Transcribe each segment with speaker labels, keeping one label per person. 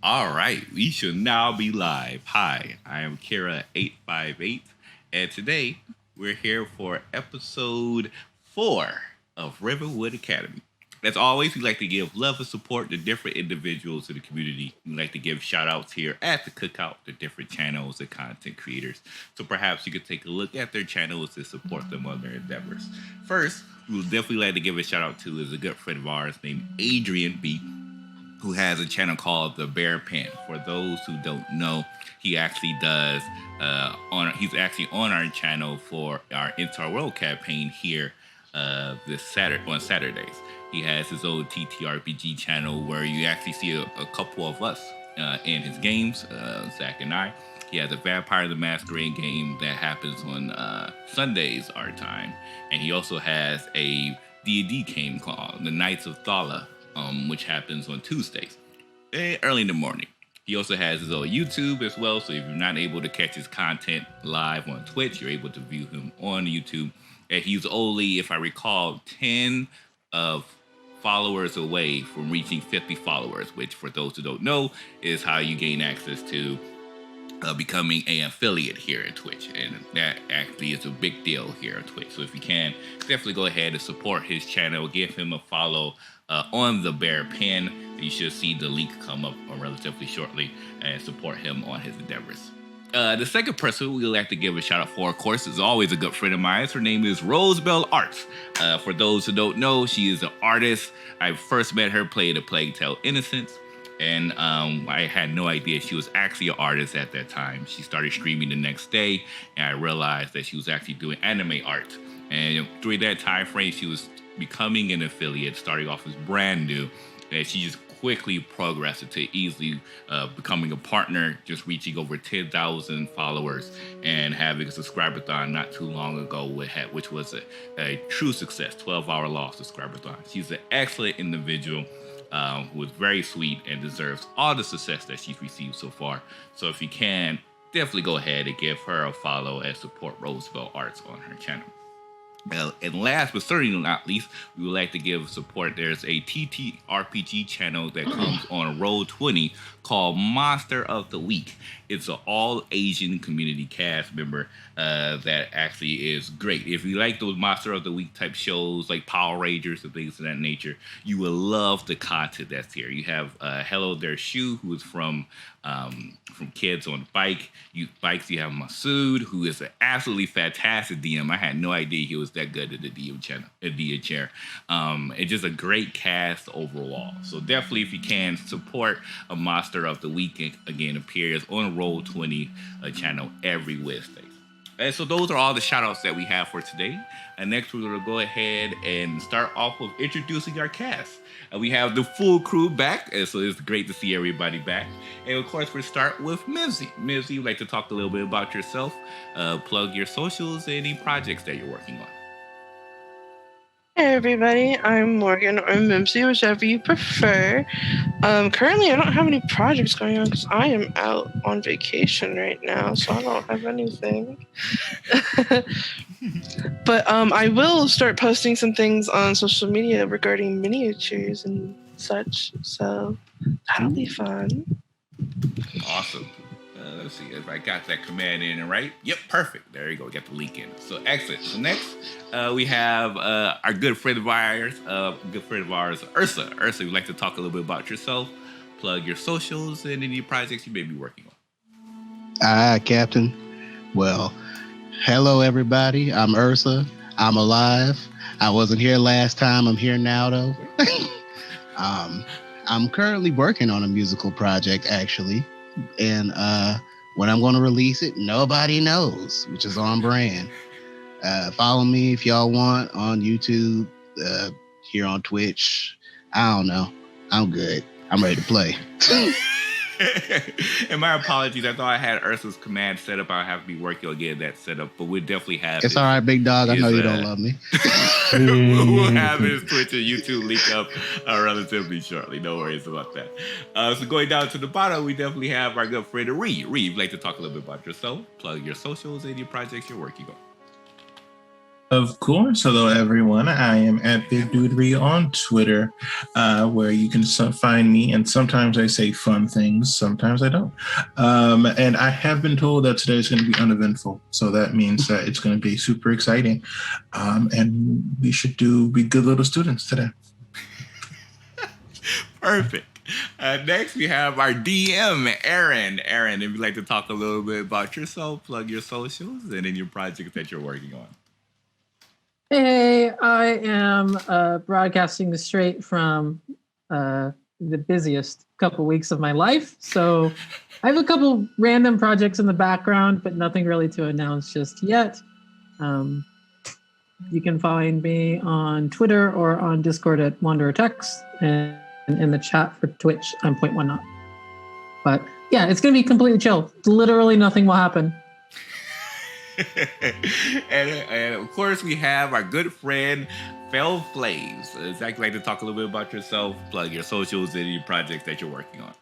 Speaker 1: All right, we should now be live. Hi, I am Kira858, and today we're here for episode 4 of Rivenwood Academy. As always, we like to give love and support to different individuals in the community. We like to give shout outs here at the cookout to different channels and content creators. So perhaps you could take a look at their channels and support them on their endeavors. First, we would definitely like to give a shout out to is a good friend of ours named Adrian B, who has a channel called The Bear Pen. For those who don't know, he actually does he's actually on our channel for our Into Our World campaign here this Saturday on Saturdays. He has his own TTRPG channel where you actually see a couple of us in his games, Zach and I. He has a Vampire the Masquerade game that happens on Sundays our time, and he also has a D&D game called The Knights of Thala, which happens on Tuesdays, early in the morning. He also has his own YouTube as well, so if you're not able to catch his content live on Twitch, you're able to view him on YouTube. And he's only, if I recall, 10 of followers away from reaching 50 followers, which for those who don't know is how you gain access to becoming an affiliate here at Twitch, and that actually is a big deal here at Twitch. So if you can, definitely go ahead and support his channel, give him a follow on the Bear Pen. You should see the link come up relatively shortly, and support him on his endeavors. The second person we would like to give a shout out for, of course, is always a good friend of mine. Her name is Rosebell Arts. For those who don't know, she is an artist. I first met her playing A Plague Tale: Innocence, and I had no idea she was actually an artist at that time. She started streaming the next day, and I realized that she was actually doing anime art. And during that time frame, she was becoming an affiliate, starting off as brand new, and she just quickly progressed to easily becoming a partner, just reaching over 10,000 followers and having a subscriber-thon not too long ago, which was a true success, 12-hour long subscriber-thon. She's an excellent individual who is very sweet and deserves all the success that she's received so far. So if you can, definitely go ahead and give her a follow and support Rosebell Arts on her channel. And last but certainly not least, we would like to give support. There's a TTRPG channel that comes on Roll20 called Monster of the Week. It's an all Asian community cast member that actually is great. If you like those Monster of the Week type shows like Power Rangers and things of that nature, you will love the content that's here. You have Hello There Shu, who is from Kids on Bikes. You have Masood, who is an absolutely fantastic DM. I had no idea he was that good at the DM chair. It's just a great cast overall. So definitely, if you can, support a Monster of the Week. Again, appears on Roll20 channel every Wednesday. And so those are all the shout outs that we have for today. And next we're going to go ahead and start off with introducing our cast. And we have the full crew back, and so it's great to see everybody back. And of course, we'll start with Mimsy. Mimsy, you'd like to talk a little bit about yourself, plug your socials, any projects that you're working on.
Speaker 2: Hey everybody, I'm Morgan or Mimsy, whichever you prefer. Currently I don't have any projects going on because I am out on vacation right now, so I don't have anything. But I will start posting some things on social media regarding miniatures and such, so that'll be fun.
Speaker 1: Awesome. Let's see if I got that command in right. Yep, perfect. There you go. We got the link in. So excellent. So next, we have our good friend of ours, Ursa. Ursa, would like to talk a little bit about yourself, plug your socials, and any projects you may be working on.
Speaker 3: Captain. Well, hello everybody. I'm Ursa. I'm alive. I wasn't here last time. I'm here now though. I'm currently working on a musical project actually. And when I'm going to release it, nobody knows, which is on brand. Follow me if y'all want on YouTube, here on Twitch. I don't know. I'm good. I'm ready to play.
Speaker 1: And my apologies. I thought I had Ursa's command set up. I'll have to be working on getting that set up, but we'll definitely have
Speaker 3: it's all right, big dog. I know you don't love me.
Speaker 1: We'll have his Twitch and YouTube link up relatively shortly. No worries about that. So going down to the bottom, we definitely have our good friend Reed. Reed, you'd like to talk a little bit about yourself, plug your socials, and your projects you're working on.
Speaker 4: Of course. Hello, everyone. I am at Big Dudery on Twitter, where you can find me. And sometimes I say fun things, sometimes I don't. And I have been told that today is going to be uneventful. So that means that it's going to be super exciting. And we should be good little students today.
Speaker 1: Perfect. Next, we have our DM, Aaron. Aaron, if you'd like to talk a little bit about yourself, plug your socials, and then your project that you're working on.
Speaker 5: Hey, I am broadcasting straight from the busiest couple weeks of my life. So I have a couple random projects in the background, but nothing really to announce just yet. You can find me on Twitter or on Discord at Wanderer Text, and in the chat for Twitch, I'm .19. But yeah, it's going to be completely chill. Literally nothing will happen.
Speaker 1: and of course, we have our good friend, Fell Flames. Zach, you'd like to talk a little bit about yourself, plug your socials, and your projects that you're working on.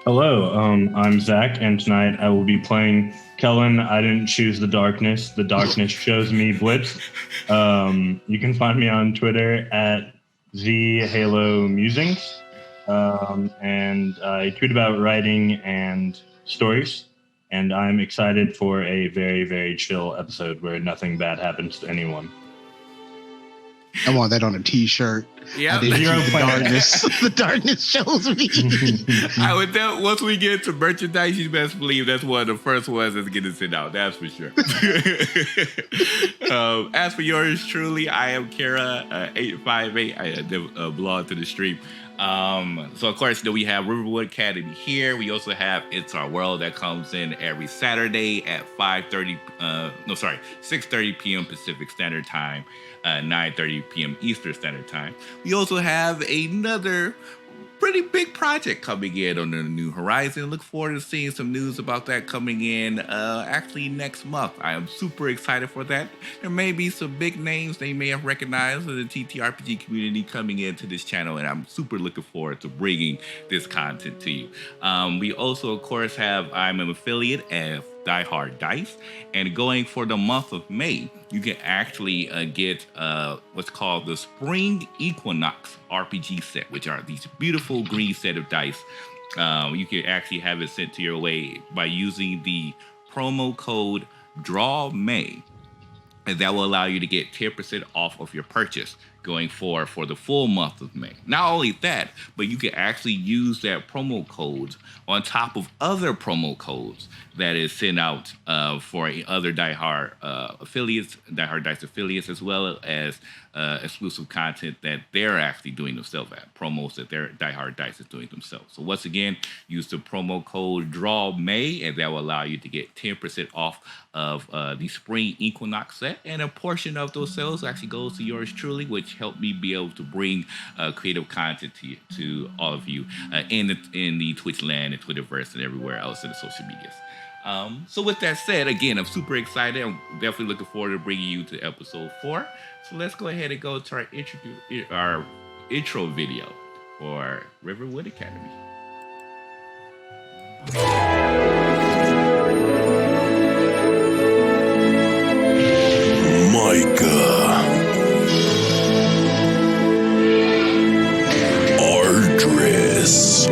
Speaker 6: Hello, I'm Zach, and tonight I will be playing Kellen. I didn't choose the darkness. The darkness chose me, Blitz. You can find me on Twitter at ZHaloMusings, and I tweet about writing and stories. And I'm excited for a very, very chill episode where nothing bad happens to anyone.
Speaker 3: I want that on a t-shirt.
Speaker 1: Yeah,
Speaker 3: the darkness shows me.
Speaker 1: I would tell, once we get to merchandise, you best believe that's one of the first ones that's getting sent out. That's for sure. As for yours truly, I am Kara 858. I belong to the stream. So of course, we have Rivenwood Academy here. We also have It's Our World that comes in every Saturday at 6:30 p.m. Pacific Standard Time, 9:30 p.m. Eastern Standard Time. We also have another pretty big project coming in on the New Horizon. Look forward to seeing some news about that coming in actually next month. I am super excited for that. There may be some big names they may have recognized in the TTRPG community coming into this channel, and I'm super looking forward to bringing this content to you. We also, of course, I'm an affiliate of Die Hard Dice, and going for the month of May, you can actually get what's called the Spring Equinox RPG set, which are these beautiful green set of dice. You can actually have it sent to your way by using the promo code DRAWMAY, and that will allow you to get 10% off of your purchase going for the full month of May. Not only that, but you can actually use that promo code on top of other promo codes that is sent out for other Die Hard affiliates, Die Hard Dice affiliates, as well as exclusive content that they're actually doing themselves at, promos that their Die Hard Dice is doing themselves. So once again, use the promo code DRAWMAY, and that will allow you to get 10% off of the Spring Equinox set, and a portion of those sales actually goes to yours truly, which helped me be able to bring creative content to all of you in the Twitch land and Twitterverse and everywhere else in the social medias. So with that said, again, I'm super excited. I'm definitely looking forward to bringing you to episode 4. So let's go ahead and go to our intro video for Rivenwood Academy.
Speaker 7: Micah, Ardris,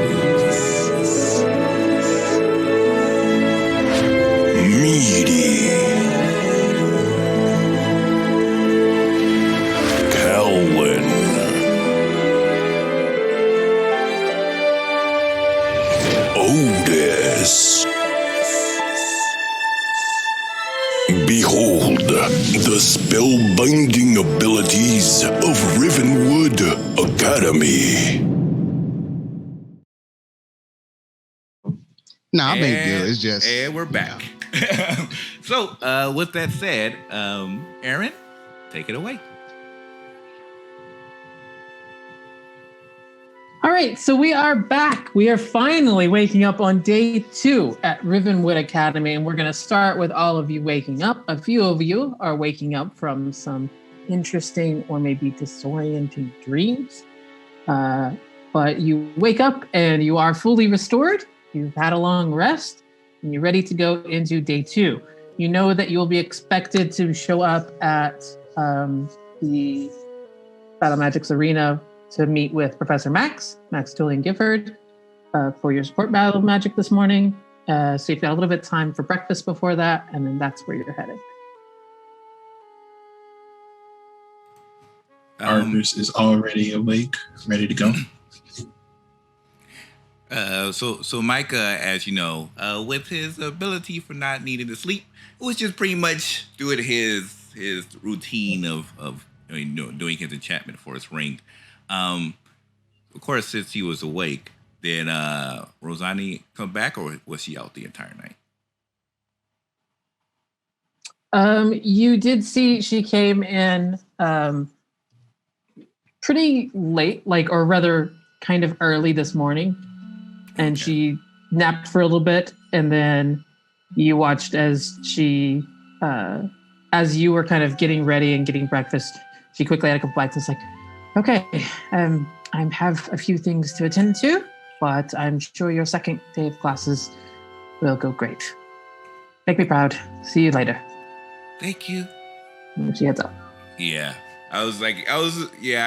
Speaker 7: Meaty, Calvin, Otis. Behold the spellbinding abilities of Rivenwood Academy.
Speaker 3: Nah, I big deal. It's just.
Speaker 1: And we're back. So, with that said, Aaron, take it away.
Speaker 5: All right, so we are back. We are finally waking up on day 2 at Rivenwood Academy, and we're going to start with all of you waking up. A few of you are waking up from some interesting or maybe disorienting dreams. But you wake up and you are fully restored. You've had a long rest, and you're ready to go into day 2. You know that you will be expected to show up at the Battle Magic's arena to meet with Professor Max Tullian Gifford, for your support Battle Magic this morning. So you've got a little bit of time for breakfast before that, and then that's where you're headed.
Speaker 4: Argus is already awake, ready to go.
Speaker 1: So Micah, as you know, with his ability for not needing to sleep, was just pretty much doing his routine of doing his enchantment for his ring. Of course, since he was awake, did Rosani come back, or was she out the entire night?
Speaker 5: You did see she came in pretty late, or rather kind of early this morning. And
Speaker 1: Okay.
Speaker 5: she napped for a little bit, and then you watched as she, as you were kind of getting ready and getting breakfast, she quickly had a couple bites and was like, okay, I have a few things to attend to, but I'm sure your second day of classes will go great. Make me proud. See you later.
Speaker 1: Thank you.
Speaker 5: And she heads up.
Speaker 1: Yeah, I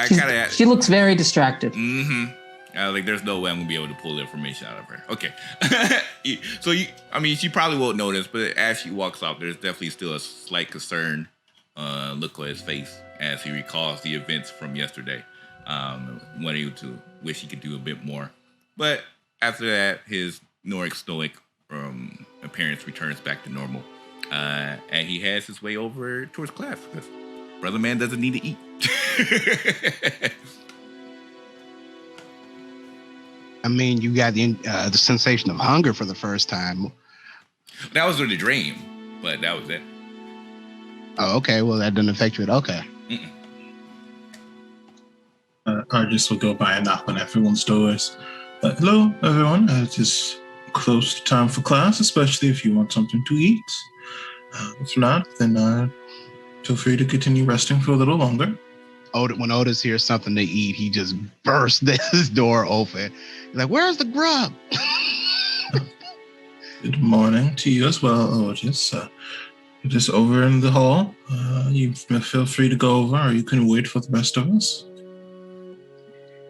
Speaker 1: kind of.
Speaker 5: She looks very distracted.
Speaker 1: Mm-hmm. I was like, there's no way I'm gonna be able to pull the information out of her. Okay. She probably won't notice, but as she walks out, there's definitely still a slight concern look on his face as he recalls the events from yesterday. Wanting to wish he could do a bit more. But after that, his Noric stoic appearance returns back to normal. And he has his way over towards class because brother man doesn't need to eat.
Speaker 3: I mean, you got the sensation of hunger for the first time.
Speaker 1: That was in the dream, but that was it.
Speaker 3: Oh, okay. Well, that didn't affect you. Okay.
Speaker 4: Argus will go by and knock on everyone's doors. Hello, everyone. It is close to time for class, especially if you want something to eat. If not, then feel free to continue resting for a little longer.
Speaker 3: When Otis hears something to eat, he just bursts his door open. He's like, where's the grub?
Speaker 4: Good morning to you as well, Otis. It is over in the hall. You feel free to go over, or you can wait for the rest of us.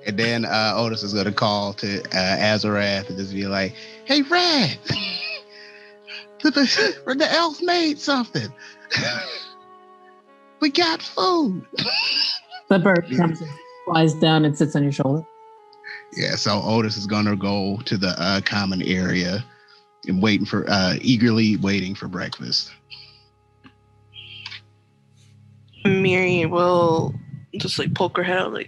Speaker 3: And then Otis is going to call to Azarath and just be like, hey, Rad, the elf made something. We got food.
Speaker 5: The bird comes and flies down and sits on your shoulder.
Speaker 3: Yeah, so Otis is going to go to the common area and eagerly waiting for breakfast.
Speaker 2: Miri will just poke her head out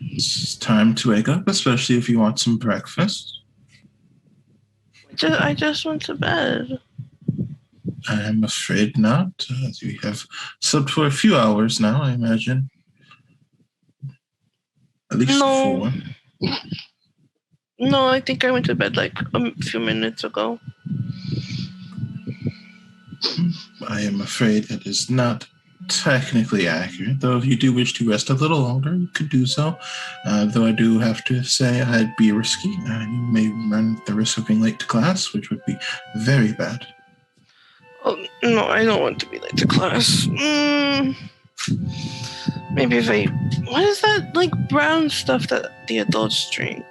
Speaker 4: It's time to wake up, especially if you want some breakfast.
Speaker 2: I just went to bed.
Speaker 4: I'm afraid not. You have slept for a few hours now, I imagine. At least
Speaker 2: No.
Speaker 4: 4.
Speaker 2: No, I think I went to bed a few minutes ago.
Speaker 4: I am afraid it is not technically accurate, though if you do wish to rest a little longer, you could do so. Though I do have to say I'd be risky. You may run the risk of being late to class, which would be very bad.
Speaker 2: Oh, no, I don't want to be late to class. Maybe if what is that, brown stuff that the adults drink?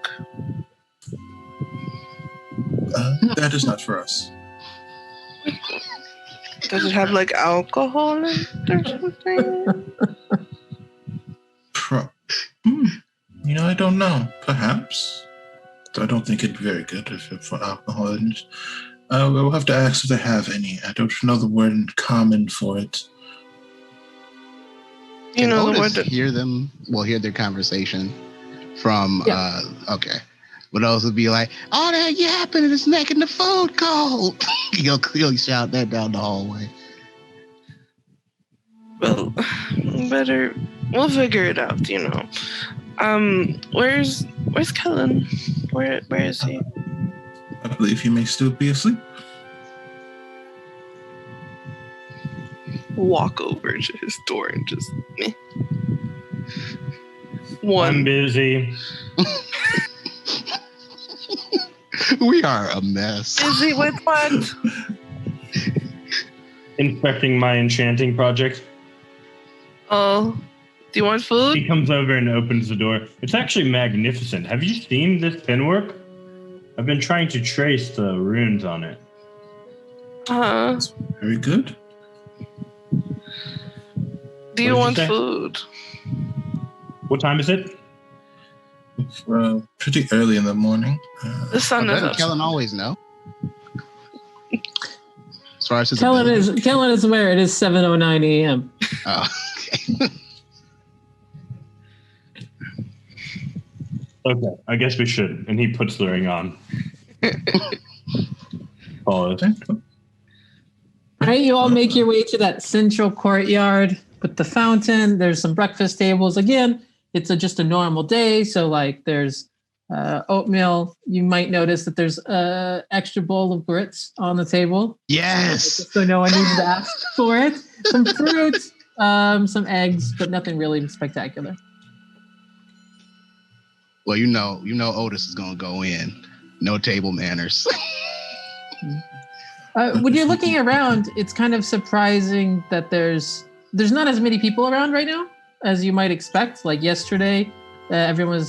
Speaker 4: That is not for us.
Speaker 2: Does it have, alcohol in it or something?
Speaker 4: I don't know. Perhaps. I don't think it'd be very good for alcohol. We'll have to ask if they have any. I don't know the word in common for it.
Speaker 2: You know the word
Speaker 3: Otis hear their conversation from, okay. But Otis would be like, all that yapping is making the food cold. He'll clearly shout that down the hallway.
Speaker 2: Well, we'll figure it out, Where's Kellen? Where is he?
Speaker 4: I believe he may still be asleep.
Speaker 2: Walk over to his door and just
Speaker 6: I'm
Speaker 2: one.
Speaker 6: busy.
Speaker 3: We are a mess.
Speaker 2: Busy with what?
Speaker 6: inspecting my enchanting project.
Speaker 2: Oh, do you want food?
Speaker 6: He comes over and opens the door. It's actually magnificent. Have you seen this pinwork? I've been trying to trace the runes on it.
Speaker 4: Very good.
Speaker 2: Do you want
Speaker 6: say?
Speaker 2: food?
Speaker 6: What time is it?
Speaker 4: Pretty early in the morning.
Speaker 2: The sun is up.
Speaker 3: Kellen always know. As far as his
Speaker 5: Kellen
Speaker 3: ability.
Speaker 5: is aware it is 7:09 a.m.
Speaker 3: Oh, okay.
Speaker 6: Okay, I guess we should. And he puts the ring on. Pause.
Speaker 5: All right, you all make your way to that central courtyard with the fountain. There's some breakfast tables. Again, it's just a normal day. So like there's oatmeal. You might notice that there's an extra bowl of grits on the table.
Speaker 3: Yes.
Speaker 5: So no one needs to ask for it. Some fruit, some eggs, but nothing really spectacular.
Speaker 3: Well, you know Otis is gonna go in. No table manners.
Speaker 5: When you're looking around, it's kind of surprising that there's not as many people around right now as you might expect. Like yesterday, everyone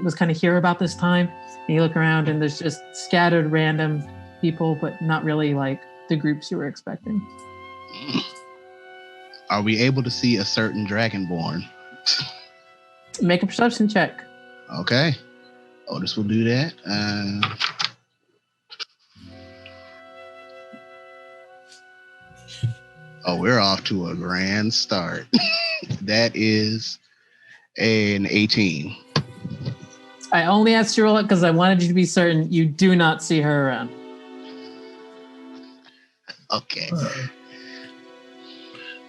Speaker 5: was kind of here about this time, and you look around and there's just scattered random people, but not really like the groups you were expecting.
Speaker 3: Are we able to see a certain dragonborn?
Speaker 5: Make a perception check.
Speaker 3: Okay. Otis will do that. We're off to a grand start. That is an 18.
Speaker 5: I only asked you to roll it because I wanted you to be certain you do not see her around.
Speaker 3: Okay.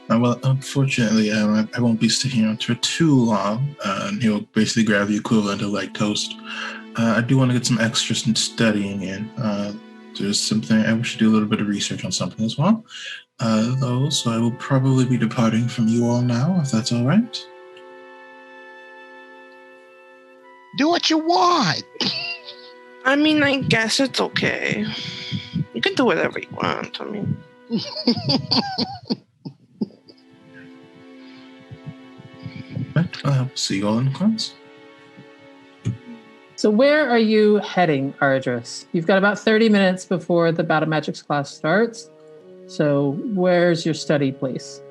Speaker 4: Well, unfortunately, I won't be sticking around for too long. And he'll basically grab the equivalent of like toast. I do want to get some extra studying in. There's something I should do a little bit of research on something as well. So I will probably be departing from you all now, if that's all right.
Speaker 3: Do what you want.
Speaker 2: I mean, I guess it's okay. You can do whatever you want. I mean,
Speaker 4: Right, I'll see you all in class.
Speaker 5: So where are you heading, Ardris? You've got about 30 minutes before the Battle Magics class starts. So where's your study place?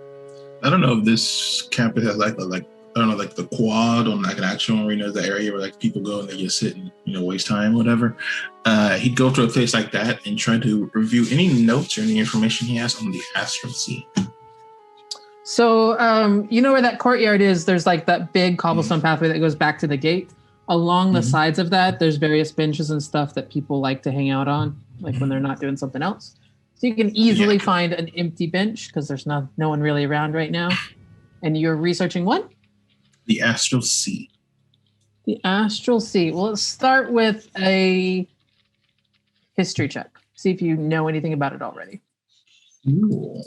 Speaker 4: I don't know if this campus has like the quad on like an actual arena, the area where like people go and they just sit and waste time, whatever. He'd go to a place like that and try to review any notes or any information he has on the Astral Sea.
Speaker 5: So you know where that courtyard is? There's like that big cobblestone pathway that goes back to the gate. Along the sides of that, there's various benches and stuff that people like to hang out on, like when they're not doing something else. So you can easily find an empty bench because there's no one really around right now. And you're researching what?
Speaker 4: The Astral Sea.
Speaker 5: The Astral Sea. Well, let's start with a history check. See if you know anything about it already.
Speaker 4: Ooh.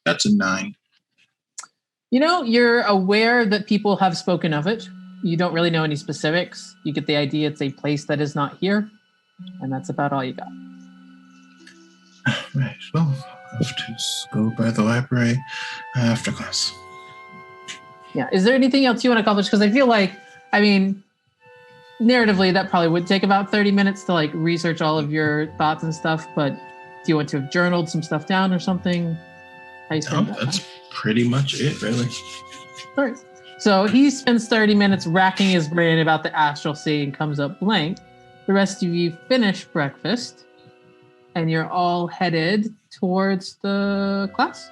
Speaker 4: That's a 9.
Speaker 5: You're aware that people have spoken of it. You don't really know any specifics. You get the idea it's a place that is not here. And that's about all you got.
Speaker 4: Right. Well, I'll have to go by the library after class.
Speaker 5: Yeah. Is there anything else you want to accomplish? Because I feel like, narratively, that probably would take about 30 minutes to like research all of your thoughts and stuff. But do you want to have journaled some stuff down or something? How you spend that
Speaker 4: That's
Speaker 5: time?
Speaker 4: pretty much it, really.
Speaker 5: All right. So he spends 30 minutes racking his brain about the Astral Sea and comes up blank. The rest of you finish breakfast and you're all headed towards the class.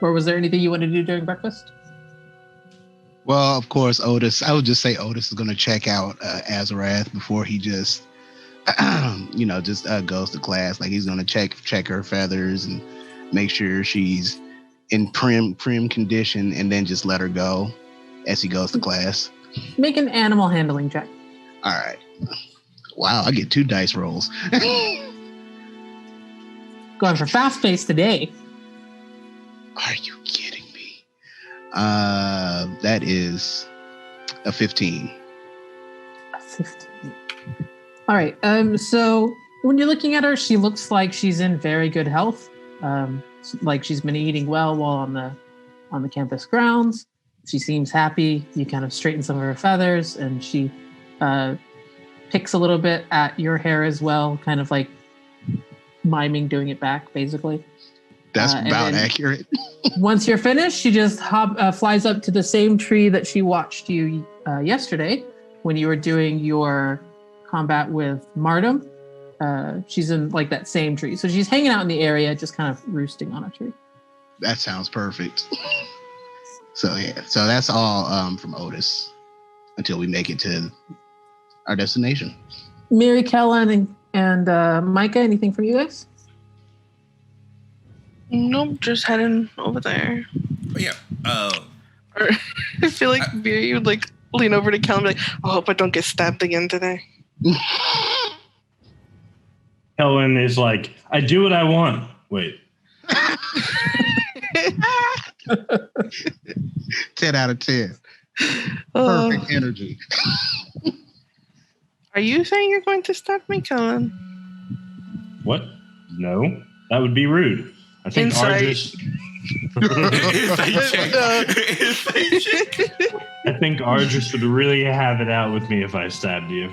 Speaker 5: Or was there anything you wanted to do during breakfast?
Speaker 3: Well, of course, Otis. I would just say Otis is going to check out Azarath before he just, goes to class. Like he's going to check her feathers and make sure she's in prim condition, and then just let her go as he goes to class.
Speaker 5: Make an animal handling check.
Speaker 3: All right. Wow, I get 2 dice rolls.
Speaker 5: Going for fast pace today.
Speaker 3: Are you kidding me? That is a 15.
Speaker 5: 15. All right. So when you're looking at her, she looks like she's in very good health. Like she's been eating well while on the campus grounds. She seems happy. You kind of straighten some of her feathers, and she picks a little bit at your hair as well, kind of like miming doing it back, basically.
Speaker 3: That's about accurate.
Speaker 5: Once you're finished, she just flies up to the same tree that she watched you yesterday when you were doing your combat with Mardum. She's in like that same tree. So she's hanging out in the area, just kind of roosting on a tree.
Speaker 3: That sounds perfect. So that's all from Otis until we make it to our destination.
Speaker 5: Mary, Kellen, and Micah, anything from you guys?
Speaker 2: Nope, just heading over there.
Speaker 1: Oh, yeah.
Speaker 2: Or, I feel like Mary would like lean over to Kellen and be like, I hope I don't get stabbed again today.
Speaker 6: Helen is like, I do what I want. Wait.
Speaker 3: 10 out of 10. Perfect energy.
Speaker 2: Are you saying you're going to stab me, Kellen?
Speaker 6: What? No, that would be rude. I think Argus. I think Argus would really have it out with me if I stabbed you.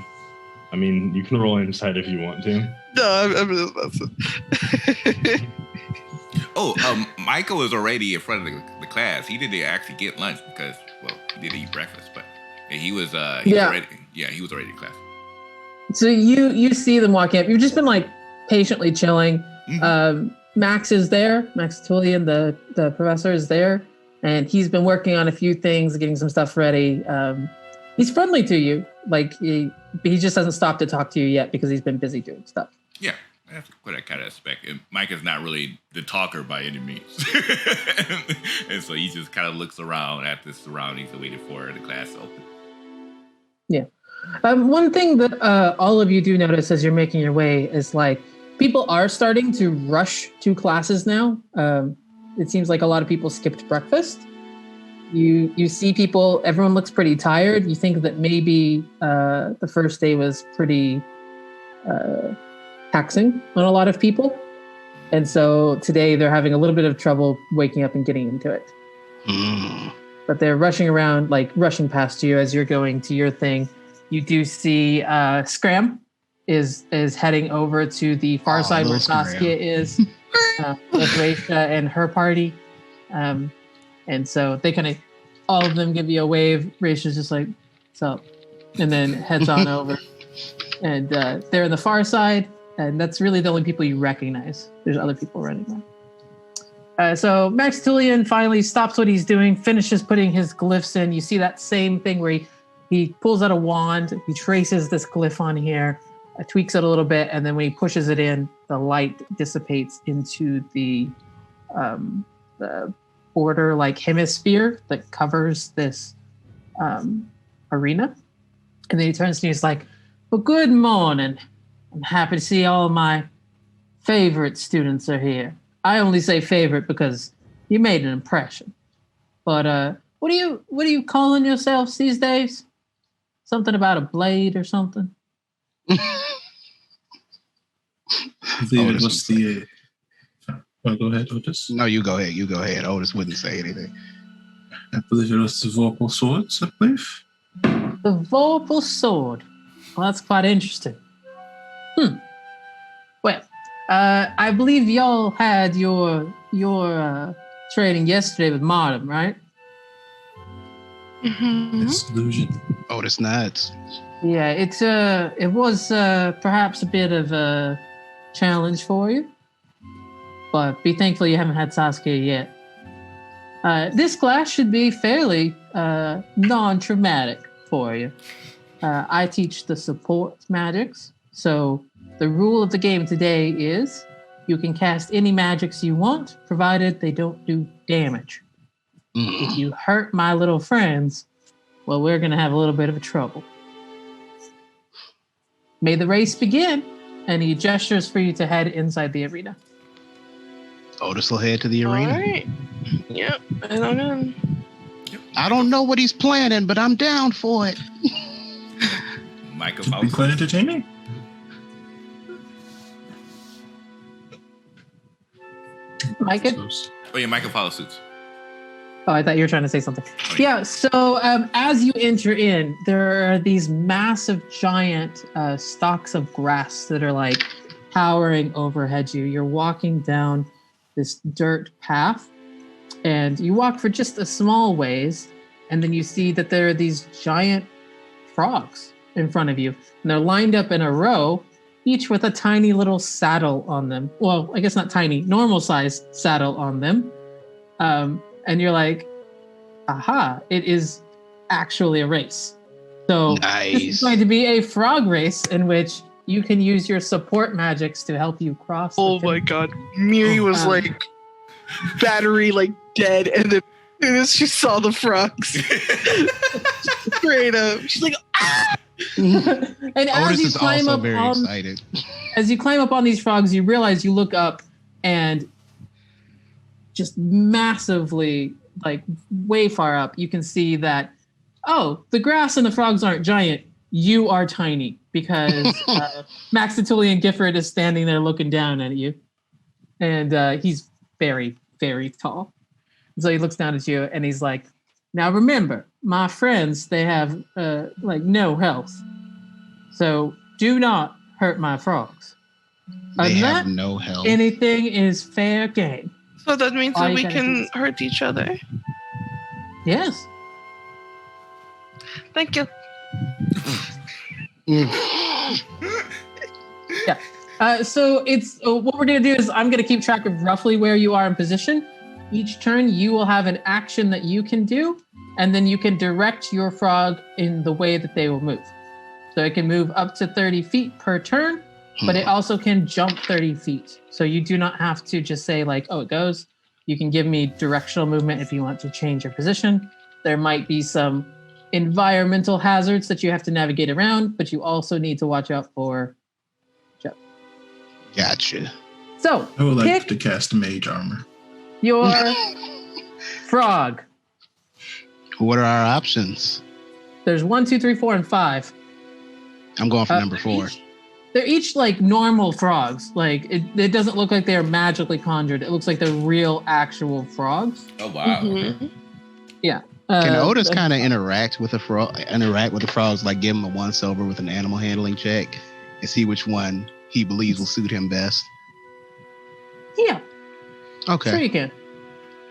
Speaker 6: I mean, you can roll insight if you want to.
Speaker 2: No, I'm just messing.
Speaker 1: Michael was already in front of the class. He didn't actually get lunch because, well, he did eat breakfast, but he was already in class.
Speaker 5: So you see them walking up. You've just been like patiently chilling.
Speaker 1: Mm-hmm.
Speaker 5: Max is there. Max Tullian, the professor, is there, and he's been working on a few things, getting some stuff ready. He's friendly to you, like he just hasn't stopped to talk to you yet because he's been busy doing stuff.
Speaker 1: Yeah, that's what I kind of expect. And Mike is not really the talker by any means, and so he just kind of looks around at the surroundings and waiting for the class to open.
Speaker 5: Yeah. One thing that all of you do notice as you're making your way is like people are starting to rush to classes now. It seems like a lot of people skipped breakfast. You see people, everyone looks pretty tired. You think that maybe the first day was pretty taxing on a lot of people. And so today they're having a little bit of trouble waking up and getting into it. But they're rushing around, like rushing past you as you're going to your thing. You do see Scram is heading over to the far side where Saskia is with Raisha and her party. And so they kind of, all of them give you a wave. Raisha's just like, what's up? And then heads on over. And they're in the far side. And that's really the only people you recognize. There's other people running by. So Max Tullian finally stops what he's doing, finishes putting his glyphs in. You see that same thing where he pulls out a wand, he traces this glyph on here, tweaks it a little bit, and then when he pushes it in, the light dissipates into the border like hemisphere that covers this arena. And then he turns to you, he's like, well, good morning. I'm happy to see all my favorite students are here. I only say favorite because you made an impression. But what are you calling yourselves these days? Something about a blade or something?
Speaker 4: I believe it was the... go ahead, Otis.
Speaker 3: No, you go ahead. You go ahead. Otis wouldn't say anything.
Speaker 4: I believe it was the Vorpal Swords, I believe.
Speaker 5: The Vorpal Sword. Well, that's quite interesting. Well, I believe y'all had your training yesterday with Martin, right?
Speaker 2: Mm-hmm.
Speaker 4: It's illusion.
Speaker 3: Otis nods.
Speaker 5: Yeah, it was perhaps a bit of a challenge for you, but be thankful you haven't had Saskia yet. This class should be fairly non-traumatic for you. I teach the support magics, so the rule of the game today is you can cast any magics you want, provided they don't do damage. If you hurt my little friends, well, we're going to have a little bit of trouble. May the race begin, and he gestures for you to head inside the arena.
Speaker 3: Otis will head to the arena.
Speaker 2: All right. Yep. And I'm in.
Speaker 3: I don't know what he's planning, but I'm down for it.
Speaker 1: Michael
Speaker 4: Be quite entertaining.
Speaker 5: Micah?
Speaker 1: Oh yeah, Micah follow suits.
Speaker 5: Oh, I thought you were trying to say something. Yeah, so as you enter in, there are these massive, giant stalks of grass that are like towering overhead you. You're walking down this dirt path, and you walk for just a small ways, and then you see that there are these giant frogs in front of you, and they're lined up in a row, each with a tiny little saddle on them. Well, I guess not tiny, normal size saddle on them. And you're like, aha, it is actually a race. So this is going to be a frog race in which you can use your support magics to help you cross.
Speaker 2: Oh my god. Miri was like battery like dead, and then as soon as she saw the frogs straight up, she's like, ah!
Speaker 5: And
Speaker 3: Otis is also very excited.
Speaker 5: As you climb up on these frogs, you realize you look up and just massively, like way far up, you can see that, oh, the grass and the frogs aren't giant. You are tiny, because Max Tituli and Gifford is standing there looking down at you. And he's very, very tall. So he looks down at you and he's like, now remember, my friends, they have like no health. So do not hurt my frogs.
Speaker 3: They have no health.
Speaker 5: Anything is fair game.
Speaker 2: So that means
Speaker 5: All
Speaker 2: that
Speaker 5: you
Speaker 2: we
Speaker 5: gotta
Speaker 2: can
Speaker 5: do is-
Speaker 2: hurt each other.
Speaker 5: Yes.
Speaker 2: Thank you.
Speaker 5: So it's what we're going to do is I'm going to keep track of roughly where you are in position. Each turn, you will have an action that you can do, and then you can direct your frog in the way that they will move. So it can move up to 30 feet per turn, but it also can jump 30 feet. So you do not have to just say like, oh, it goes. You can give me directional movement if you want to change your position. There might be some environmental hazards that you have to navigate around, but you also need to watch out for.
Speaker 3: Gotcha.
Speaker 5: So
Speaker 4: I would like
Speaker 5: pick
Speaker 4: to cast mage armor.
Speaker 5: your frog.
Speaker 3: What are our options?
Speaker 5: There's 1, 2, 3, 4, and 5.
Speaker 3: I'm going for number 4.
Speaker 5: They're each like normal frogs. Like it doesn't look like they're magically conjured. It looks like they're real, actual frogs.
Speaker 1: Oh wow.
Speaker 2: Mhm.
Speaker 5: Yeah.
Speaker 3: Can Otis kind of interact with the frogs, like give him a once over with an animal handling check, and see which one he believes will suit him best?
Speaker 5: Yeah.
Speaker 3: Okay.
Speaker 5: Sure you can.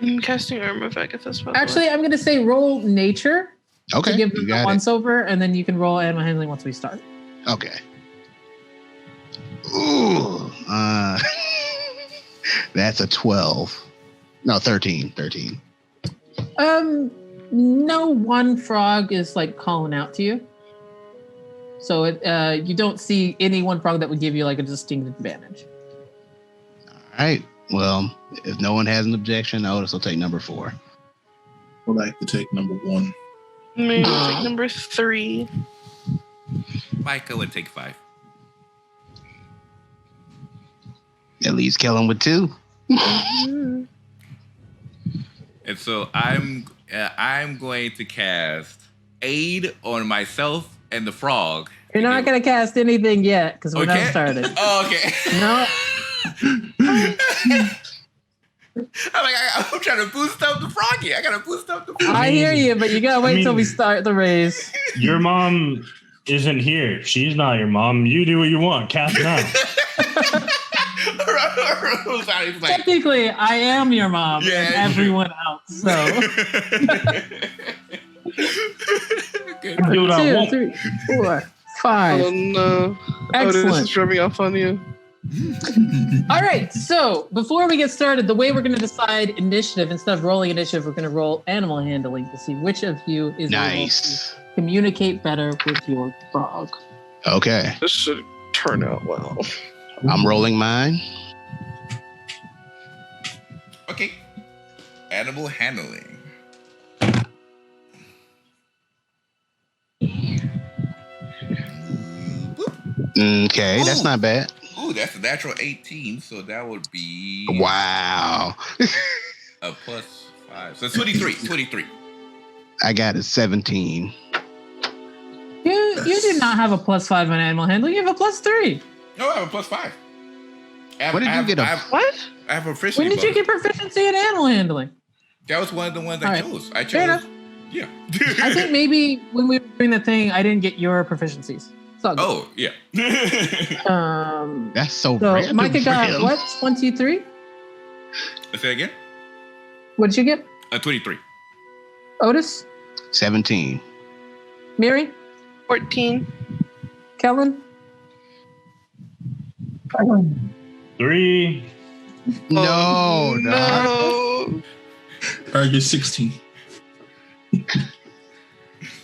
Speaker 2: I'm casting armor if I get this one.
Speaker 5: Actually, I'm gonna say roll nature
Speaker 3: Okay.
Speaker 5: to give
Speaker 3: You
Speaker 5: them a
Speaker 3: got it.
Speaker 5: once over, and then you can roll animal handling once we start.
Speaker 3: Okay. Ooh. That's a 12. No, 13. 13.
Speaker 5: No one frog is like calling out to you. So you don't see any one frog that would give you like a distinct advantage.
Speaker 3: All right. Well, if no one has an objection, Otis will take number 4.
Speaker 4: Would like to take number 1.
Speaker 2: Maybe take number 3.
Speaker 1: Micah would take 5.
Speaker 3: At least kill him with 2.
Speaker 2: Mhm.
Speaker 1: And so I'm going to cast aid on myself and the frog.
Speaker 5: You're not gonna cast anything yet because we're not
Speaker 1: Okay.
Speaker 5: started.
Speaker 1: Oh, okay.
Speaker 5: No.
Speaker 1: I'm trying to boost up the froggy. I gotta boost up the froggy.
Speaker 5: I hear you, but you gotta wait till we start the race.
Speaker 6: Your mom isn't here. She's not your mom. You do what you want. Cast now.
Speaker 1: Sorry, like,
Speaker 5: Technically, I am your mom
Speaker 1: Yeah,
Speaker 5: and
Speaker 1: it's true.
Speaker 5: everyone else. So
Speaker 1: Okay.
Speaker 6: Do what I
Speaker 5: 2,
Speaker 6: want.
Speaker 5: 3, 4, 5.
Speaker 2: Oh no. Oh, this
Speaker 5: Excellent.
Speaker 2: is rubbing off on you.
Speaker 5: All right. So before we get started, the way we're going to decide initiative, instead of rolling initiative, we're going to roll animal handling to see which of you is able
Speaker 3: Nice.
Speaker 5: to communicate better with your frog.
Speaker 3: Okay.
Speaker 2: This should turn out well.
Speaker 3: I'm rolling mine.
Speaker 1: Okay. Animal handling.
Speaker 3: Okay, that's
Speaker 1: Ooh.
Speaker 3: not bad.
Speaker 1: Ooh, that's a natural 18, so that would be
Speaker 3: Wow.
Speaker 1: a plus 5. So 23. 23.
Speaker 3: I got a 17.
Speaker 5: You do not have a +5 on animal handling. You have a +3.
Speaker 1: No, I have a plus 5.
Speaker 3: When did you get a
Speaker 2: What?
Speaker 1: I have a proficiency.
Speaker 5: When did you
Speaker 1: bonus.
Speaker 5: get proficiency in animal handling?
Speaker 1: That was one of the ones I
Speaker 5: All right.
Speaker 1: chose. I
Speaker 5: Fair
Speaker 1: chose.
Speaker 5: enough.
Speaker 1: Yeah.
Speaker 5: I think maybe when we were doing the thing, I didn't get your proficiencies. It's all good.
Speaker 1: Oh yeah.
Speaker 3: That's so
Speaker 5: So
Speaker 3: random
Speaker 5: Micah
Speaker 3: for
Speaker 5: got
Speaker 3: him.
Speaker 5: what? 23?
Speaker 1: Let's say again.
Speaker 5: What did you get?
Speaker 1: 23.
Speaker 5: Otis?
Speaker 3: 17.
Speaker 5: Miri?
Speaker 2: 14.
Speaker 5: Kellen?
Speaker 6: 3.
Speaker 3: No,
Speaker 2: Oh,
Speaker 3: no.
Speaker 2: no.
Speaker 4: You're 16.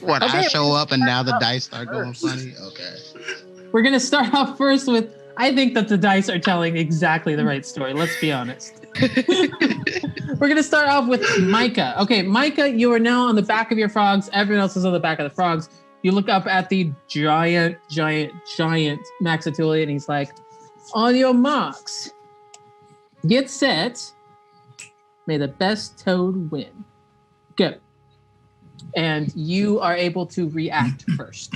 Speaker 3: What, I
Speaker 5: Okay,
Speaker 3: show up and now the dice start going funny? Okay.
Speaker 5: We're going to start off first with, I think that the dice are telling exactly the right story. Let's be honest. We're going to start off with Micah. Okay, Micah, you are now on the back of your frogs. Everyone else is on the back of the frogs. You look up at the giant Maxituli, and he's like, on your marks, get set, may the best toad win. Go. And you are able to react first.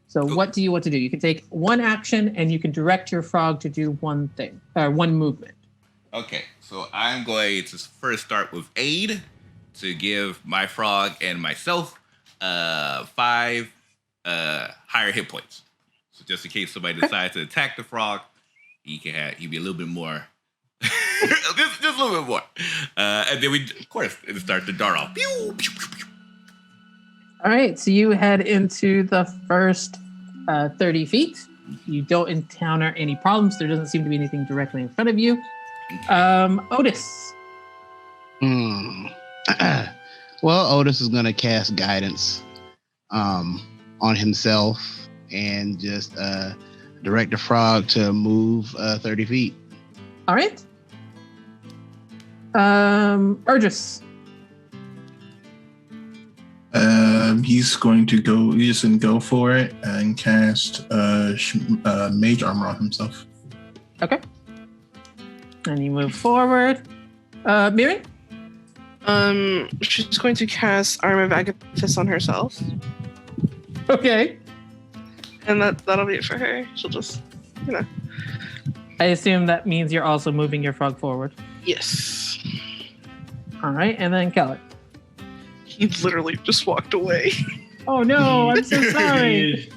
Speaker 5: So what do you want to do? You can take one action and you can direct your frog to do one thing, or one movement.
Speaker 1: Okay, so I'm going to first start with aid to give my frog and myself 5 higher hit points. So just in case somebody decides to attack the frog, he'd be a little bit more, just a little bit more. And then we, of course, it start to dart off. Pew, pew, pew, pew.
Speaker 5: All right, so you head into the first 30 feet. You don't encounter any problems. There doesn't seem to be anything directly in front of you. Otis.
Speaker 3: Well, Otis is going to cast guidance on himself and just direct the frog to move 30 feet.
Speaker 5: All right. Urgus.
Speaker 4: He's going to go. He's going to go for it and cast mage armor on himself.
Speaker 5: Okay. And you move forward. Miri?
Speaker 2: She's going to cast Arm of Agathis on herself.
Speaker 5: Okay.
Speaker 2: And that'll be it for her. She'll just,
Speaker 5: I assume that means you're also moving your frog forward.
Speaker 2: Yes.
Speaker 5: All right, and then Keller.
Speaker 2: He literally just walked away.
Speaker 5: Oh no, I'm so sorry.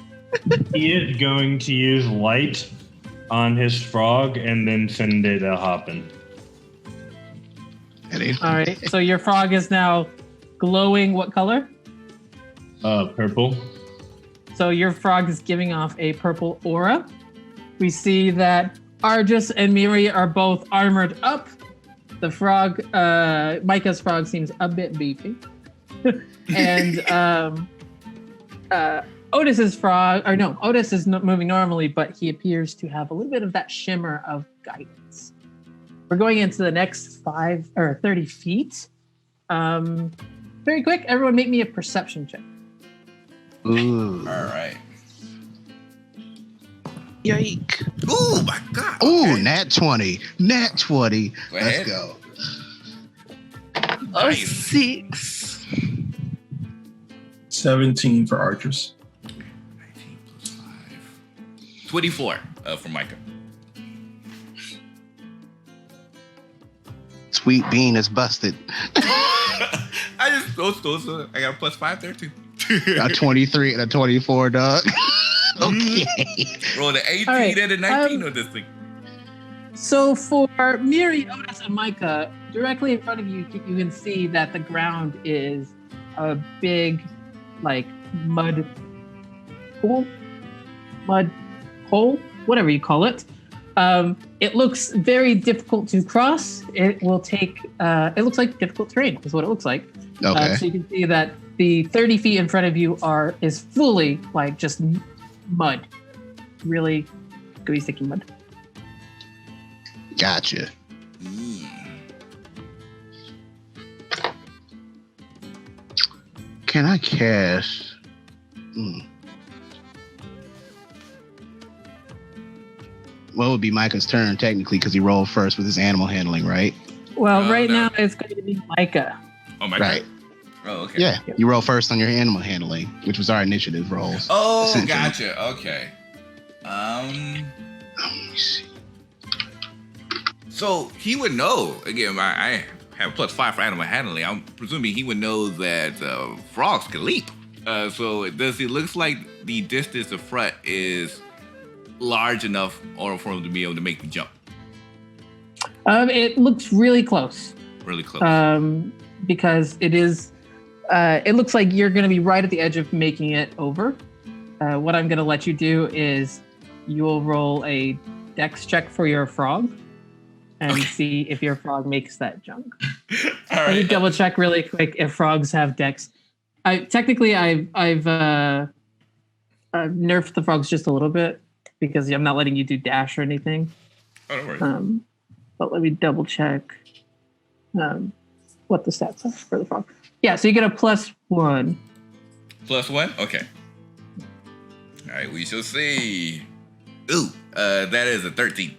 Speaker 6: He is going to use light on his frog and then send it a hopping.
Speaker 5: All right, so your frog is now glowing what color?
Speaker 6: Purple.
Speaker 5: So your frog is giving off a purple aura. We see that Argus and Miri are both armored up. The frog, Micah's frog seems a bit beefy. And Otis's frog, Otis is moving normally, but he appears to have a little bit of that shimmer of guidance. We're going into the next 30 feet. Very quick, everyone make me a perception check.
Speaker 3: Ooh.
Speaker 1: All right.
Speaker 2: Yike.
Speaker 1: Oh my god.
Speaker 3: Ooh,
Speaker 1: Okay.
Speaker 3: nat 20. Nat 20.
Speaker 1: Go
Speaker 3: Let's
Speaker 1: ahead.
Speaker 3: go.
Speaker 2: A
Speaker 1: Nice.
Speaker 2: 6.
Speaker 4: 17 for archers.
Speaker 1: 19 plus 5. 24 for Micah.
Speaker 3: Sweet bean is busted.
Speaker 1: I just those I got a plus 5 there too.
Speaker 3: A 23 and a 24, dog. Okay.
Speaker 1: Roll the 18
Speaker 5: All right,
Speaker 1: and a 19 on this thing.
Speaker 5: So for Miri, Otis, and Micah, directly in front of you, you can see that the ground is a big, mud hole, whatever you call it. It looks very difficult to cross. It will take. It looks like difficult terrain. Is what it looks like.
Speaker 3: Okay.
Speaker 5: So you can see that the 30 feet in front of you is fully just mud, really gooey, sticky mud.
Speaker 3: Gotcha. Can I cast? What would be Micah's turn technically because he rolled first with his animal handling, right?
Speaker 5: Well, right
Speaker 1: no.
Speaker 5: now it's going to be Micah.
Speaker 1: Oh my
Speaker 3: Right.
Speaker 1: god. Oh, okay.
Speaker 3: Yeah, you roll first on your animal handling, which was our initiative rolls.
Speaker 1: Oh,
Speaker 3: essentially.
Speaker 1: gotcha. Okay.
Speaker 3: Let me see.
Speaker 1: So he would know. Again, I have +5 for animal handling. I'm presuming he would know that frogs can leap. So it looks like the distance in front is large enough for him to be able to make the jump.
Speaker 5: It looks really close.
Speaker 1: Really close.
Speaker 5: Because it is. It looks like you're going to be right at the edge of making it over. What I'm going to let you do is you will roll a dex check for your frog and see if your frog makes that jump.
Speaker 1: All
Speaker 5: Let me
Speaker 1: right.
Speaker 5: double check really quick if frogs have dex. I've nerfed the frogs just a little bit because I'm not letting you do dash or anything.
Speaker 1: Oh, don't worry.
Speaker 5: But let me double check what the stats are for the frog. Yeah, so you get a +1.
Speaker 1: +1? Okay. All right, we shall see. Ooh, that is a 13.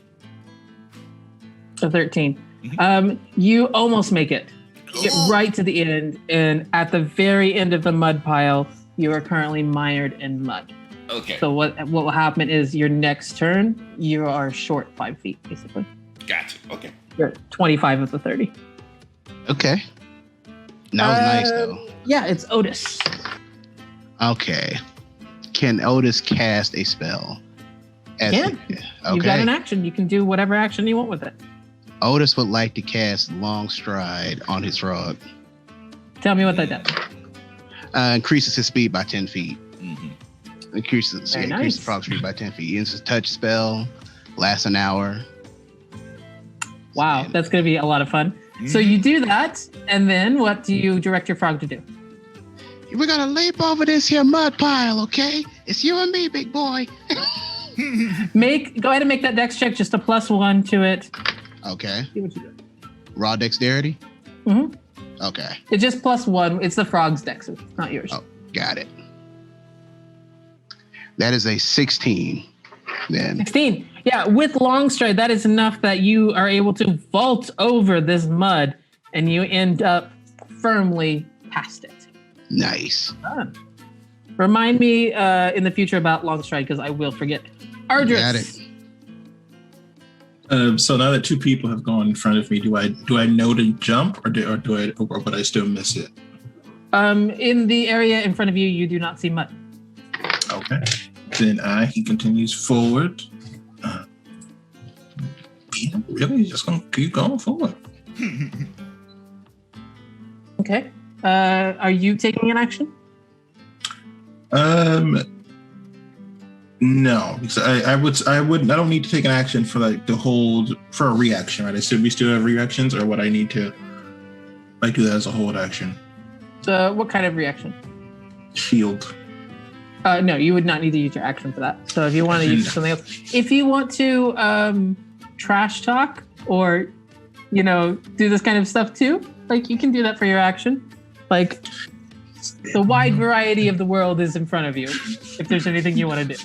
Speaker 5: A 13.
Speaker 1: Mm-hmm.
Speaker 5: You almost make it. You get right to the end, and at the very end of the mud pile, you are currently mired in mud.
Speaker 1: Okay.
Speaker 5: So what will happen is your next turn, you are short 5 feet, basically.
Speaker 1: Gotcha. Okay.
Speaker 5: You're 25 of the 30.
Speaker 3: Okay. That was nice though.
Speaker 5: Yeah, it's Otis.
Speaker 3: Okay. Can Otis cast a spell?
Speaker 5: You've got an action. You can do whatever action you want with it.
Speaker 3: Otis would like to cast Long Stride on his frog.
Speaker 5: Tell me what that does.
Speaker 3: Increases his speed by 10 feet.
Speaker 1: Mm-hmm.
Speaker 3: Increases
Speaker 5: nice.
Speaker 3: the frog speed by 10 feet. It's a touch spell. Lasts an hour.
Speaker 5: Wow, that's going to be a lot of fun. So you do that, and then what do you direct your frog to do?
Speaker 3: We're gonna leap over this here mud pile, okay? It's you and me, big boy.
Speaker 5: Go ahead and make that dex check, just a +1 to it.
Speaker 3: Okay.
Speaker 5: See what you do.
Speaker 3: Raw dexterity?
Speaker 5: Mm-hmm.
Speaker 3: Okay.
Speaker 5: It's just +1. It's the frog's dex, it's not yours.
Speaker 3: Oh, got it. That is a 16. Then
Speaker 5: 16. Yeah, with long stride, that is enough that you are able to vault over this mud, and you end up firmly past it.
Speaker 3: nice.
Speaker 5: Remind me in the future about long stride, because I will forget. Ardris.
Speaker 3: Got it.
Speaker 4: So now that two people have gone in front of me, do I know to jump or would I still miss it?
Speaker 5: In the area in front of you, you do not see mud.
Speaker 4: Okay. Then he continues forward. Really, just gonna keep going forward.
Speaker 5: Okay. Are you taking an action?
Speaker 4: No, because I don't need to take an action for for a reaction, right? We still have reactions, or would I need to do that as a hold action?
Speaker 5: So what kind of reaction?
Speaker 4: Shield.
Speaker 5: No, you would not need to use your action for that. So if you want to use something else, if you want to trash talk or do this kind of stuff too, you can do that for your action. The wide variety of the world is in front of you. If there's anything you want to do.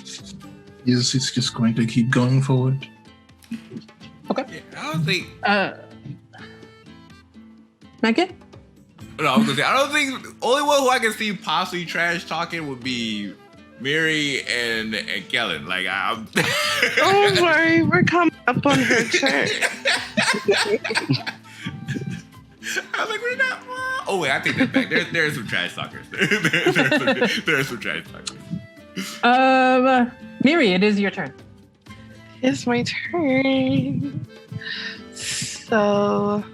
Speaker 4: Yes, it's just going to keep going forward.
Speaker 5: Okay.
Speaker 1: Yeah, I don't think.
Speaker 5: Megan?
Speaker 1: No, I was gonna say I don't think only one who I can see possibly trash talking would be Mary and Kellen. I'm.
Speaker 2: Don't worry, we're coming up on her turn.
Speaker 1: I was like, we're not. Oh wait, I take that back. There's some trash talkers. There's some trash talkers.
Speaker 5: Miri, it is your turn.
Speaker 2: It's my turn. So,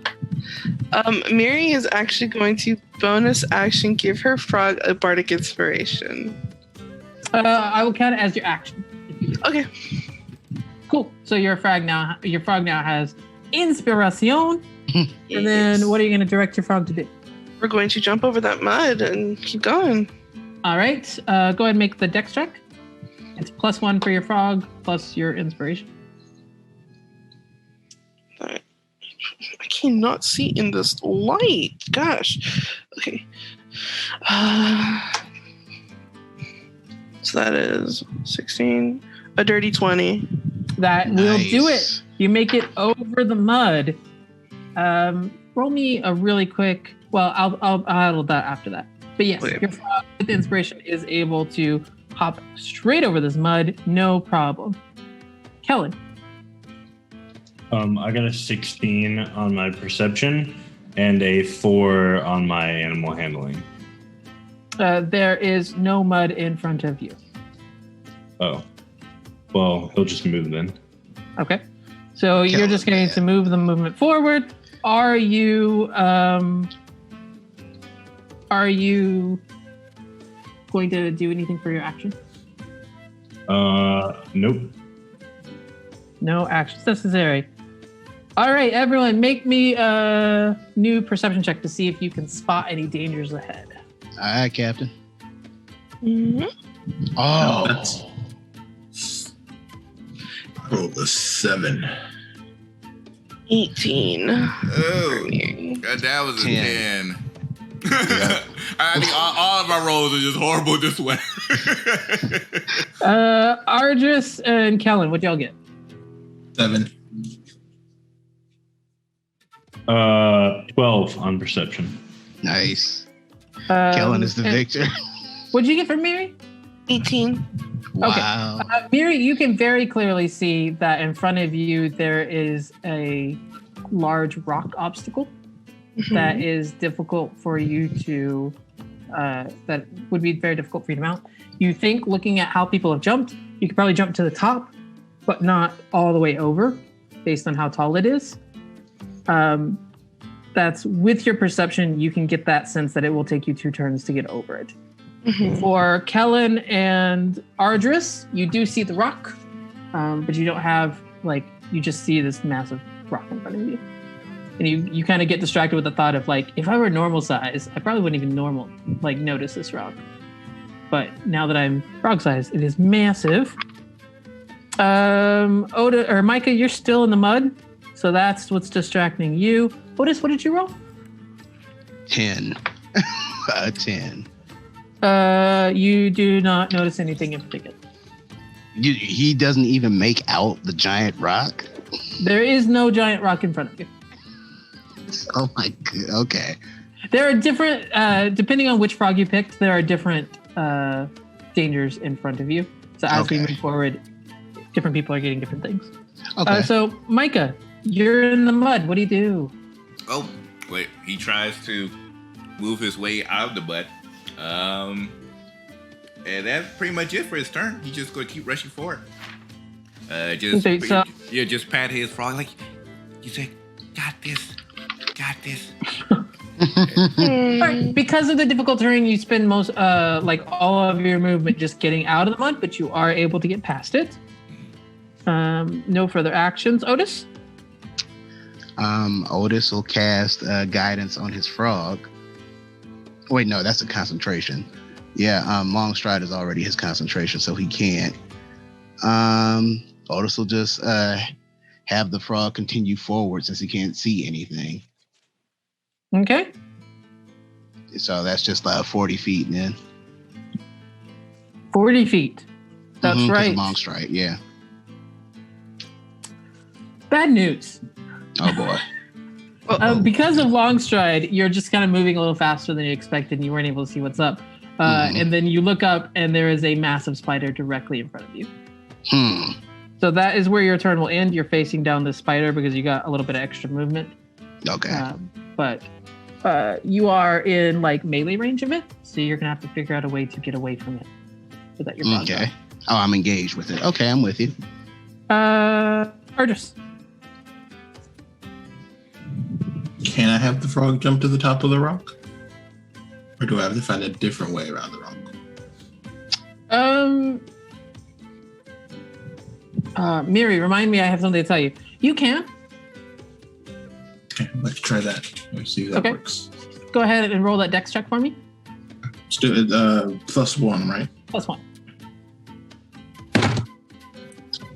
Speaker 2: Miri is actually going to bonus action give her frog a bardic inspiration.
Speaker 5: I will count it as your action.
Speaker 2: Okay.
Speaker 5: Cool. So your frog now has inspiration. And then what are you going to direct your frog to do?
Speaker 2: We're going to jump over that mud and keep going.
Speaker 5: All right. Go ahead and make the dex check. It's +1 for your frog, plus your inspiration.
Speaker 2: I cannot see in this light. Gosh. Okay. So that is 16. A dirty 20.
Speaker 5: That will do it.
Speaker 3: Nice.
Speaker 5: You make it over the mud. Roll me a really quick. Well, I'll handle that after that. But yes,
Speaker 2: Okay.
Speaker 5: your frog with inspiration is able to hop straight over this mud, no problem. Kellen.
Speaker 6: I got a 16 on my perception and a 4 on my animal handling.
Speaker 5: There is no mud in front of you.
Speaker 6: Oh. Well, he'll just move then.
Speaker 5: Okay. So you're just going to move the movement forward. Are you going to do anything for your action?
Speaker 6: Nope.
Speaker 5: No actions necessary. All right, everyone, make me a new perception check to see if you can spot any dangers ahead.
Speaker 3: All right, Captain.
Speaker 2: Mhm.
Speaker 3: Oh,
Speaker 4: That's I rolled a 7.
Speaker 2: 18.
Speaker 1: Oh, that was a 10. I think all of my rolls are just horrible this way.
Speaker 5: Ardris and Kellen, what'd y'all get?
Speaker 4: 7.
Speaker 6: 12 on perception.
Speaker 3: nice. Kellen is the
Speaker 5: and
Speaker 3: victor.
Speaker 5: What'd you get from Miri?
Speaker 2: 18.
Speaker 3: Wow.
Speaker 5: Miri, you can very clearly see that in front of you there is a large rock obstacle that is difficult for you to, that would be very difficult for you to mount. You think, looking at how people have jumped, you could probably jump to the top, but not all the way over, based on how tall it is. That's with your perception, you can get that sense that it will take you 2 turns to get over it. For Kellen and Ardris, you do see the rock, but you don't have, like, you just see this massive rock in front of you. And you kind of get distracted with the thought of, like, if I were normal size, I probably wouldn't even notice this rock. But now that I'm frog size, it is massive. Oda or Micah, you're still in the mud, so that's what's distracting you. Otis, what did you roll?
Speaker 3: 10. A 10.
Speaker 5: You do not notice anything in particular.
Speaker 3: He doesn't even make out the giant rock.
Speaker 5: There is no giant rock in front of you.
Speaker 3: Oh my god. Okay.
Speaker 5: There are different, depending on which frog you picked, there are different dangers in front of you. So as we move forward, different people are getting different things.
Speaker 3: Okay.
Speaker 5: So Micah, you're in the mud. What do you do?
Speaker 1: Oh, wait. He tries to move his way out of the mud. And that's pretty much it for his turn. He's just going to keep rushing forward. Just pat his frog like, you say, got this.
Speaker 5: Right. Because of the difficult terrain, you spend most, all of your movement just getting out of the mud, but you are able to get past it. No further actions. Otis?
Speaker 3: Otis will cast guidance on his frog. Wait, no, that's a concentration. Yeah, long stride is already his concentration, so he can't. Otis will just have the frog continue forward since he can't see anything.
Speaker 5: Okay.
Speaker 3: So that's just 40 feet then.
Speaker 5: 40 feet. That's right.
Speaker 3: Long stride, yeah.
Speaker 5: Bad news.
Speaker 3: Oh boy.
Speaker 5: Because of long stride, you're just kind of moving a little faster than you expected and you weren't able to see what's up. And then you look up and there is a massive spider directly in front of you. So that is where your turn will end. You're facing down the spider because you got a little bit of extra movement.
Speaker 3: Okay.
Speaker 5: But you are in melee range of it, so you're gonna have to figure out a way to get away from it so that you're
Speaker 3: okay. Oh, I'm engaged with it. Okay, I'm with you.
Speaker 5: Ardris.
Speaker 4: Can I have the frog jump to the top of the rock? Or do I have to find a different way around the rock?
Speaker 5: Miri, remind me, I have something to tell you. You can.
Speaker 4: Okay, let's try that. Let's see if that works.
Speaker 5: Go ahead and roll that dex check for me.
Speaker 4: Let's do it +1, right?
Speaker 5: +1.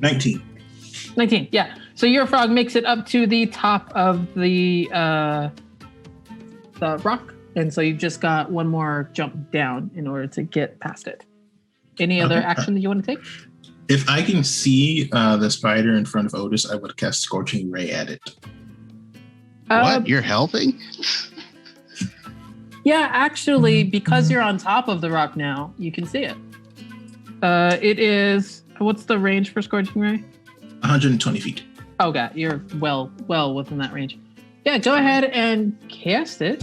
Speaker 4: 19.
Speaker 5: 19, yeah. So your frog makes it up to the top of the rock, and so you've just got one more jump down in order to get past it. Any other action that you want to take?
Speaker 4: If I can see the spider in front of Otis, I would cast Scorching Ray at it.
Speaker 3: What? You're helping?
Speaker 5: Yeah, actually, because you're on top of the rock now, you can see it. It is... What's the range for Scorching Ray?
Speaker 4: 120 feet.
Speaker 5: Oh god, you're well within that range. Yeah, go ahead and cast it.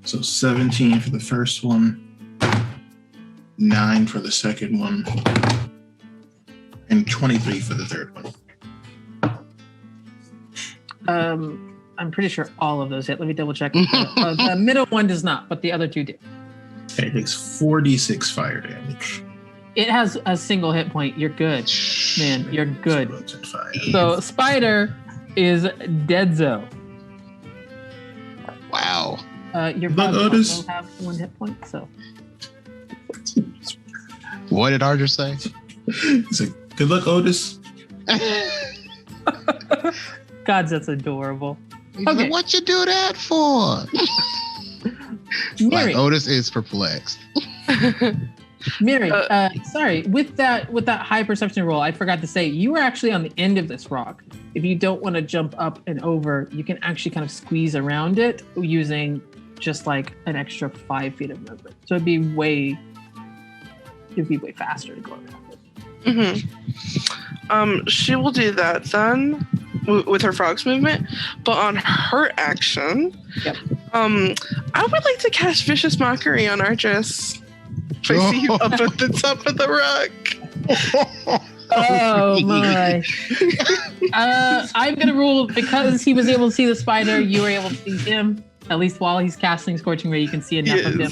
Speaker 4: So 17 for the first one, 9 for the second one, and 23 for the third one.
Speaker 5: I'm pretty sure all of those hit. Let me double check. The middle one does not, but the other two do.
Speaker 4: Okay, it takes 4d6 fire damage.
Speaker 5: It has a single hit point. You're good, man. You're good. So Spider is deadzo.
Speaker 3: Wow.
Speaker 5: Your
Speaker 4: But
Speaker 5: bug
Speaker 4: Otis-
Speaker 5: also have 1 hit point. So
Speaker 3: What did Archer say?
Speaker 4: He's like, good luck, Otis.
Speaker 5: God, that's adorable.
Speaker 3: He's
Speaker 5: Okay.
Speaker 3: like, what you do that for?
Speaker 5: Mary,
Speaker 3: Like Otis is perplexed.
Speaker 5: Mary, sorry. With that high perception roll, I forgot to say you were actually on the end of this rock. If you don't want to jump up and over, you can actually kind of squeeze around it using just like an extra 5 feet of movement. So it'd be way faster to go around it.
Speaker 2: She will do that then with her frog's movement, but on her action,
Speaker 5: Yep.
Speaker 2: I would like to cast Vicious Mockery on Argus. If I see him up at the top of the rock.
Speaker 5: Oh my! I'm gonna rule because he was able to see the spider. You were able to see him. At least while he's casting Scorching Ray, you can see enough of him.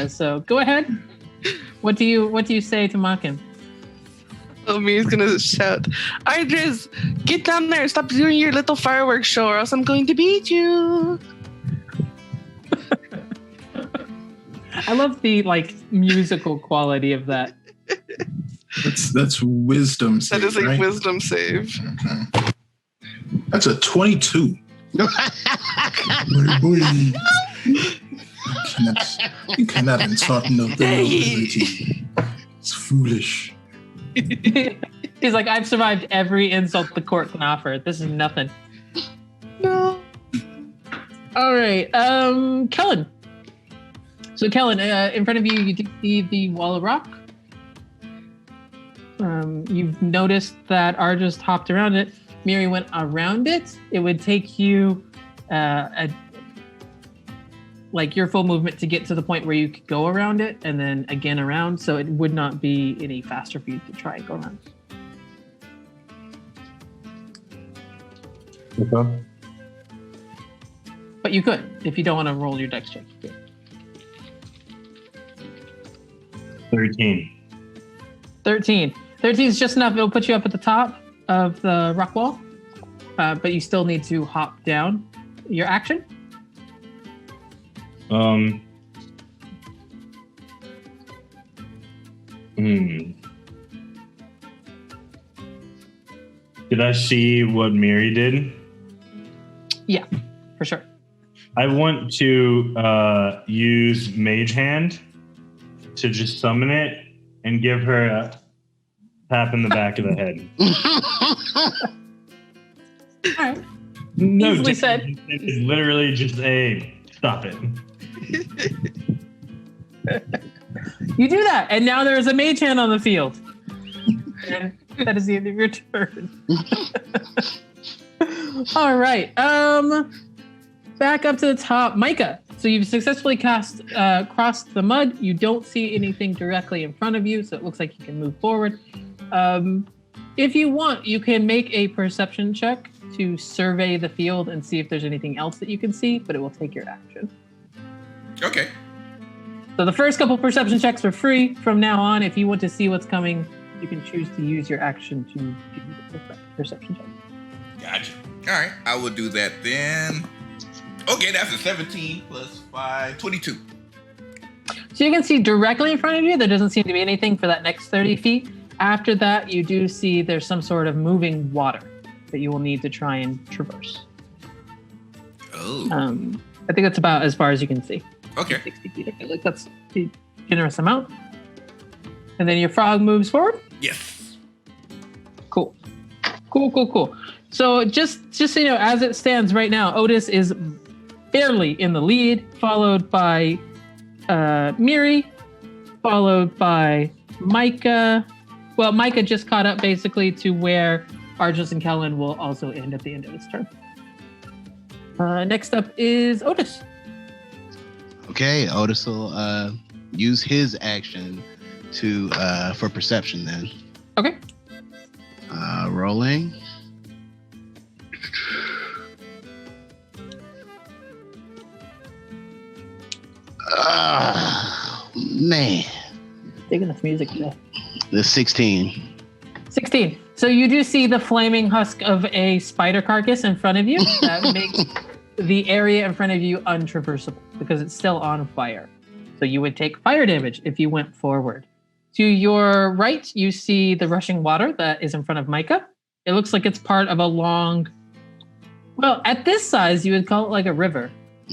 Speaker 5: So go ahead. What do you say to mock him?
Speaker 2: Oh, me is gonna shout, Argus, get down there! Stop doing your little fireworks show, or else I'm going to beat you.
Speaker 5: I love the like musical quality of that.
Speaker 4: That's wisdom save,
Speaker 2: That is a
Speaker 4: right?
Speaker 2: wisdom save.
Speaker 4: Okay. That's a 22. You cannot insult nobility. It's foolish.
Speaker 5: He's like, I've survived every insult the court can offer. This is nothing.
Speaker 2: No.
Speaker 5: All right, Kellen. So Kellen, in front of you, you do see the wall of rock. You've noticed that Argus hopped around it. Miri went around it. It would take you like your full movement to get to the point where you could go around it and then again around. So it would not be any faster for you to try and go around.
Speaker 6: Okay.
Speaker 5: But you could, if you don't want to roll your dex check. You could.
Speaker 6: 13.
Speaker 5: 13 is just enough. It'll put you up at the top of the rock wall, but you still need to hop down. Your action?
Speaker 6: Did I see what Miri did?
Speaker 5: Yeah, for sure.
Speaker 6: I want to use Mage Hand to just summon it and give her a tap in the back of the head.
Speaker 5: All right.
Speaker 6: No,
Speaker 5: Easily said.
Speaker 6: It's literally just a stop it.
Speaker 5: You do that, and now there is a mage hand on the field. And that is the end of your turn. All right. Back up to the top, Micah. So you've successfully crossed the mud. You don't see anything directly in front of you, so it looks like you can move forward. If you want, you can make a perception check to survey the field and see if there's anything else that you can see, but it will take your action.
Speaker 1: Okay.
Speaker 5: So the first couple perception checks are free. From now on, if you want to see what's coming, you can choose to use your action to do the perception check.
Speaker 1: Gotcha. All right. I will do that then. Okay, that's a 17 plus 5, 22.
Speaker 5: So you can see directly in front of you. There doesn't seem to be anything for that next 30 feet. After that, you do see there's some sort of moving water that you will need to try and traverse.
Speaker 1: Oh.
Speaker 5: I think that's about as far as you can see.
Speaker 1: Okay.
Speaker 5: 60 feet. Okay, like that's a generous amount. And then your frog moves forward.
Speaker 1: Yes.
Speaker 5: Cool. So just so you know, as it stands right now, Otis is barely in the lead, followed by Miri, followed by Micah, Well, Micah just caught up basically to where Argis and Kellen will also end at the end of this turn. Next up is Otis.
Speaker 3: Okay, Otis will use his action to for perception then.
Speaker 5: Okay.
Speaker 3: Rolling. Man.
Speaker 5: Digging this music today.
Speaker 3: The 16.
Speaker 5: 16. So you do see the flaming husk of a spider carcass in front of you that makes the area in front of you untraversable because it's still on fire. So you would take fire damage if you went forward. To your right, you see the rushing water that is in front of Micah. It looks like it's part of a long, well, at this size, you would call it like a river.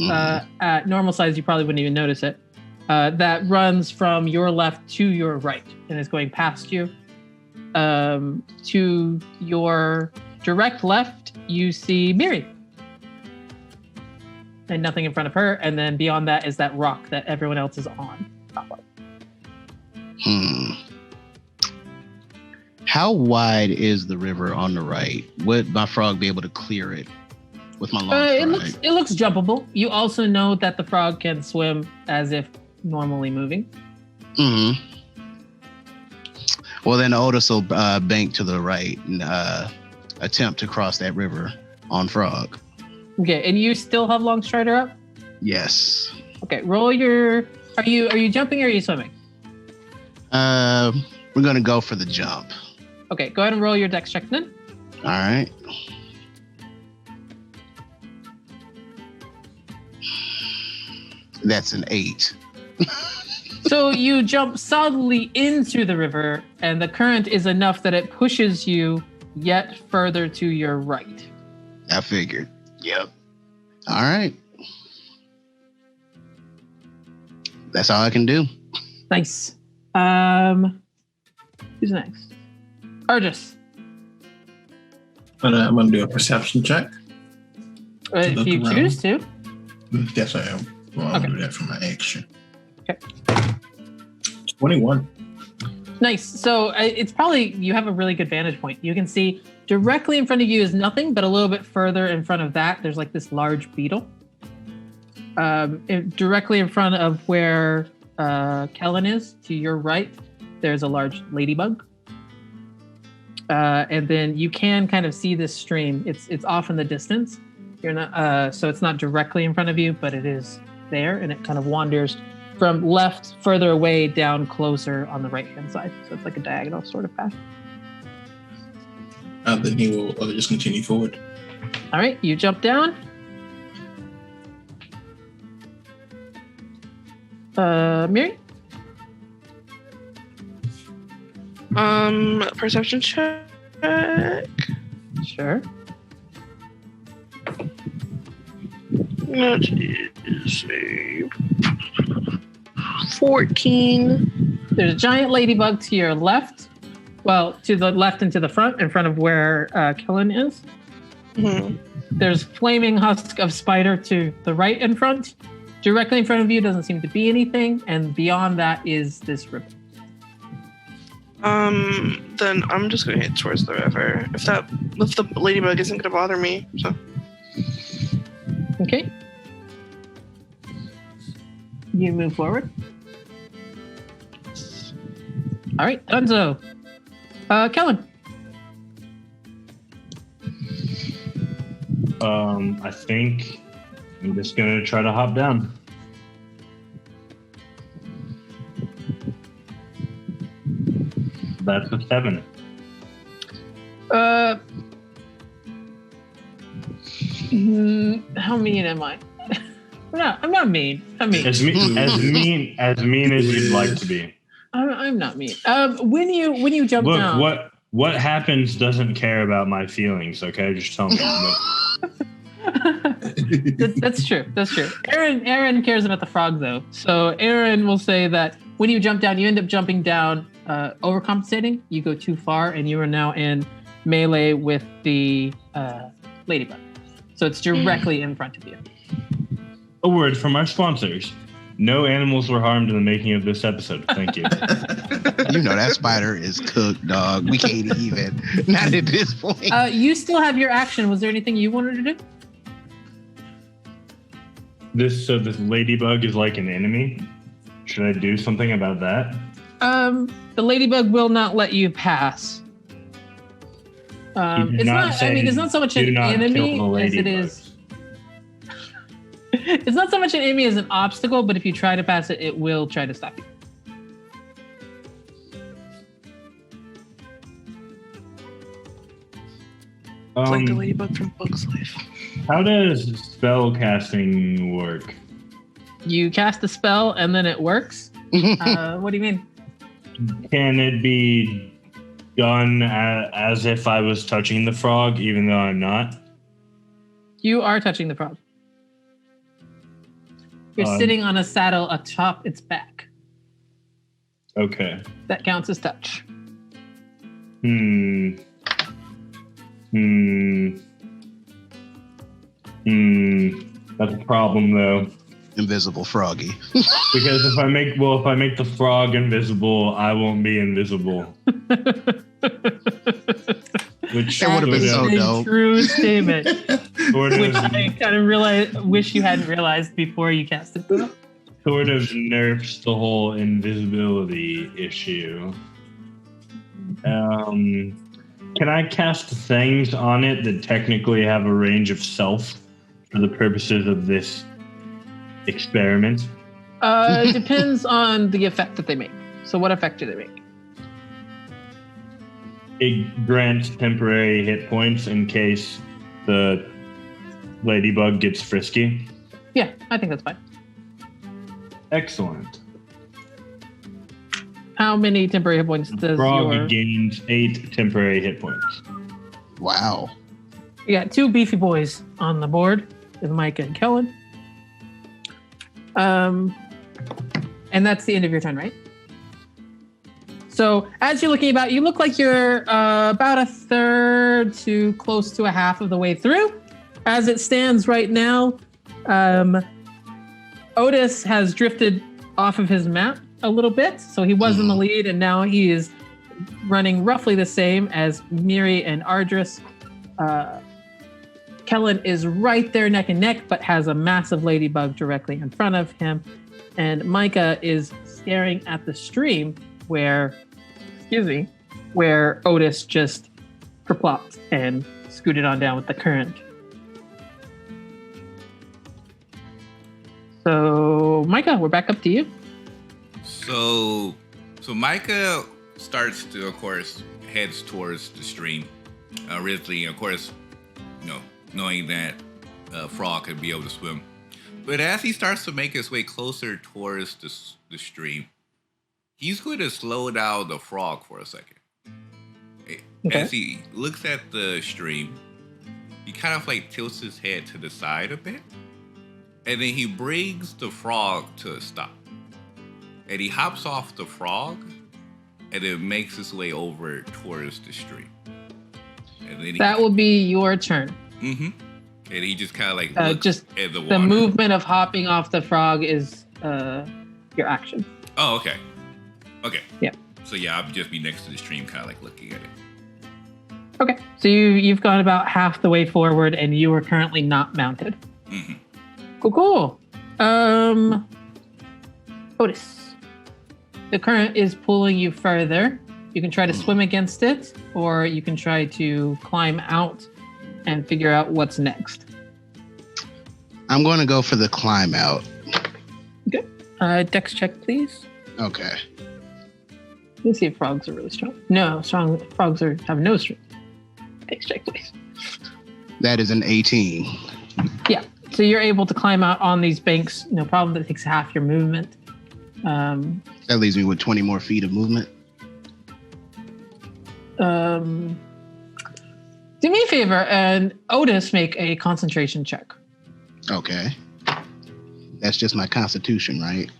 Speaker 5: At normal size, you probably wouldn't even notice it. That runs from your left to your right and is going past you. To your direct left, you see Miri. And nothing in front of her. And then beyond that is that rock that everyone else is on top of.
Speaker 3: How wide is the river on the right? Would my frog be able to clear it with my long stride?
Speaker 5: It looks jumpable. You also know that the frog can swim as if normally moving.
Speaker 3: Mm-hmm. Well, then Otis will bank to the right and attempt to cross that river on frog.
Speaker 5: Okay, and you still have long strider up?
Speaker 3: Yes.
Speaker 5: Okay, roll your... Are you jumping or are you swimming?
Speaker 3: We're going to go for the jump.
Speaker 5: Okay, go ahead and roll your dex check then.
Speaker 3: All right. That's an 8.
Speaker 5: So you jump solidly into the river, and the current is enough that it pushes you yet further to your right.
Speaker 3: I figured. Yep. All right. That's all I can do.
Speaker 5: Nice. Who's next? Argis.
Speaker 4: I'm going to do a perception check.
Speaker 5: If you
Speaker 4: around.
Speaker 5: choose to.
Speaker 4: Yes, I am. Well, I'll
Speaker 5: Okay.
Speaker 4: do that for my action.
Speaker 5: Okay.
Speaker 4: 21.
Speaker 5: Nice. So it's probably, you have a really good vantage point. You can see directly in front of you is nothing, but a little bit further in front of that, there's like this large beetle. Directly in front of where Kellen is, to your right, there's a large ladybug. And then you can kind of see this stream. It's off in the distance. You're not, so it's not directly in front of you, but it is there, and it kind of wanders from left further away down closer on the right-hand side. So it's like a diagonal sort of path.
Speaker 4: Then he will just continue forward.
Speaker 5: All right, you jump down. Miri?
Speaker 2: Perception check.
Speaker 5: Sure.
Speaker 2: That is a 14.
Speaker 5: There's a giant ladybug to your left. Well, to the left and to the front, in front of where Kellen is.
Speaker 2: Mm-hmm.
Speaker 5: There's flaming husk of spider to the right in front. Directly in front of you doesn't seem to be anything, and beyond that is this river.
Speaker 2: Then I'm just gonna head towards the river. If the ladybug isn't gonna bother me, so.
Speaker 5: Okay. You move forward. All right, Dunzo. Kellen.
Speaker 6: I think I'm just gonna try to hop down. That's a 7.
Speaker 5: How mean am I? I'm not mean. I'm mean.
Speaker 6: As mean as you'd like to be.
Speaker 5: I'm not mean. When you jump
Speaker 6: Look,
Speaker 5: down.
Speaker 6: what happens doesn't care about my feelings. Okay, just tell me.
Speaker 5: That's true. That's true. Aaron cares about the frog though. So Aaron will say that when you jump down, you end up jumping down, overcompensating. You go too far, and you are now in melee with the ladybug. So it's directly in front of you.
Speaker 6: A word from our sponsors. No animals were harmed in the making of this episode. Thank you.
Speaker 3: You know that spider is cooked, dog. We can't even. Not at this point.
Speaker 5: You still have your action. Was there anything you wanted to do?
Speaker 6: This ladybug is like an enemy. Should I do something about that?
Speaker 5: The ladybug will not let you pass. It's not. I mean, it's not so much an enemy as it is. It's not so much an enemy as an obstacle, but if you try to pass it, it will try to stop you.
Speaker 2: It's like the ladybug from Bug's Life.
Speaker 6: How does spell casting work?
Speaker 5: You cast a spell and then it works. What do you mean?
Speaker 6: Can it be done as if I was touching the frog, even though I'm not?
Speaker 5: You are touching the frog. You're sitting on a saddle atop its back.
Speaker 6: Okay.
Speaker 5: That counts as touch.
Speaker 6: That's a problem though.
Speaker 3: Invisible froggy.
Speaker 6: Because if I make the frog invisible, I won't be invisible. Which
Speaker 3: That would have been so dope.
Speaker 5: True statement.
Speaker 6: Sort
Speaker 5: Which
Speaker 6: of,
Speaker 5: I kind of wish you hadn't realized before you cast it.
Speaker 6: sort of nerfs the whole invisibility issue. Can I cast things on it that technically have a range of self for the purposes of this experiment?
Speaker 5: It depends on the effect that they make. So what effect do they make?
Speaker 6: It grants temporary hit points in case the ladybug gets frisky.
Speaker 5: Yeah, I think that's fine.
Speaker 6: Excellent.
Speaker 5: How many temporary hit points does
Speaker 6: Frog gains 8 temporary hit points.
Speaker 3: Wow.
Speaker 5: You got 2 beefy boys on the board with Micah and Kellen. And that's the end of your turn, right? So as you're looking about, you look like you're about a third to close to a half of the way through. As it stands right now, Otis has drifted off of his map a little bit. So he was in the lead, and now he is running roughly the same as Miri and Ardris. Kellen is right there neck and neck, but has a massive ladybug directly in front of him. And Micah is staring at the stream where Otis just kerplopped and scooted on down with the current. So, Micah, we're back up to you.
Speaker 1: So Micah starts to, of course, heads towards the stream. Originally, of course, knowing that Frog could be able to swim. But as he starts to make his way closer towards the stream, he's going to slow down the frog for a second.
Speaker 5: Okay.
Speaker 1: As he looks at the stream, he kind of like tilts his head to the side a bit. And then he brings the frog to a stop. And he hops off the frog and then makes his way over towards the stream. And then
Speaker 5: that will be your turn.
Speaker 1: Mm-hmm. And he just kind of like looks
Speaker 5: just
Speaker 1: at the water.
Speaker 5: The movement of hopping off the frog is your action.
Speaker 1: Oh, okay. Okay.
Speaker 5: Yeah.
Speaker 1: So yeah, I'll just be next to the stream, kind of like looking at it.
Speaker 5: Okay. So you've gone about half the way forward, and you are currently not mounted.
Speaker 1: Mm-hmm.
Speaker 5: Cool. Otis, the current is pulling you further. You can try to swim against it, or you can try to climb out and figure out what's next.
Speaker 3: I'm going to go for the climb out.
Speaker 5: Okay. Dex check, please.
Speaker 3: Okay.
Speaker 5: Let's see if frogs are really strong. No, frogs have no strength. Dex check, please.
Speaker 3: That is an 18.
Speaker 5: Yeah. So you're able to climb out on these banks. No problem. That takes half your movement.
Speaker 3: That leaves me with 20 more feet of movement.
Speaker 5: Do me a favor and Otis make a concentration check.
Speaker 3: Okay. That's just my constitution, right?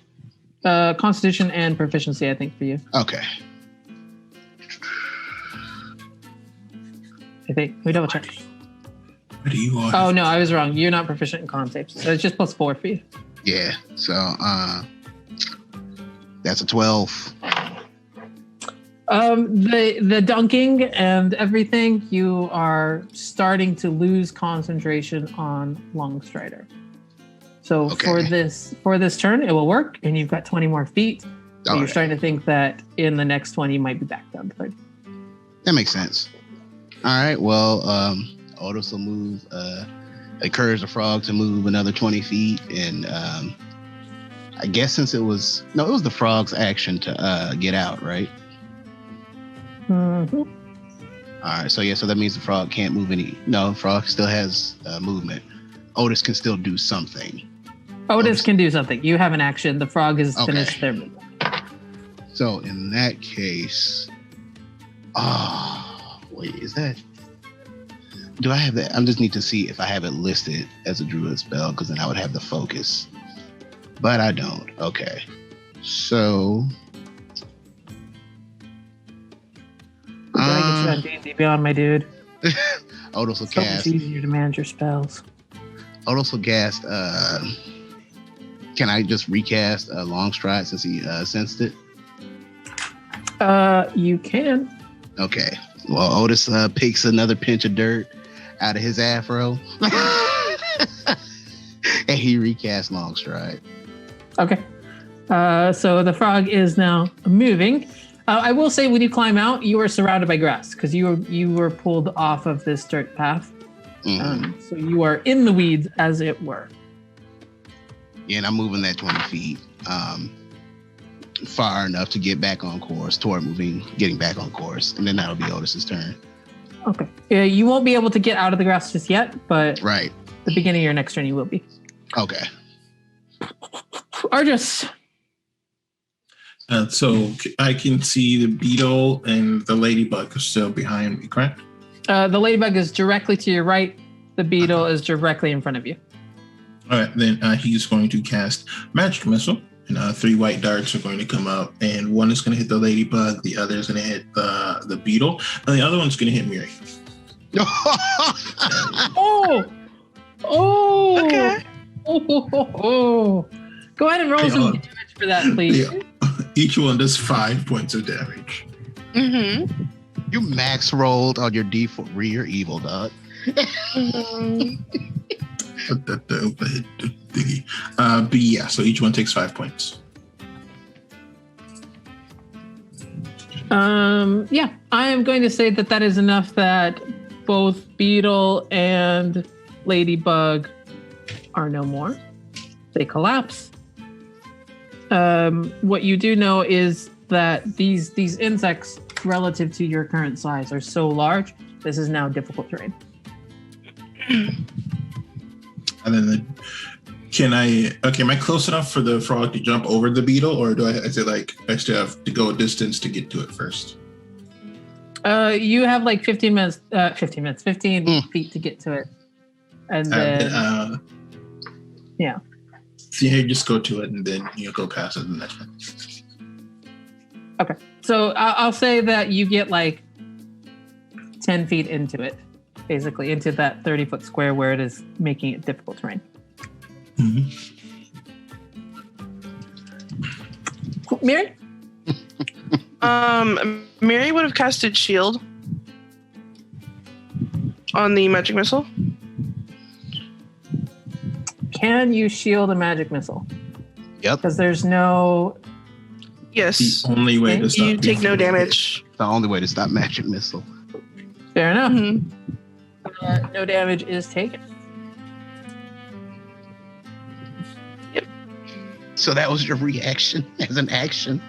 Speaker 5: Constitution and proficiency, I think, for you.
Speaker 3: Okay.
Speaker 5: I think. Let me double check.
Speaker 4: What do you want?
Speaker 5: Oh, no, I was wrong. You're not proficient in con saves. So it's just +4 for you.
Speaker 3: Yeah. So, that's a 12.
Speaker 5: The dunking and everything, you are starting to lose concentration on Longstrider. So
Speaker 3: Okay.
Speaker 5: for this turn, it will work, and you've got 20 more feet. So
Speaker 3: All
Speaker 5: you're
Speaker 3: right.
Speaker 5: starting to think that in the next 20, you might be back down to 30.
Speaker 3: That makes sense. All right. Well, Otis will move. Encourage the frog to move another 20 feet, and I guess since it was the frog's action to get out, right?
Speaker 5: Mm-hmm.
Speaker 3: All right. So that means the frog can't move any. No, frog still has movement. Otis can still do something.
Speaker 5: Otis can do something. You have an action. The frog has
Speaker 3: Okay.
Speaker 5: finished their movement.
Speaker 3: So in that case, wait, is that? Do I have that? I just need to see if I have it listed as a druid spell, because then I would have the focus. But I don't. Okay. So.
Speaker 5: We gotta get you on D&D Beyond, my dude.
Speaker 3: Otis will
Speaker 5: So much
Speaker 3: cast.
Speaker 5: easier to manage your spells.
Speaker 3: Otis will cast. Can I just recast Longstride since he sensed it?
Speaker 5: You can.
Speaker 3: Okay. Well, Otis picks another pinch of dirt out of his afro, and he recasts Longstride.
Speaker 5: Okay. So the frog is now moving. I will say, when you climb out, you are surrounded by grass because you were pulled off of this dirt path.
Speaker 3: Mhm.
Speaker 5: So you are in the weeds, as it were.
Speaker 3: Yeah, and I'm moving that 20 feet far enough to get back on course, getting back on course, and then that'll be Otis's turn.
Speaker 5: Okay. You won't be able to get out of the grass just yet, but
Speaker 3: Right.
Speaker 5: the beginning of your next turn, you will be.
Speaker 3: Okay.
Speaker 5: Argus.
Speaker 4: So I can see the beetle and the ladybug are still behind me, correct?
Speaker 5: The ladybug is directly to your right. The beetle is directly in front of you.
Speaker 4: All right, then he's going to cast Magic Missile, and 3 white darts are going to come out, and one is going to hit the ladybug, the other is going to hit the beetle, and the other one's going to hit Miri.
Speaker 5: Oh! Oh!
Speaker 2: Okay.
Speaker 5: Oh! Go ahead and roll
Speaker 4: They
Speaker 5: some
Speaker 4: all-
Speaker 5: damage for that, please.
Speaker 4: Each one does 5 points of damage.
Speaker 2: Mm-hmm.
Speaker 3: You max rolled on your D4 rear evil, dog.
Speaker 4: But yeah, so each one takes 5 points.
Speaker 5: Yeah, I am going to say that is enough that both Beetle and Ladybug are no more. They collapse. What you do know is that these insects, relative to your current size, are so large. This is now difficult terrain.
Speaker 4: And then am I close enough for the frog to jump over the beetle, or I still have to go a distance to get to it first?
Speaker 5: You have like 15 feet to get to it. And then, yeah.
Speaker 4: So you just go to it and then you go past it the next one.
Speaker 5: Okay. So I'll say that you get like 10 feet into it, basically, into that 30-foot square where it is making it difficult terrain.
Speaker 4: Mm-hmm.
Speaker 5: Mary?
Speaker 2: Mary would have casted shield on the magic missile.
Speaker 5: Can you shield a magic missile?
Speaker 3: Yep.
Speaker 5: Because there's no...
Speaker 2: Yes.
Speaker 4: The only way to stop
Speaker 2: You take no
Speaker 4: beetle-
Speaker 2: damage.
Speaker 3: The only way to stop magic missile.
Speaker 5: Fair enough.
Speaker 2: Mhm.
Speaker 5: No damage is taken.
Speaker 3: So that was your reaction as an action.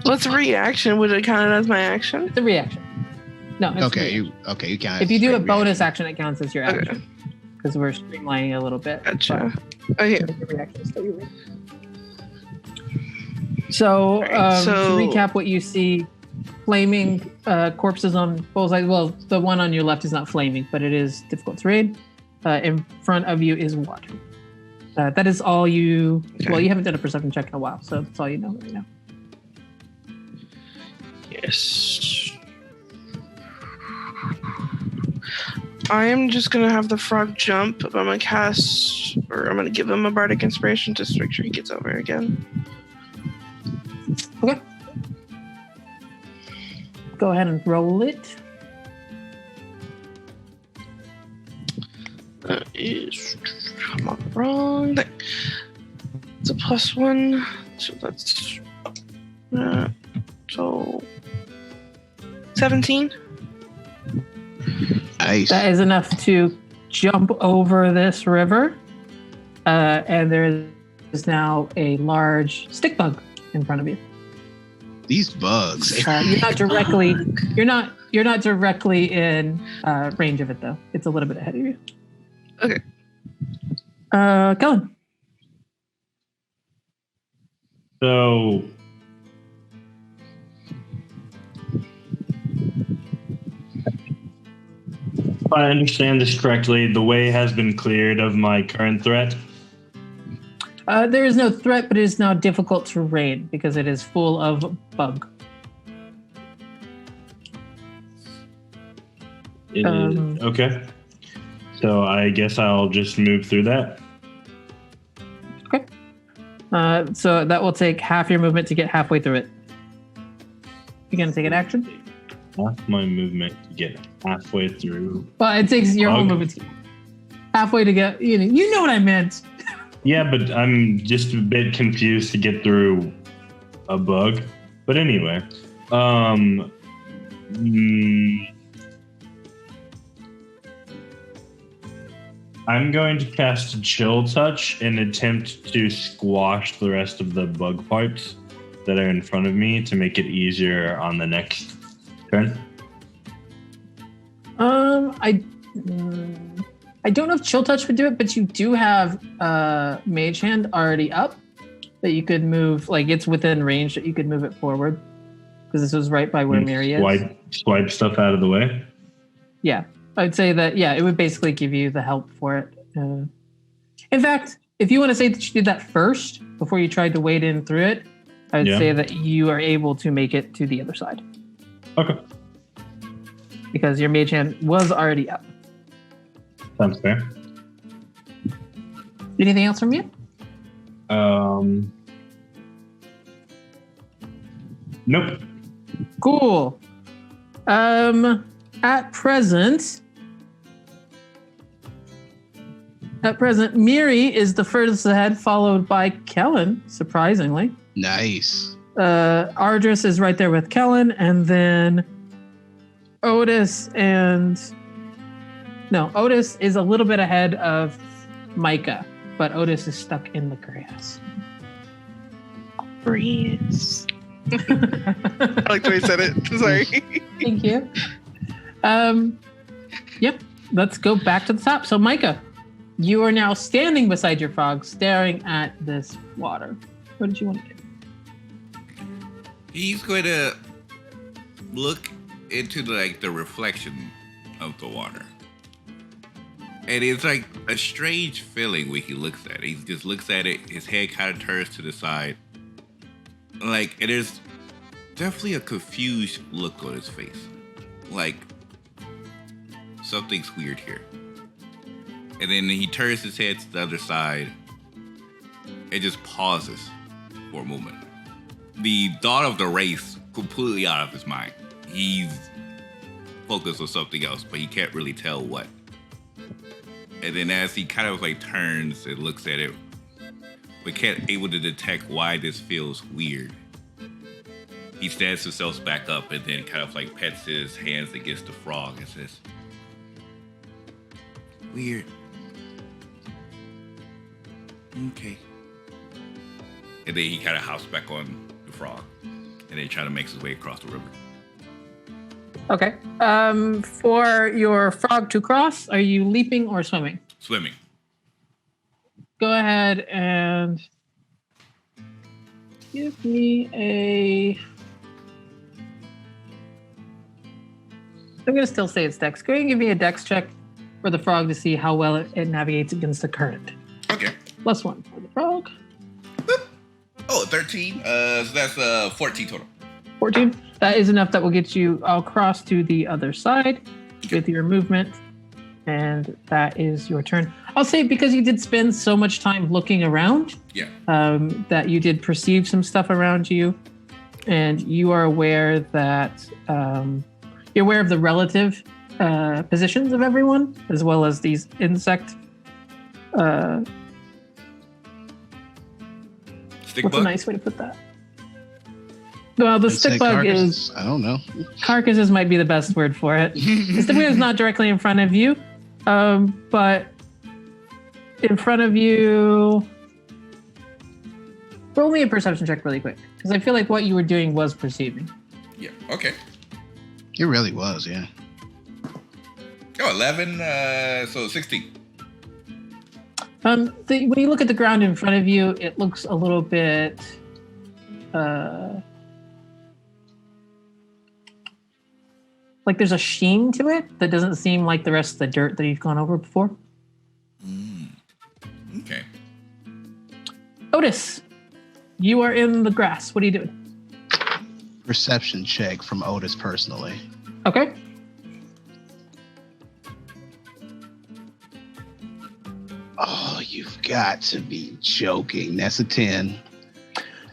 Speaker 2: What's a reaction? Would it count as my action?
Speaker 5: It's a reaction. No, it's
Speaker 3: Okay,
Speaker 5: reaction.
Speaker 3: you count.
Speaker 5: If you do a
Speaker 3: straight
Speaker 5: bonus action, it counts as your
Speaker 2: Okay.
Speaker 5: action. Because we're streamlining a little bit.
Speaker 2: Gotcha. Okay.
Speaker 5: But the reaction is still your reaction. So,
Speaker 2: Alright,
Speaker 5: to recap what you see, flaming corpses on both sides. Well, the one on your left is not flaming, but it is difficult terrain. In front of you is water. That is all you...
Speaker 2: Okay.
Speaker 5: Well, you haven't done a perception check in a while, so that's all you know right now.
Speaker 2: Yes. I am just gonna have the frog jump, but I'm gonna give him a bardic inspiration just to make sure he gets over again.
Speaker 5: Okay. Go ahead and roll it.
Speaker 2: That is, come on, wrong thing. It's a +1, so that's so 17.
Speaker 3: Nice.
Speaker 5: That is enough to jump over this river, and there is now a large stick bug in front of you.
Speaker 3: These bugs.
Speaker 5: You're not directly in range of it though. It's a little bit ahead of you.
Speaker 2: Okay.
Speaker 5: Kellen.
Speaker 6: So, if I understand this correctly, the way has been cleared of my current threat.
Speaker 5: There is no threat, but it is now difficult to raid because it is full of bug.
Speaker 6: Okay. So I guess I'll just move through that.
Speaker 5: Okay. So that will take half your movement to get halfway through it. You gonna take an action?
Speaker 6: Half my movement to get halfway through.
Speaker 5: Well, it takes your whole
Speaker 6: Bug.
Speaker 5: movement to get halfway to get. You know what I meant.
Speaker 6: Yeah, but I'm just a bit confused to get through a bug. But anyway, I'm going to cast Chill Touch and attempt to squash the rest of the bug parts that are in front of me to make it easier on the next turn.
Speaker 5: I don't know if Chill Touch would do it, but you do have Mage Hand already up that you could move. Like it's within range that you could move it forward because this was right by where Mary is.
Speaker 6: Swipe stuff out of the way.
Speaker 5: Yeah, I'd say that. Yeah, it would basically give you the help for it. In fact, if you want to say that you did that first before you tried to wade in through it, I would say that you are able to make it to the other side.
Speaker 6: Okay.
Speaker 5: Because your Mage Hand was already up.
Speaker 6: Sounds fair.
Speaker 5: Anything else from you?
Speaker 6: Nope.
Speaker 5: Cool. At present, Miri is the furthest ahead, followed by Kellen, surprisingly.
Speaker 3: Nice.
Speaker 5: Ardris is right there with Kellen, and then Otis is a little bit ahead of Micah, but Otis is stuck in the grass.
Speaker 2: Breeze. I like the way you said it. Sorry.
Speaker 5: Thank you. Yep. Let's go back to the top. So, Micah, you are now standing beside your frog, staring at this water. What did you want to do?
Speaker 1: He's going to look into the reflection of the water. And it's like a strange feeling when he looks at it. He just looks at it, his head kind of turns to the side. Like, it is definitely a confused look on his face. Like, something's weird here. And then he turns his head to the other side and just pauses for a moment. The thought of the race completely out of his mind. He's focused on something else, but he can't really tell what. And then as he kind of turns and looks at it, but can't able to detect why this feels weird, he stands himself back up and then kind of pets his hands against the frog and says, "Weird. Okay." And then he kind of hops back on the frog and then try to make his way across the river.
Speaker 5: Okay. For your frog to cross, are you leaping or swimming?
Speaker 1: Swimming.
Speaker 5: Go ahead and give me a... I'm going to still say it's dex. Go ahead and give me a dex check for the frog to see how well it navigates against the current.
Speaker 1: Okay.
Speaker 5: +1 for the frog.
Speaker 1: Oh, 13. So that's 14 total.
Speaker 5: 14. That is enough that will get you across to the other side with your movement. And that is your turn. I'll say because you did spend so much time looking around,
Speaker 1: Yeah.
Speaker 5: that you did perceive some stuff around you. and you are aware that you're aware of the relative positions of everyone, as well as these insect.
Speaker 1: Stick
Speaker 5: What's
Speaker 1: bug?
Speaker 5: a nice way to put that? Well, the stick bug is.
Speaker 3: I don't know.
Speaker 5: Carcasses might be the best word for it. The stick bug is not directly in front of you, but in front of you. Roll me a perception check really quick, because I feel like what you were doing was perceiving.
Speaker 1: Yeah. Okay.
Speaker 3: It really was, yeah.
Speaker 1: Oh, 11. So 16.
Speaker 5: When you look at the ground in front of you, it looks a little bit. Like there's a sheen to it that doesn't seem like the rest of the dirt that you've gone over before.
Speaker 1: Okay.
Speaker 5: Otis, you are in the grass. What are you doing?
Speaker 3: Perception check from Otis personally.
Speaker 5: Okay.
Speaker 3: Oh, you've got to be joking. That's a 10.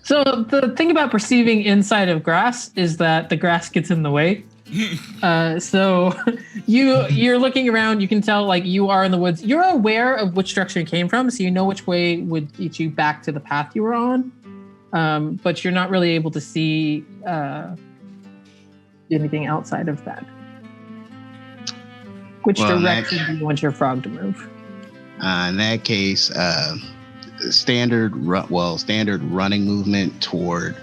Speaker 5: So the thing about perceiving inside of grass is that the grass gets in the way. So you're looking around. You can tell like you are in the woods. You're aware of which direction you came from, so you know which way would lead you back to the path you were on. But you're not really able to see anything outside of that. Which direction do you want your frog to move?
Speaker 3: In that case, standard running movement toward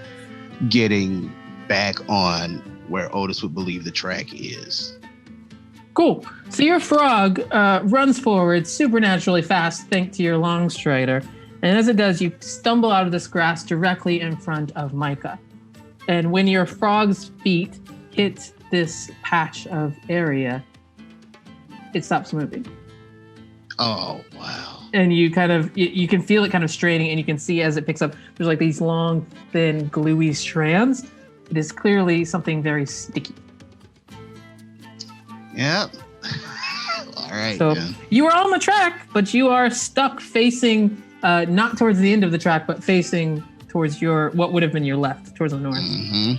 Speaker 3: getting back on where Otis would believe the track is.
Speaker 5: Cool. So your frog runs forward supernaturally fast, thanks to your long strider. And as it does, you stumble out of this grass directly in front of Micah. And when your frog's feet hit this patch of area, it stops moving.
Speaker 3: Oh, wow.
Speaker 5: And you kind of, you can feel it kind of straining, and you can see as it picks up, there's like these long, thin, gluey strands. It is clearly something very sticky.
Speaker 3: Yep. All right.
Speaker 5: So
Speaker 3: then.
Speaker 5: you are on the track, but you are stuck facing, not towards the end of the track, but facing towards what would have been your left, towards the north.
Speaker 3: Mm-hmm.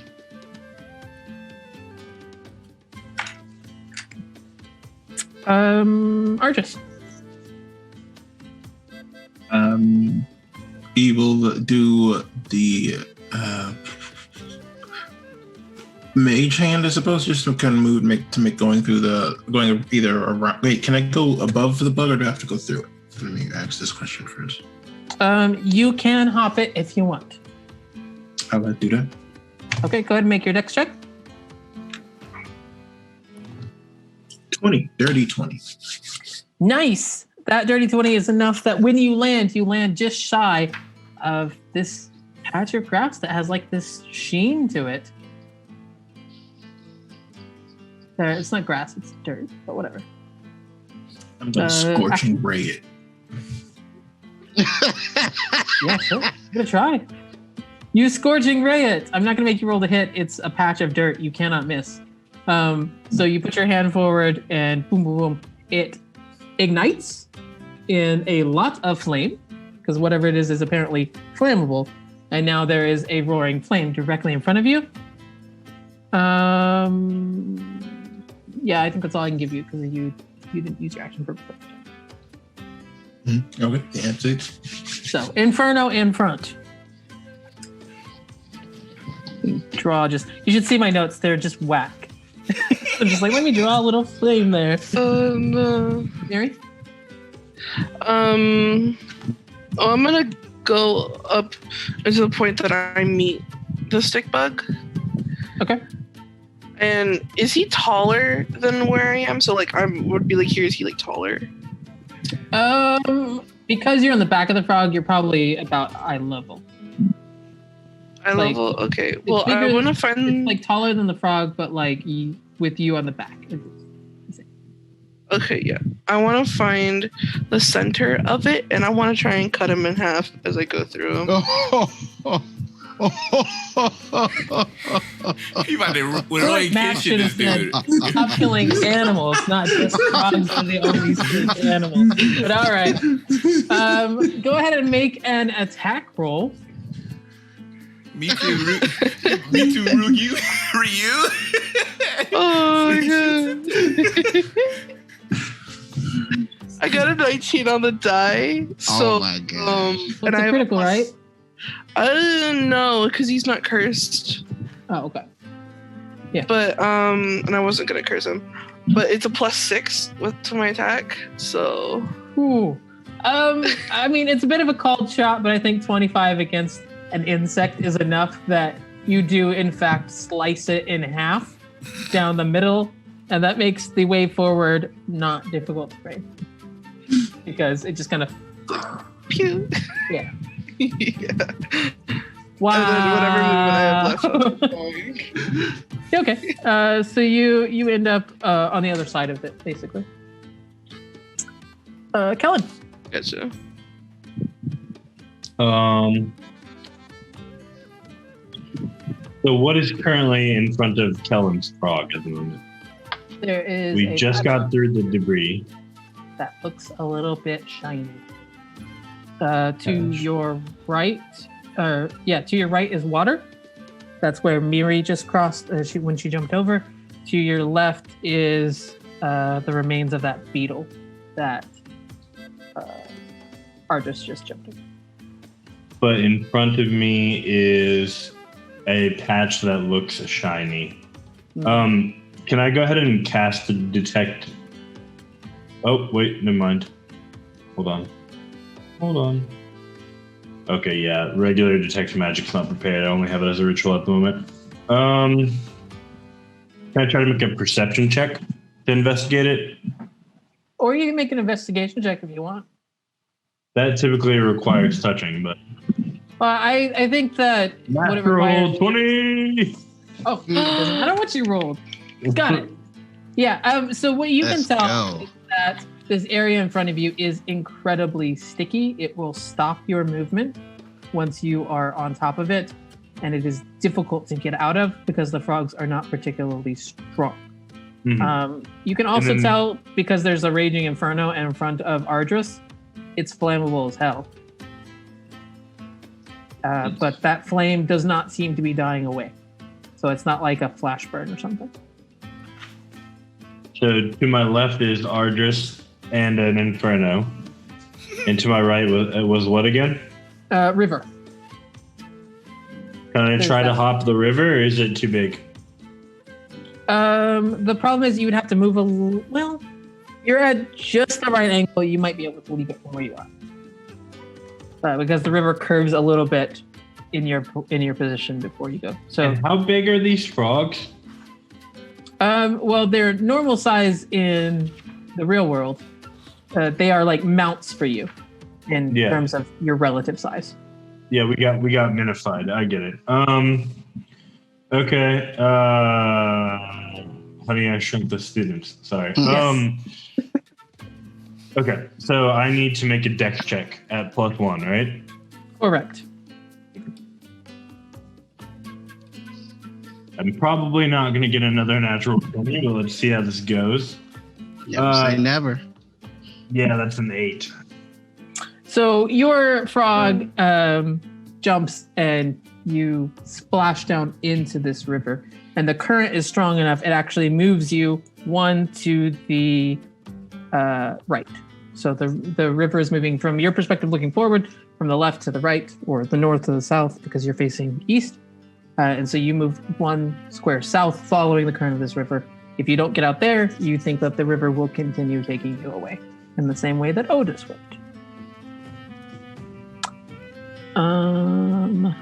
Speaker 5: Argus.
Speaker 4: He will do the mage hand, I suppose, just to kind of move, going either around. Wait, can I go above the bug or do I have to go through it? Let me ask this question first.
Speaker 5: You can hop it if you want.
Speaker 4: How about I do that?
Speaker 5: Okay, go ahead and make your dex check.
Speaker 4: 20, dirty 20.
Speaker 5: Nice. That dirty 20 is enough that when you land just shy of this patch of grass that has like this sheen to it. It's not grass, it's dirt, but whatever.
Speaker 4: I'm going to Scorching Ray it.
Speaker 5: Yeah, sure. Give it a try. You Scorching Ray it. I'm not going to make you roll the hit. It's a patch of dirt. You cannot miss. So you put your hand forward and boom, boom, boom. It ignites in a lot of flame, because whatever it is apparently flammable. And now there is a roaring flame directly in front of you. Yeah, I think that's all I can give you, because you didn't use your action for perfect.
Speaker 4: Okay, yeah, that's it.
Speaker 5: So, Inferno in front. Draw you should see my notes, they're just whack. I'm just like, let me draw a little flame there. Mary?
Speaker 2: I'm gonna go up until the point that I meet the stick bug.
Speaker 5: Okay.
Speaker 2: And is he taller than where I am? So like would be like, here, is he like taller?
Speaker 5: Because you're in the back of the frog, you're probably about eye level.
Speaker 2: Eye level? Okay. Well,
Speaker 5: bigger,
Speaker 2: I want to find...
Speaker 5: It's like taller than the frog, but like with you on the back.
Speaker 2: Okay, yeah. I want to find the center of it, and I want to try and cut him in half as I go through him.
Speaker 1: You about to Roy Kitchen this dude.
Speaker 5: Stop killing animals, not just frogs are the only speak animals. But all right. Go ahead and make an attack roll.
Speaker 1: Me too, Me too, Ryu.
Speaker 2: Oh my god. I got a 19 on the die. So,
Speaker 3: Oh my god.
Speaker 5: That's
Speaker 2: and
Speaker 5: a
Speaker 2: I have
Speaker 5: critical,
Speaker 2: plus-
Speaker 5: right?
Speaker 2: I don't know, because he's not cursed.
Speaker 5: Oh, okay.
Speaker 2: But and I wasn't gonna curse him. But it's a +6 to my attack. So
Speaker 5: Ooh. I mean, it's a bit of a called shot, but I think 25 against an insect is enough that you do, in fact, slice it in half down the middle, and that makes the way forward not difficult to break. Because it just kind of...
Speaker 2: pew.
Speaker 5: Yeah.
Speaker 2: Yeah.
Speaker 5: Wow.
Speaker 2: And then whatever movement I have left, I'm going.
Speaker 5: Okay. So you end up on the other side of it, basically. Kellen.
Speaker 2: Gotcha.
Speaker 6: So what is currently in front of Kellen's frog at the moment?
Speaker 5: There is
Speaker 6: We
Speaker 5: a
Speaker 6: just got through the debris.
Speaker 5: that looks a little bit shiny. To your right, to your right is water. That's where Miri just crossed when she jumped over. To your left is the remains of that beetle that Argus just jumped over.
Speaker 6: But in front of me is a patch that looks shiny. Can I go ahead and cast the detect? Oh, wait, never mind. Hold on. Okay, yeah, regular detection magic's not prepared. I only have it as a ritual at the moment. Can I try to make a perception check to investigate it?
Speaker 5: Or you can make an investigation check if you want.
Speaker 6: That typically requires touching, but
Speaker 5: I think that what it
Speaker 6: natural
Speaker 5: requires...
Speaker 6: 20.
Speaker 5: Oh, it doesn't matter what you rolled. Got it. Yeah. So what you
Speaker 3: Let's
Speaker 5: can tell
Speaker 3: go.
Speaker 5: is that this area in front of you is incredibly sticky. It will stop your movement once you are on top of it, and it is difficult to get out of because the frogs are not particularly strong.
Speaker 6: Mhm.
Speaker 5: You can also
Speaker 6: then-
Speaker 5: tell because there's a raging inferno in front of Ardris, it's flammable as hell. But that flame does not seem to be dying away. So it's not like a flash burn or something.
Speaker 6: So to my left is Ardris and an Inferno. And to my right was what again?
Speaker 5: River.
Speaker 6: Can I
Speaker 5: There's
Speaker 6: try to
Speaker 5: that.
Speaker 6: hop the river, or is it too big?
Speaker 5: The problem is you would have to move well, you're at just the right angle. You might be able to leave it from where you are. Because the river curves a little bit in your position before you go. So,
Speaker 6: And how big are these frogs?
Speaker 5: well, they're normal size in the real world. They are like mounts for you in
Speaker 6: Yeah.
Speaker 5: terms of your relative size.
Speaker 6: Yeah, we got minified. I get it. Okay. Honey, I shrunk the students. Sorry.
Speaker 5: Yes.
Speaker 6: Okay, so I need to make a dex check at +1, right?
Speaker 5: Correct.
Speaker 6: I'm probably not going to get another natural 20, but let's see how this goes.
Speaker 3: Never say never.
Speaker 6: Yeah, that's an 8.
Speaker 5: So your frog jumps and you splash down into this river, and the current is strong enough it actually moves you one to the right. So the river is moving from your perspective looking forward, from the left to the right, or the north to the south because you're facing east. And so you move one square south following the current of this river. If you don't get out there, you think that the river will continue taking you away in the same way that Otis would. And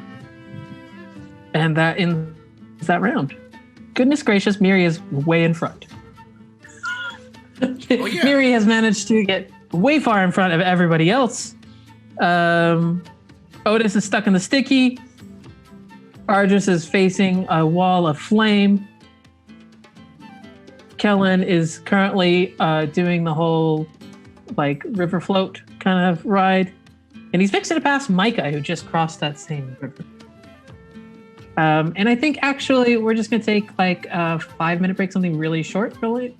Speaker 5: that ends that round. Goodness gracious, Miri is way in front.
Speaker 1: Oh, yeah.
Speaker 5: Miri has managed to get way far in front of everybody else. Otis is stuck in the sticky. Ardris is facing a wall of flame. Kellen is currently doing the whole like river float kind of ride. And he's fixing to pass Micah, who just crossed that same river. And I think actually we're just going to take like a 5-minute break, something really short, really.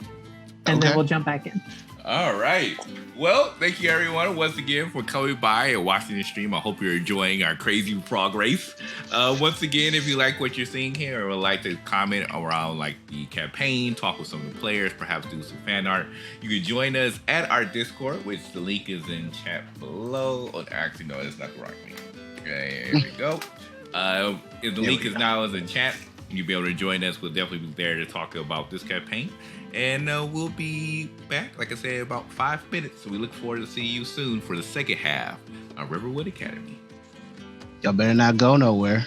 Speaker 5: And then
Speaker 3: Okay.
Speaker 5: we'll jump back in.
Speaker 1: All right. Well, thank you everyone once again for coming by and watching the stream. I hope you're enjoying our crazy frog race. Once again, if you like what you're seeing here or would like to comment around like the campaign, talk with some of the players, perhaps do some fan art, you can join us at our Discord, which the link is in chat below. Oh, actually, no, that's not the right link. Okay, here we go. If the link is now in chat, you'll be able to join us. We'll definitely be there to talk about this campaign. And we'll be back, like I said, about 5 minutes. So we look forward to seeing you soon for the second half of Rivenwood Academy.
Speaker 3: Y'all better not go nowhere.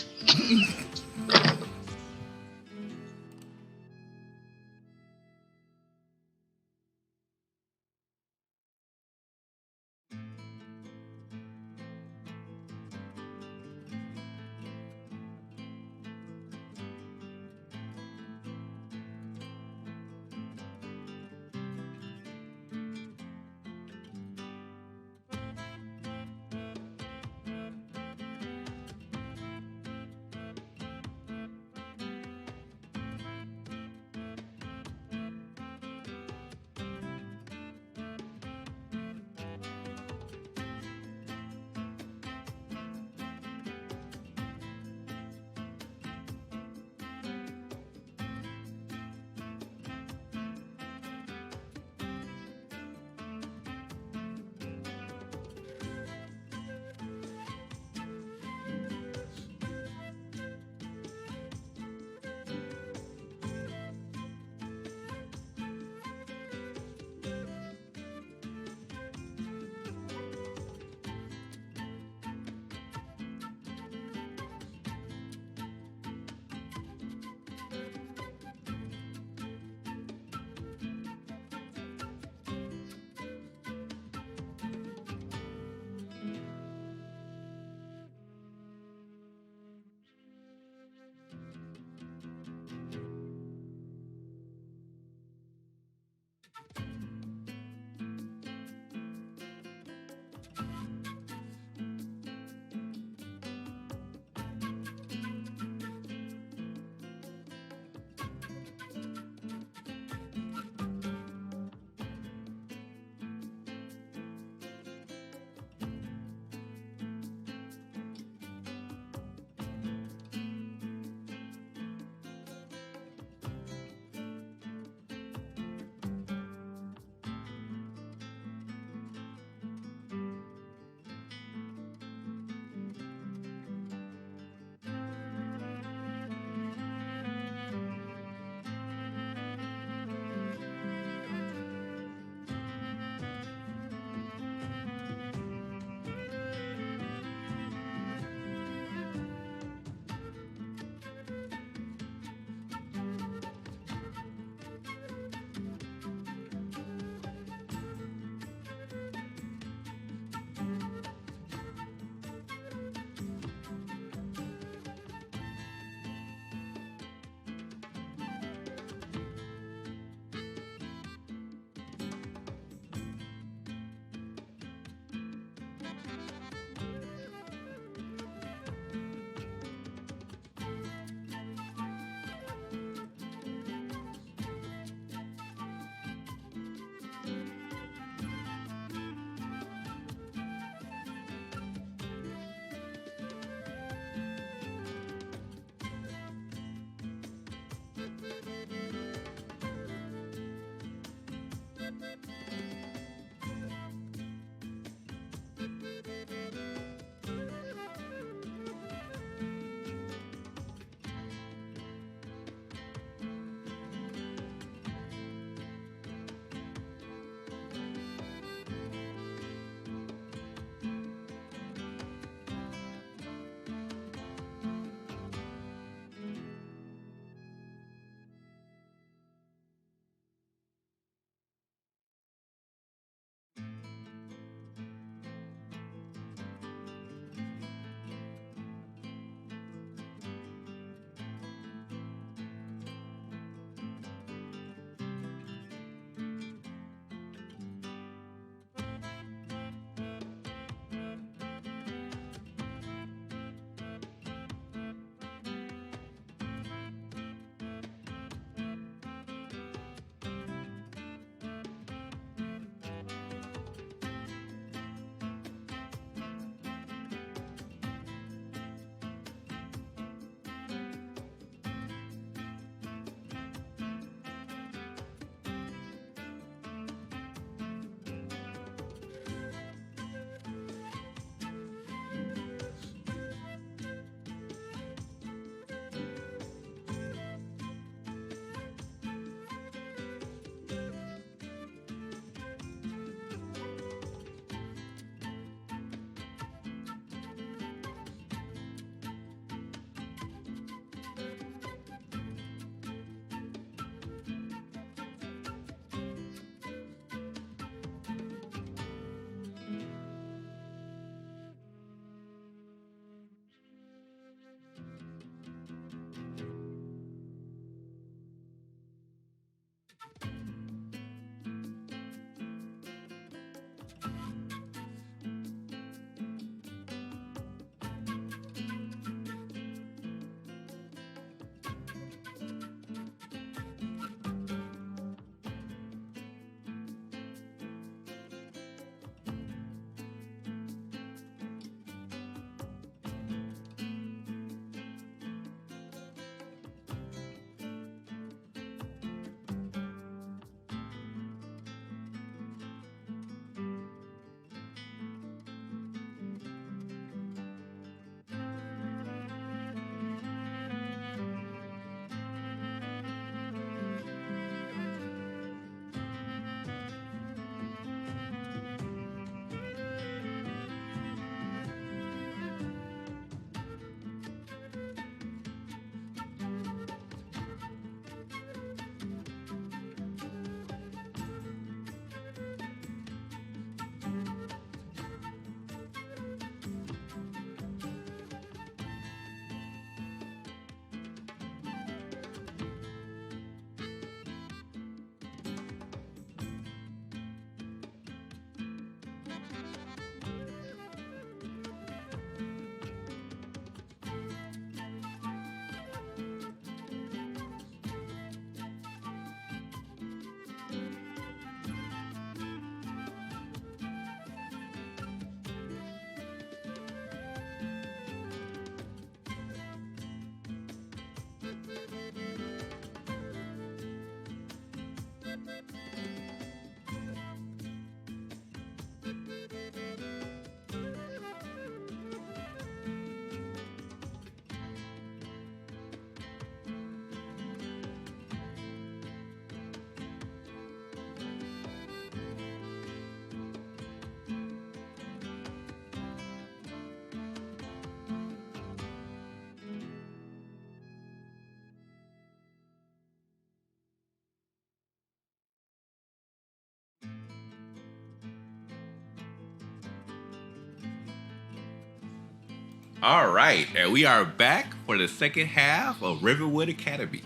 Speaker 1: All right, and we are back for the second half of Rivenwood Academy.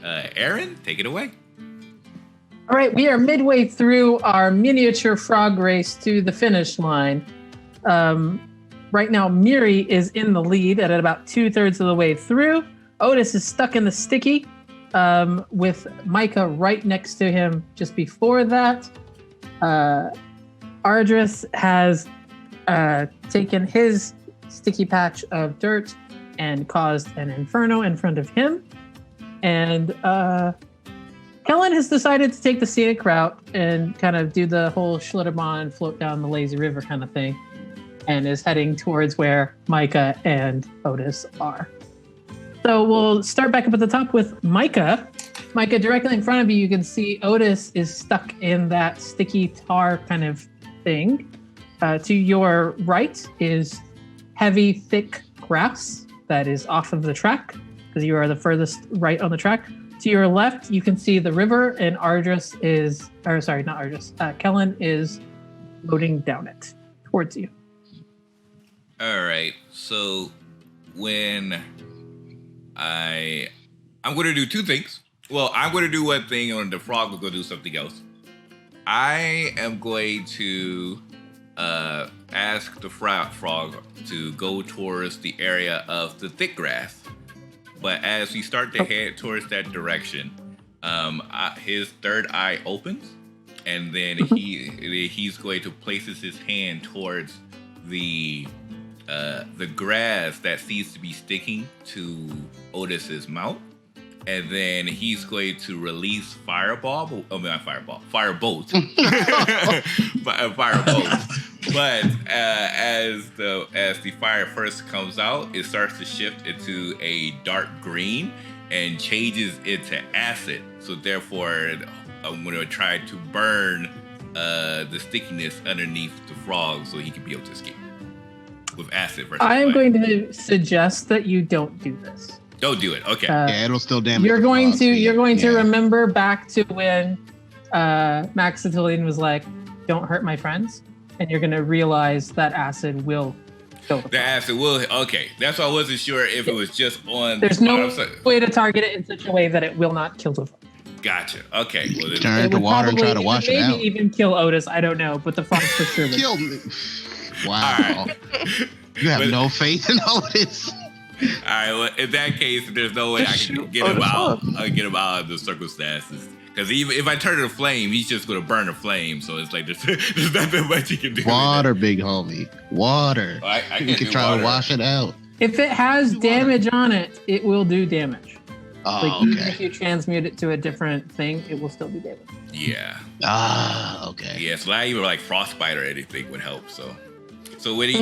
Speaker 1: Aaron, take it away.
Speaker 5: All right, we are midway through our miniature frog race to the finish line. Right now, Miri is in the lead at about 2/3 of the way through. Otis is stuck in the sticky with Micah right next to him just before that. Ardris has taken his sticky patch of dirt and caused an inferno in front of him. And Kellen has decided to take the scenic route and kind of do the whole Schlitterbahn float down the lazy river kind of thing, and is heading towards where Micah and Otis are. So we'll start back up at the top with Micah. Micah, directly in front of you, you can see Otis is stuck in that sticky tar kind of thing. To your right is heavy, thick grass that is off of the track, because you are the furthest right on the track. To your left, you can see the river, and Kellen is floating down it towards you.
Speaker 1: All right, so when I'm going to do two things. Well, I'm going to do one thing, and the frog will go do something else. I am going to ask the frog to go towards the area of the thick grass. But as we start to head towards that direction, his third eye opens, and then he's going to place his hand towards the grass that seems to be sticking to Otis's mouth, and then he's going to release firebolt. But as the fire first comes out, it starts to shift into a dark green and changes into acid. So therefore, I'm going to try to burn the stickiness underneath the frog so he can be able to escape with acid.
Speaker 5: I am going to suggest that you don't do this.
Speaker 1: Don't do it. Okay.
Speaker 3: Yeah, it'll still damage.
Speaker 5: You're going to remember back to when Max Cetilian was like, "Don't hurt my friends," and you're going to realize that acid will kill them.
Speaker 1: The acid will. Okay, that's why I wasn't sure if it was just on.
Speaker 5: There's no way to target it in such a way that it will not kill the.
Speaker 1: Gotcha. Okay. Well,
Speaker 3: turn it to water and try to wash it out.
Speaker 5: Maybe even kill Otis. I don't know, but the frog for sure.
Speaker 3: Kill me. Wow.
Speaker 1: Right.
Speaker 3: You have no faith in Otis.
Speaker 1: All right. Well, in that case, there's no way I can get him out. Get him out of the circumstances. Because even if I turn it to flame, he's just going to burn a flame. So it's like there's nothing much you can do.
Speaker 3: Water, big homie. Water. You can try to wash it out.
Speaker 5: If it has damage on it, it will do damage.
Speaker 3: Oh,
Speaker 5: Even if you transmute it to a different thing, it will still do damage.
Speaker 1: Yeah.
Speaker 3: Okay.
Speaker 1: Yeah. So not even like frostbite or anything would help. So when he,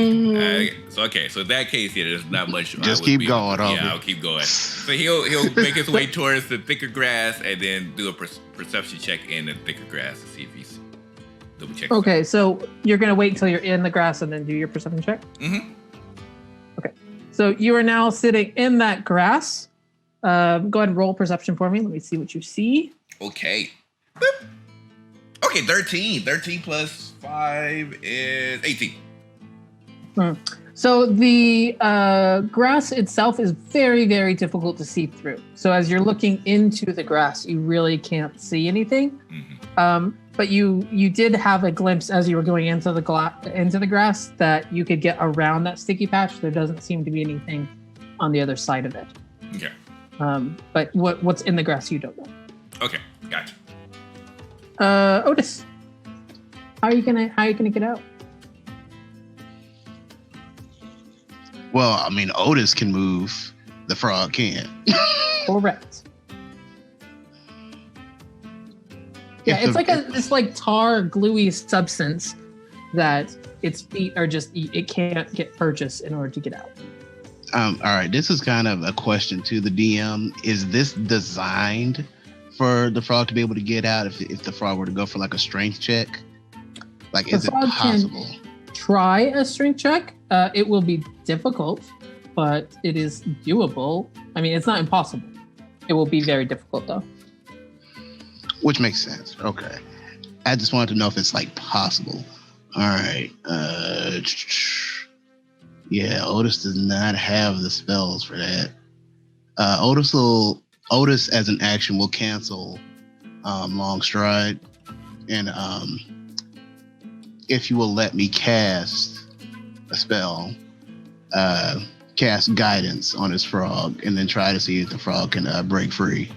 Speaker 1: so in that case, yeah, there's not much.
Speaker 3: Just keep going.
Speaker 1: Yeah, I'll keep going. So he'll make his way towards the thicker grass and then do a perception check in the thicker grass to see if he's double check.
Speaker 5: Okay, so you're gonna wait until you're in the grass and then do your perception check.
Speaker 1: Mm-hmm.
Speaker 5: Okay, so you are now sitting in that grass. Go ahead and roll perception for me. Let me see what you see.
Speaker 1: Okay. Boop. Okay, 13. 13 plus 5 is 18.
Speaker 5: So the grass itself is very, very difficult to see through. So as you're looking into the grass, you really can't see anything. Mm-hmm. But you did have a glimpse as you were going into the grass that you could get around that sticky patch. There doesn't seem to be anything on the other side of it.
Speaker 1: Okay.
Speaker 5: But what's in the grass, you don't know.
Speaker 1: Okay, gotcha.
Speaker 5: Otis, how are you gonna get out?
Speaker 3: Well, I mean, Otis can move. The frog can't.
Speaker 5: Correct. Yeah, it's like this tar, gluey substance that its feet are it can't get purchased in order to get out.
Speaker 3: All right, this is kind of a question to the DM. Is this designed for the frog to be able to get out if the frog were to go for like a strength check? Like, is it possible?
Speaker 5: Try a strength check. It will be difficult, but it is doable. I mean, it's not impossible. It will be very difficult, though.
Speaker 3: Which makes sense. Okay. I just wanted to know if it's like possible. All right. Yeah, Otis does not have the spells for that. Otis as an action will cancel Long Stride, and if you will let me cast a spell, cast Guidance on his frog, and then try to see if the frog can break free.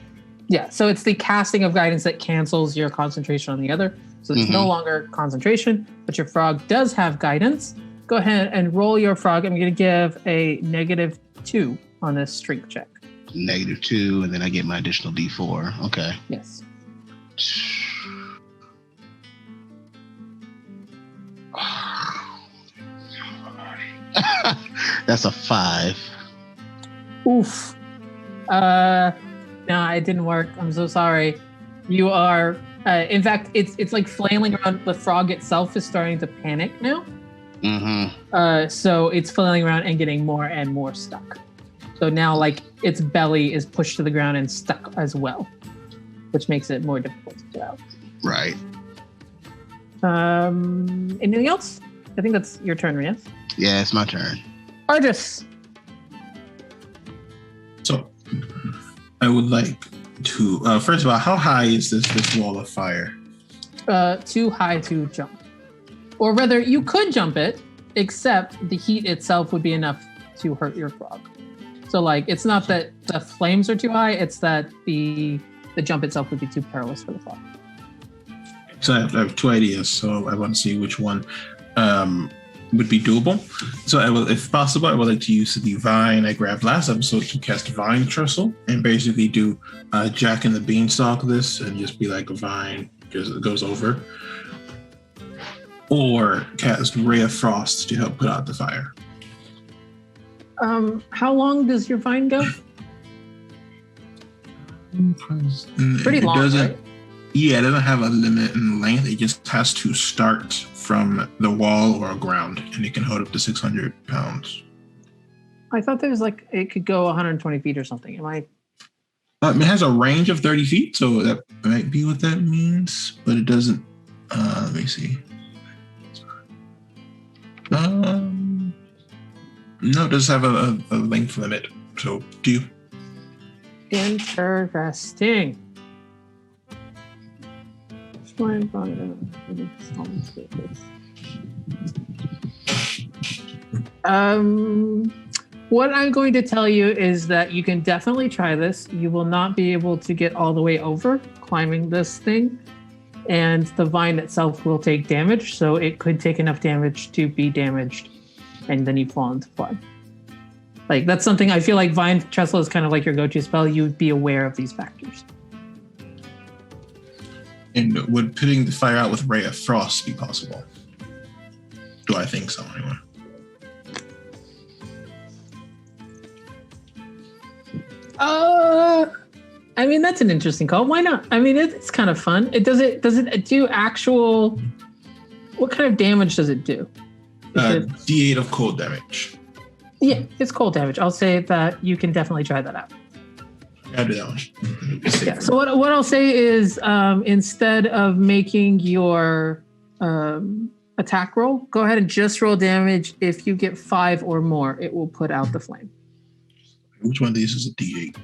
Speaker 5: Yeah, so it's the casting of Guidance that cancels your concentration on the other. So it's no longer concentration, but your frog does have Guidance. Go ahead and roll your frog. I'm going to give a -2 on this strength check.
Speaker 3: -2, and then I get my additional D4. Okay.
Speaker 5: Yes.
Speaker 3: That's a 5.
Speaker 5: Oof. No, it didn't work. I'm so sorry. You are, in fact, it's like flailing around. The frog itself is starting to panic now. So it's flailing around and getting more and more stuck. So now, like, its belly is pushed to the ground and stuck as well, which makes it more difficult to get out.
Speaker 3: Right.
Speaker 5: Anything else? I think that's your turn, yes?
Speaker 3: Yeah, it's my turn.
Speaker 5: Argus.
Speaker 4: So, I would like to first of all, how high is this wall of fire?
Speaker 5: Too high to jump, or rather, you could jump it, except the heat itself would be enough to hurt your frog. So, like, it's not that the flames are too high; it's that the jump itself would be too perilous for the frog.
Speaker 4: So I have 2 ideas. So I want to see which one would be doable. So I will, if possible, I would like to use the vine I grabbed last episode to cast Vine Trestle and basically do Jack and the Beanstalk this and just be like a vine just goes over. Or cast Ray of Frost to help put out the fire.
Speaker 5: How long does your vine go? Pretty long, right?
Speaker 4: Yeah, it doesn't have a limit in length. It just has to start from the wall or ground, and it can hold up to 600 pounds.
Speaker 5: I thought there was like it could go 120 feet or something. Am I?
Speaker 4: It has a range of 30 feet, so that might be what that means, but it doesn't. Let me see. No, it does have a length limit. So do you?
Speaker 5: Interesting. What I'm going to tell you is that you can definitely try this. You will not be able to get all the way over climbing this thing, and the vine itself will take damage, so it could take enough damage to be damaged, and then you fall into flood. Like, that's something I feel like Vine Trestle is kind of like your go-to spell. You would be aware of these factors.
Speaker 4: And would putting the fire out with Ray of Frost be possible? Do I think so, anyway?
Speaker 5: I mean, that's an interesting call. Why not? I mean, it's kind of fun. Does it do actual? What kind of damage does it do?
Speaker 4: D8 of cold damage.
Speaker 5: Yeah, it's cold damage. I'll say that you can definitely try that out.
Speaker 4: I'll do that one.
Speaker 5: Yeah. So what I'll say is, instead of making your attack roll, go ahead and just roll damage. If you get 5 or more, it will put out the flame.
Speaker 4: Which one of these is a D8?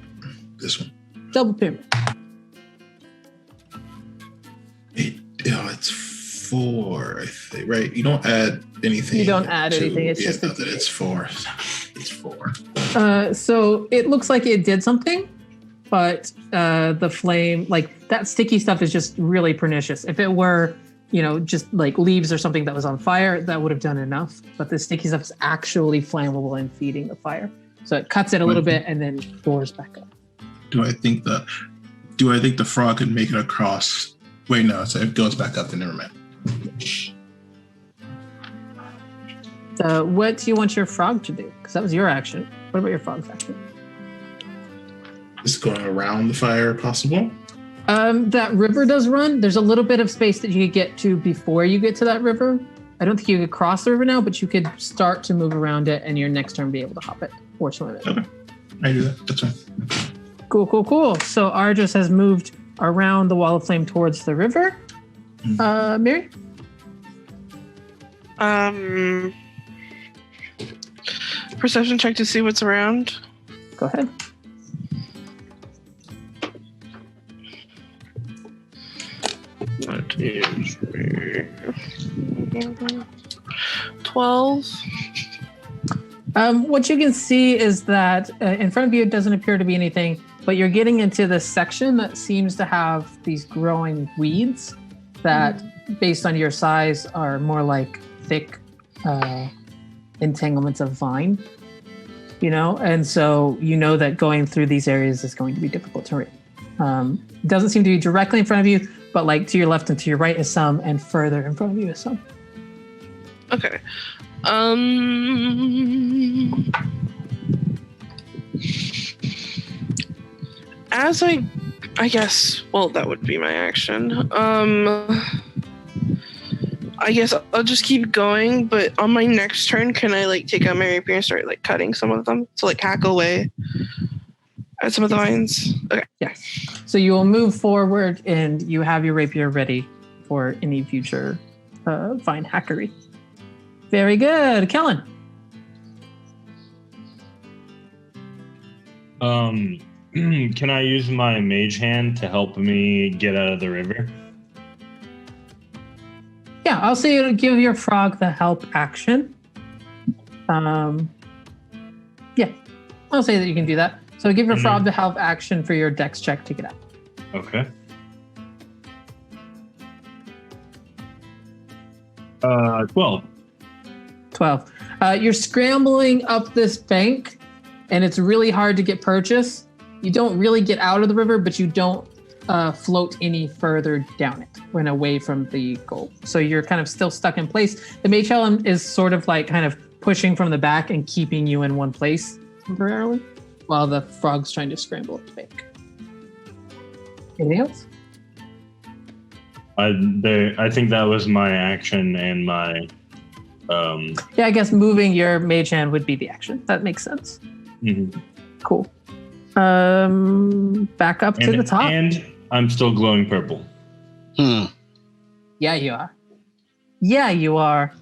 Speaker 4: This one.
Speaker 5: Double pyramid.
Speaker 4: It's 4, I think, right? You don't add anything.
Speaker 5: You don't add anything. It's just
Speaker 4: that it's 4. It's 4.
Speaker 5: So it looks like it did something, but the flame, like that sticky stuff, is just really pernicious. If it were, just like leaves or something that was on fire, that would have done enough. But the sticky stuff is actually flammable and feeding the fire. So it cuts it a little bit and then roars back up.
Speaker 4: Do I think the frog could make it across? Wait, no. So it goes back up. Then never mind.
Speaker 5: What do you want your frog to do? Because that was your action. What about your frog's action?
Speaker 4: Is going around the fire possible?
Speaker 5: That river does run. There's a little bit of space that you could get to before you get to that river. I don't think you could cross the river now, but you could start to move around it, and your next turn be able to hop it or swim it.
Speaker 4: Okay, I do that. That's fine.
Speaker 5: Cool. So Argus has moved around the wall of flame towards the river. Mary?
Speaker 2: perception check to see what's around.
Speaker 5: Go ahead.
Speaker 2: That is 12.
Speaker 5: What you can see is that in front of you, it doesn't appear to be anything, but you're getting into this section that seems to have these growing weeds that, based on your size, are more like thick entanglements of vine, and so that going through these areas is going to be difficult to read. It doesn't seem to be directly in front of you, but like to your left and to your right is some, and further in front of you is some.
Speaker 2: Okay. As I guess, well, that would be my action. I guess I'll just keep going, but on my next turn, can I take out my rapier and start cutting some of them? So hack away at some of the vines? Okay.
Speaker 5: Yes. So you will move forward and you have your rapier ready for any future vine hackery. Very good. Kellen.
Speaker 6: Can I use my mage hand to help me get out of the river?
Speaker 5: Yeah, I'll say it'll give your frog the help action. Yeah, I'll say that you can do that. So give your frog the help action for your dex check to get out.
Speaker 6: Okay. 12.
Speaker 5: 12. You're scrambling up this bank, and it's really hard to get purchase. You don't really get out of the river, but you don't float any further down it when away from the goal. So you're kind of still stuck in place. The mage helm is sort of kind of pushing from the back and keeping you in one place temporarily, while the frog's trying to scramble up the bank. Anything else?
Speaker 6: I think that was my action and my...
Speaker 5: Yeah, I guess moving your mage hand would be the action. That makes sense.
Speaker 6: Mm-hmm.
Speaker 5: Cool. Back up to the top.
Speaker 6: And I'm still glowing purple.
Speaker 5: Yeah, you are. Yeah, you are.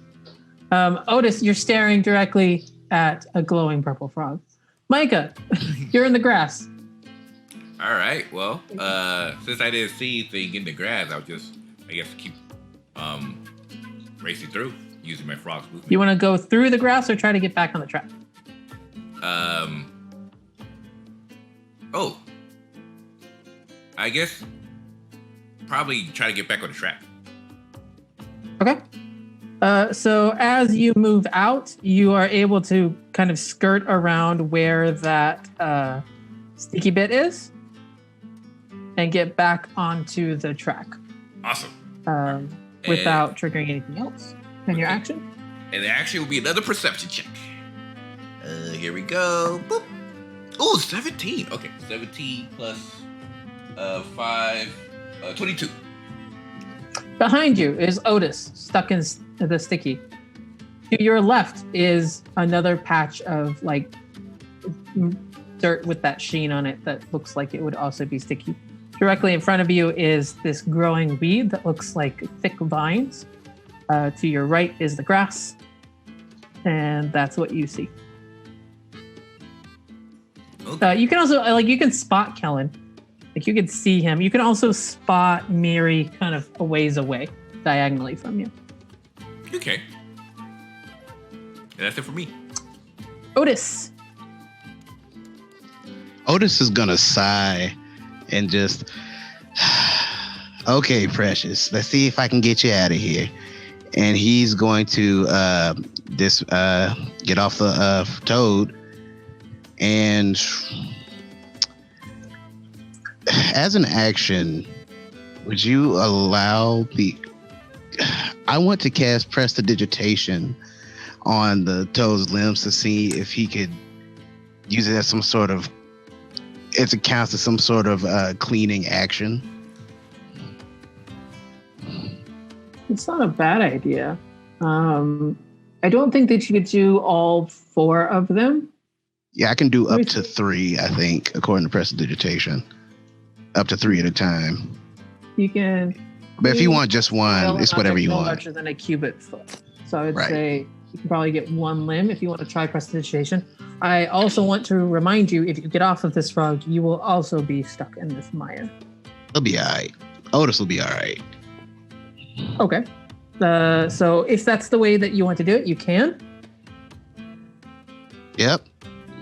Speaker 5: Otis, you're staring directly at a glowing purple frog. Micah, you're in the grass.
Speaker 1: All right. Well, since I didn't see anything in the grass, I'll just, I guess, keep racing through using my frog's movement.
Speaker 5: You want to go through the grass or try to get back on the track?
Speaker 1: Oh. I guess probably try to get back on the track.
Speaker 5: Okay. So as you move out, you are able to kind of skirt around where that sticky bit is and get back onto the track.
Speaker 1: Awesome.
Speaker 5: Without triggering anything else in your action.
Speaker 1: And the action will be another perception check. Here we go. Boop. Oh, 17. Okay, 17 plus 5, 22.
Speaker 5: Behind you is Otis, stuck in the sticky. To your left is another patch of dirt with that sheen on it that looks like it would also be sticky. Directly in front of you is this growing weed that looks like thick vines. To your right is the grass, and that's what you see.
Speaker 1: Okay.
Speaker 5: You can also you can spot Kellen. You can see him. You can also spot Miri kind of a ways away, diagonally from you.
Speaker 1: Okay. And that's it for me.
Speaker 5: Otis.
Speaker 3: Otis is gonna sigh and just, okay, Precious, let's see if I can get you out of here. And he's going to get off the toad, and as an action, would you allow I want to cast Prestidigitation on the toad's limbs to see if he could use it as some sort of, it counts as some sort of cleaning action.
Speaker 5: It's not a bad idea. I don't think that you could do all 4 of them.
Speaker 3: Yeah, I can do up to 3, I think, according to Prestidigitation. Up to 3 at a time.
Speaker 5: You can.
Speaker 3: But if you want just one, it's whatever you
Speaker 5: no
Speaker 3: want.
Speaker 5: larger than a cubit foot. So I would say You can probably get one limb if you want to try prestidigitation. I also want to remind you, if you get off of this frog, you will also be stuck in this mire.
Speaker 3: He'll be all right. Otis will be all right.
Speaker 5: Okay. So if that's the way that you want to do it, you can.
Speaker 3: Yep.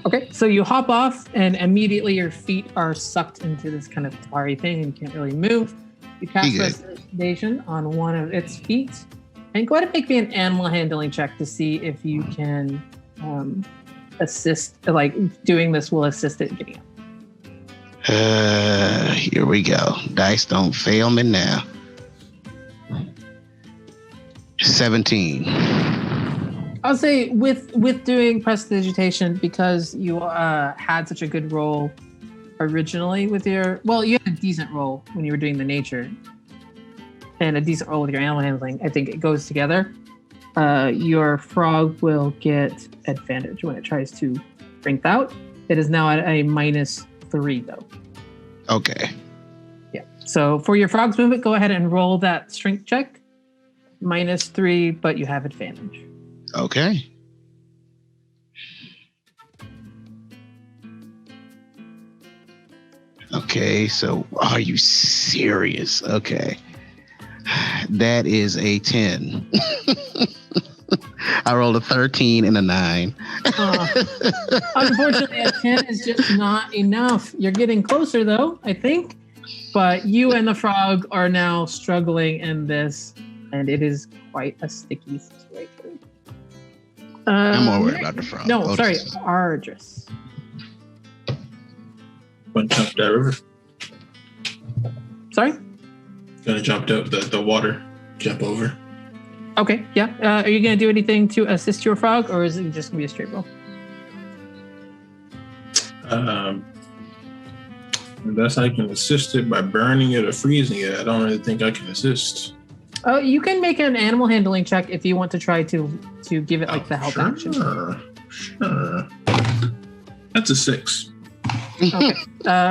Speaker 5: Okay, so you hop off, and immediately your feet are sucked into this kind of tarry thing, and you can't really move. You cast prestidigitation on one of its feet, and go ahead and make me an animal handling check to see if you can assist. Like doing this will assist it getting up.
Speaker 3: Here we go. Dice don't fail me now. 17.
Speaker 5: I'll say with doing prestidigitation, because you had such a good roll originally with your, well, you had a decent roll when you were doing the nature and a decent roll with your animal handling. I think it goes together. Your frog will get advantage when it tries to strength out. It is now at a -3 though.
Speaker 3: Okay.
Speaker 5: Yeah. So for your frog's movement, go ahead and roll that strength check. -3, but you have advantage.
Speaker 3: Okay. Okay, so are you serious? Okay. That is a 10. I rolled a 13 and a 9.
Speaker 5: Unfortunately, a 10 is just not enough. You're getting closer, though, I think. But you and the frog are now struggling in this, and it is quite a sticky situation.
Speaker 3: I'm more worried about the frog.
Speaker 5: No,
Speaker 3: Otis.
Speaker 5: sorry, Ardris.
Speaker 4: Gonna jump that river.
Speaker 5: Sorry?
Speaker 4: Gonna jump the water. Jump over.
Speaker 5: Okay, yeah. Are you going to do anything to assist your frog, or is it just going to be a straight roll?
Speaker 4: Unless I can assist it by burning it or freezing it, I don't really think I can assist.
Speaker 5: You can make an animal handling check if you want to try to give it like the help action.
Speaker 4: Sure. That's a 6.
Speaker 5: Okay.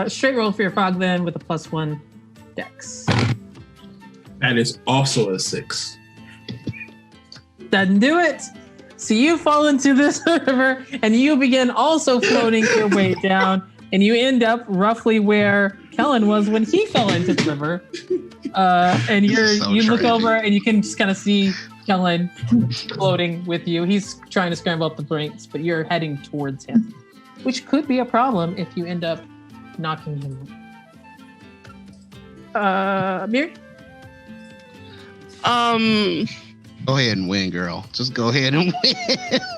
Speaker 5: Straight roll for your frog then with a +1 dex.
Speaker 4: That is also a 6.
Speaker 5: Doesn't do it. So you fall into this river and you begin also floating your way down, and you end up roughly where Kellen was when he fell into the river. And you look over and you can just kind of see Kellen floating with you. He's trying to scramble up the brinks, but you're heading towards him, which could be a problem if you end up knocking him. Miri?
Speaker 3: Go ahead and win, girl. Just go ahead and win.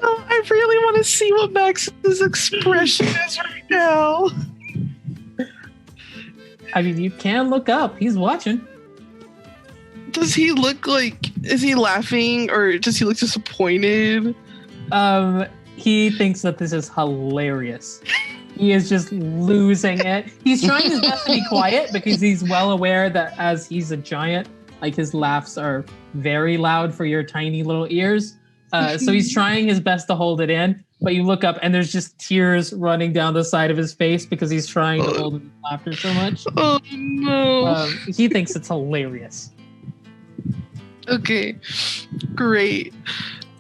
Speaker 2: I really want to see what Max's expression is right now.
Speaker 5: I mean, you can look up. He's watching.
Speaker 2: Does he look like, is he laughing or does he look disappointed?
Speaker 5: He thinks that this is hilarious. He is just losing it. He's trying his best to be quiet because he's well aware that as he's a giant, like his laughs are very loud for your tiny little ears. So he's trying his best to hold it in, but you look up and there's just tears running down the side of his face because he's trying to hold his laughter so much.
Speaker 2: Oh no.
Speaker 5: He thinks it's hilarious.
Speaker 2: Okay, great.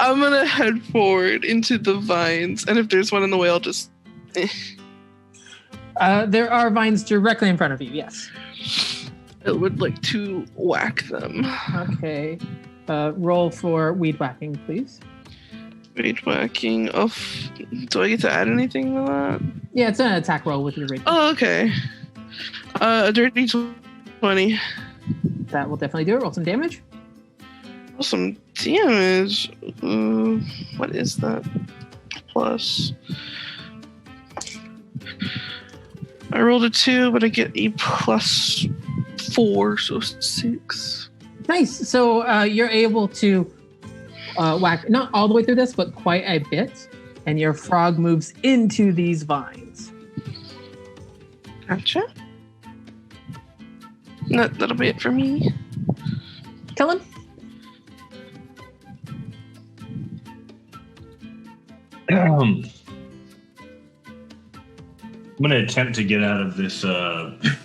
Speaker 2: I'm gonna head forward into the vines, and if there's one in the way, I'll just...
Speaker 5: There are vines directly in front of you, yes.
Speaker 2: I would like to whack them.
Speaker 5: Okay. Roll for weed whacking, please.
Speaker 2: Weed whacking. Oh, do I get to add anything to that?
Speaker 5: Yeah, it's an attack roll with your rate.
Speaker 2: Oh, okay. A dirty 20.
Speaker 5: That will definitely do it. Roll some damage.
Speaker 2: Oh, some damage. What is that? Plus. I rolled a 2, but I get a +4, so 6.
Speaker 5: Nice. So you're able to whack not all the way through this, but quite a bit, and your frog moves into these vines.
Speaker 2: Gotcha. That'll be it for me.
Speaker 5: Kellen?
Speaker 6: I'm going to attempt to get out of this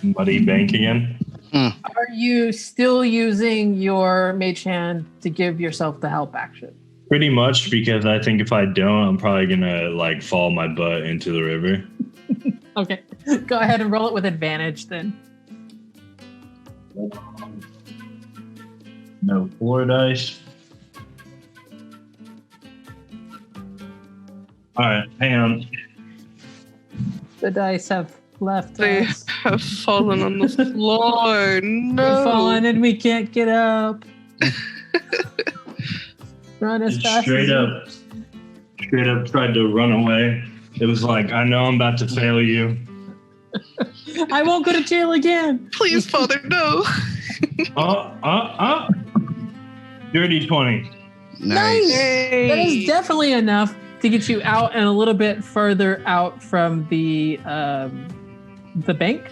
Speaker 6: muddy bank again.
Speaker 5: Are you still using your mage hand to give yourself the help action?
Speaker 6: Pretty much, because I think if I don't, I'm probably gonna like fall my butt into the river.
Speaker 5: Okay. Go ahead and roll it with advantage then.
Speaker 6: No 4 dice. All right, hang on.
Speaker 5: The dice have left
Speaker 2: They
Speaker 5: us.
Speaker 2: have fallen on the floor. No.
Speaker 5: We've fallen and we can't get up. Run as
Speaker 6: It
Speaker 5: fast
Speaker 6: straight
Speaker 5: as
Speaker 6: up tried to run away. It was like, I know I'm about to fail you.
Speaker 5: I won't go to jail again.
Speaker 2: Please, Father, no.
Speaker 6: Dirty 20.
Speaker 3: Nice.
Speaker 5: That is definitely enough to get you out and a little bit further out from the bank.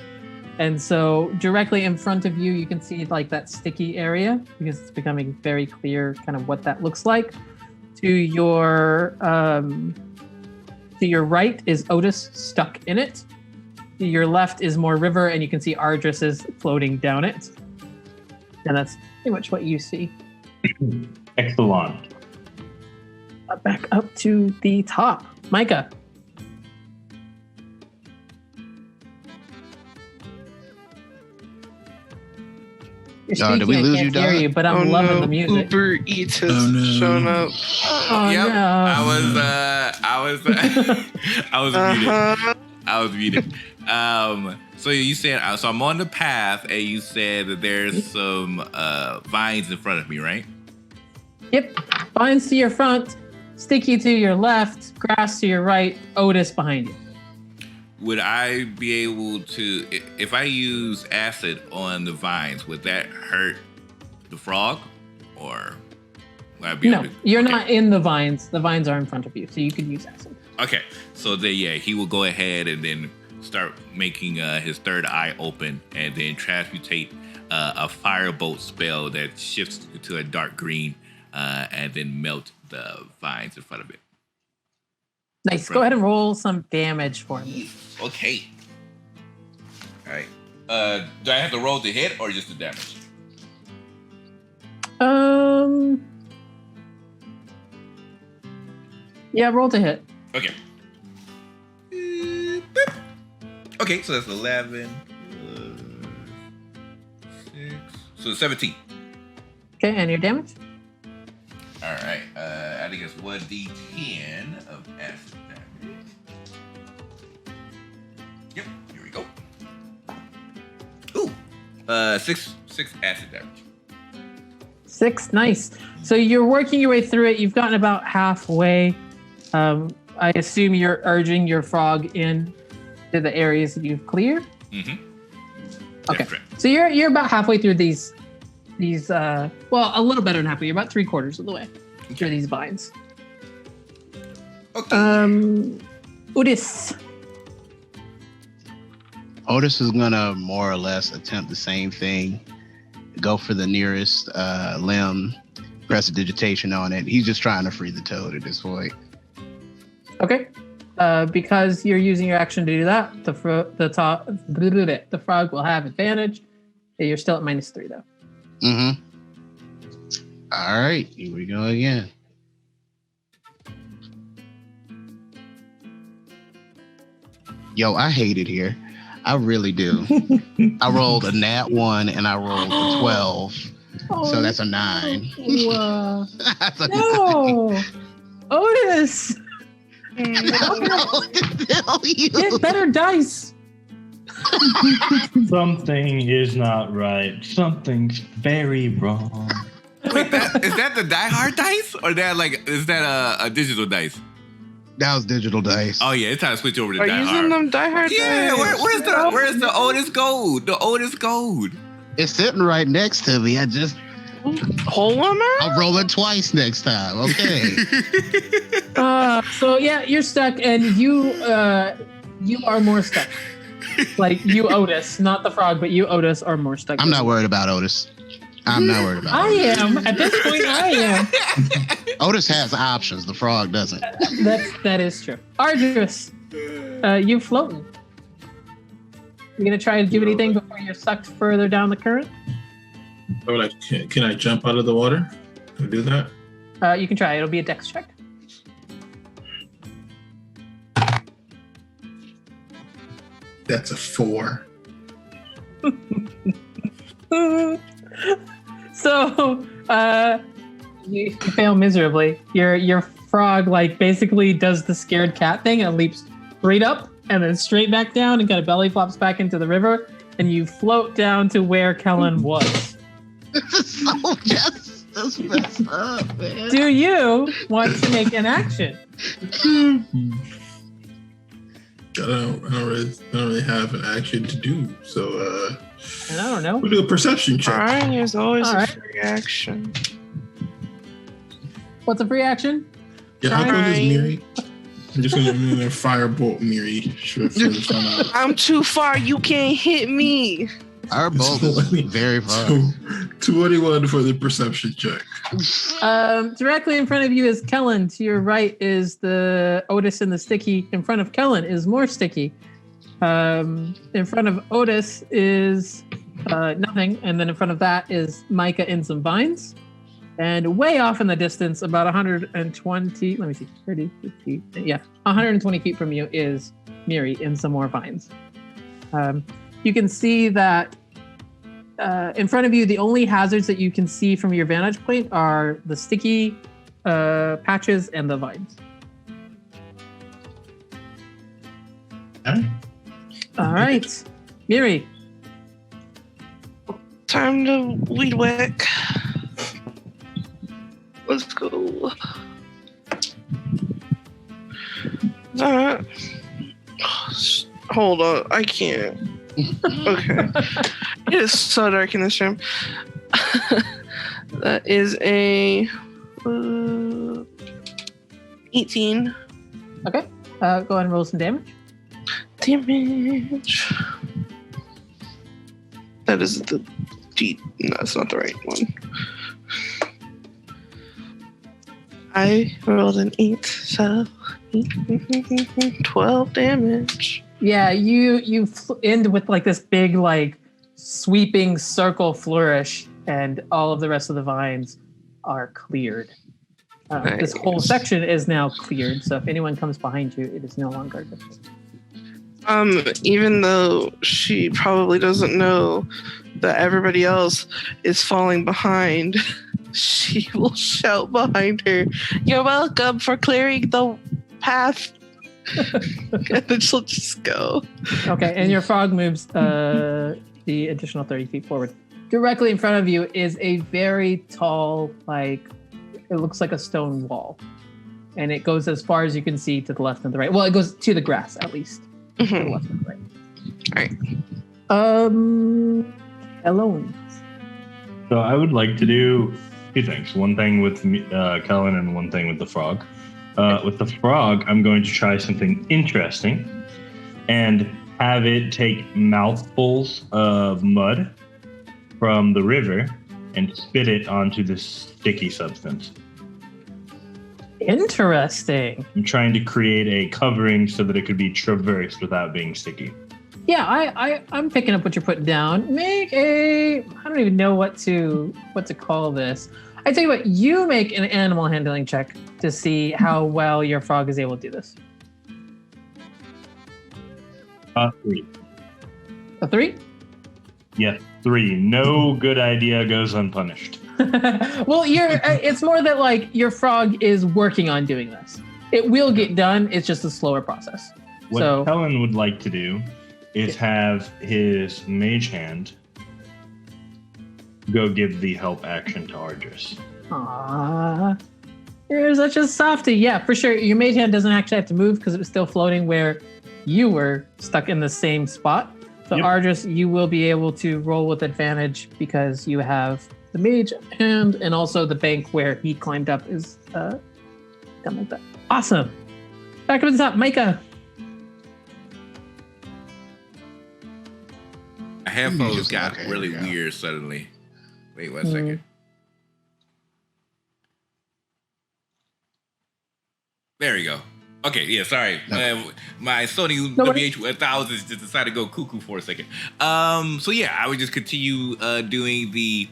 Speaker 5: And so directly in front of you, you can see like that sticky area because it's becoming very clear kind of what that looks like. To your right is Otis stuck in it. To your left is more river, and you can see Ardris is floating down it. And that's pretty much what you see.
Speaker 6: Excellent.
Speaker 5: Back up to the top. Micah.
Speaker 3: Did we lose you,
Speaker 5: hear
Speaker 3: Doc?
Speaker 5: you, but I'm loving the music.
Speaker 2: Uber Eats has shown up.
Speaker 5: Oh,
Speaker 1: Yep.
Speaker 5: no.
Speaker 1: I was muted. I was muted. So you said, so I'm on the path, and you said that there's some vines in front of me, right?
Speaker 5: Yep. Vines to your front, sticky to your left, grass to your right, Otis behind you.
Speaker 1: Would I be able to, if I use acid on the vines, would that hurt the frog? Or would I be
Speaker 5: No,
Speaker 1: able to?
Speaker 5: you're
Speaker 1: Okay.
Speaker 5: not in the vines. The vines are in front of you, so you could use acid.
Speaker 1: Okay, so then he will go ahead and then start making his third eye open, and then transmutate a firebolt spell that shifts to a dark green, and then melt the vines in front of it.
Speaker 5: Nice. Go ahead and roll some damage for me.
Speaker 1: Okay. All right. Do I have to roll to hit or just the damage?
Speaker 5: Yeah, roll to hit.
Speaker 1: Okay. Okay, so that's 11. 6. So 17.
Speaker 5: Okay, and your damage?
Speaker 1: All right. I think it's 1d10 of acid damage. Yep. Here we go. Ooh. 6 acid damage.
Speaker 5: 6, nice. So you're working your way through it. You've gotten about halfway. I assume you're urging your frog in to the areas that you've cleared.
Speaker 1: Mm-hmm.
Speaker 5: Okay.
Speaker 1: Correct.
Speaker 5: So you're about halfway through these well, a little better than halfway. You're about 3/4 of the way through these vines.
Speaker 1: Okay.
Speaker 5: Otis.
Speaker 3: Otis is gonna more or less attempt the same thing. Go for the nearest limb, press digitation on it. He's just trying to free the toad at this point.
Speaker 5: Okay. Because you're using your action to do that, the frog will have advantage. You're still at -3 though.
Speaker 3: Mm-hmm. All right, here we go again. Yo, I hate it here. I really do. I rolled a nat 1 and I rolled a 12. So that's a 9. That's a 9.
Speaker 5: No! Otis!
Speaker 3: Tell you.
Speaker 5: Get better dice!
Speaker 6: Something is not right. Something's very wrong.
Speaker 1: Wait, is that the Die Hard dice, or is that a digital dice?
Speaker 3: That was digital dice.
Speaker 1: Oh yeah, it's time to switch over to
Speaker 2: Are
Speaker 1: Die
Speaker 2: you
Speaker 1: Hard.
Speaker 2: using them Die Hard
Speaker 1: Yeah,
Speaker 2: dice?
Speaker 1: where's the Otis Gold? The Otis Gold.
Speaker 3: It's sitting right next to me.
Speaker 2: Hold on, man.
Speaker 3: I'll roll it twice next time. Okay.
Speaker 5: So yeah, you're stuck, and you are more stuck. Like you, Otis, not the frog, but you, Otis, are more stuck.
Speaker 3: I'm not worried about Otis. I'm not worried about
Speaker 5: I
Speaker 3: Otis.
Speaker 5: am. At this point, I am.
Speaker 3: Otis has options. The frog doesn't.
Speaker 5: That is true. Ardris, you floating. You gonna try and do anything before you're sucked further down the current?
Speaker 4: Can I jump out of the water? Can I do that?
Speaker 5: You can try. It'll be a dex check.
Speaker 4: That's a 4.
Speaker 5: So, you fail miserably. Your frog basically does the scared cat thing and leaps straight up and then straight back down and kind of belly flops back into the river, and you float down to where Kellen was.
Speaker 3: This is so just messed up, man.
Speaker 5: Do you want to make an action?
Speaker 4: I don't really have an action to do, so
Speaker 5: And I don't know.
Speaker 4: we'll do a perception check.
Speaker 2: Fine, there's always
Speaker 5: All
Speaker 2: a
Speaker 5: right.
Speaker 2: free action.
Speaker 5: What's a free action?
Speaker 4: Yeah, how close is
Speaker 2: Fine.
Speaker 4: Miri? I'm just gonna firebolt Miri. Sure, for this one out.
Speaker 2: I'm too far. You can't hit me.
Speaker 3: Our boat is very far.
Speaker 4: 21 for the perception check.
Speaker 5: Directly in front of you is Kellen. To your right is the Otis and the Sticky. In front of Kellen is more Sticky. In front of Otis is nothing. And then in front of that is Micah and some vines. And way off in the distance, about 120, let me see, 30, 50, yeah, 120 feet from you is Miri in some more vines. You can see that in front of you, the only hazards that you can see from your vantage point are the sticky patches and the vines. All right, Miri.
Speaker 2: Time to weed whack. Let's go. Hold on, I can't. Okay. It is so dark in this room. That is a 18
Speaker 5: Okay, go ahead and roll some damage.
Speaker 2: damage. That is the D. No, that's not the right one. I rolled an 8, so 12 damage.
Speaker 5: Yeah, you end with this big sweeping circle flourish, and all of the rest of the vines are cleared. This whole section is now cleared, so if anyone comes behind you, it is no longer difficult.
Speaker 2: Even though she probably doesn't know that everybody else is falling behind, she will shout behind her, "You're welcome for clearing the path." And then she'll just go.
Speaker 5: Okay, and your frog moves the additional 30 feet forward. Directly in front of you is a very tall, it looks like a stone wall. And it goes as far as you can see to the left and the right. Well, it goes to the grass, at least. To the left and the right.
Speaker 2: All right.
Speaker 5: Alone.
Speaker 6: So I would like to do two things. One thing with Kellen and one thing with the frog. With the frog, I'm going to try something interesting and have it take mouthfuls of mud from the river and spit it onto this sticky substance.
Speaker 5: Interesting.
Speaker 6: I'm trying to create a covering so that it could be traversed without being sticky.
Speaker 5: Yeah, I'm picking up what you're putting down. Make I don't even know what to call this. I tell you what, you make an animal handling check to see how well your frog is able to do this.
Speaker 6: 3.
Speaker 5: A 3?
Speaker 6: Yes, 3. No good idea goes unpunished.
Speaker 5: Well, it's more that your frog is working on doing this. It will get done. It's just a slower process.
Speaker 6: What Kellen would like to do is have his mage hand go give the help action to Ardris.
Speaker 5: Aww. You're such a softie. Yeah, for sure. Your mage hand doesn't actually have to move because it was still floating where you were stuck in the same spot. So
Speaker 6: Yep.
Speaker 5: Ardris, you will be able to roll with advantage because you have the mage hand, and also the bank where he climbed up is done like that. Awesome. Back up at the top, Micah.
Speaker 1: My headphones
Speaker 3: Just-
Speaker 1: got
Speaker 3: okay,
Speaker 1: really
Speaker 3: here we go.
Speaker 1: weird suddenly. Wait 1 second. There we go. Okay, yeah, sorry. My Sony WH-1000 just decided to go cuckoo for a second. So yeah, I would just continue doing the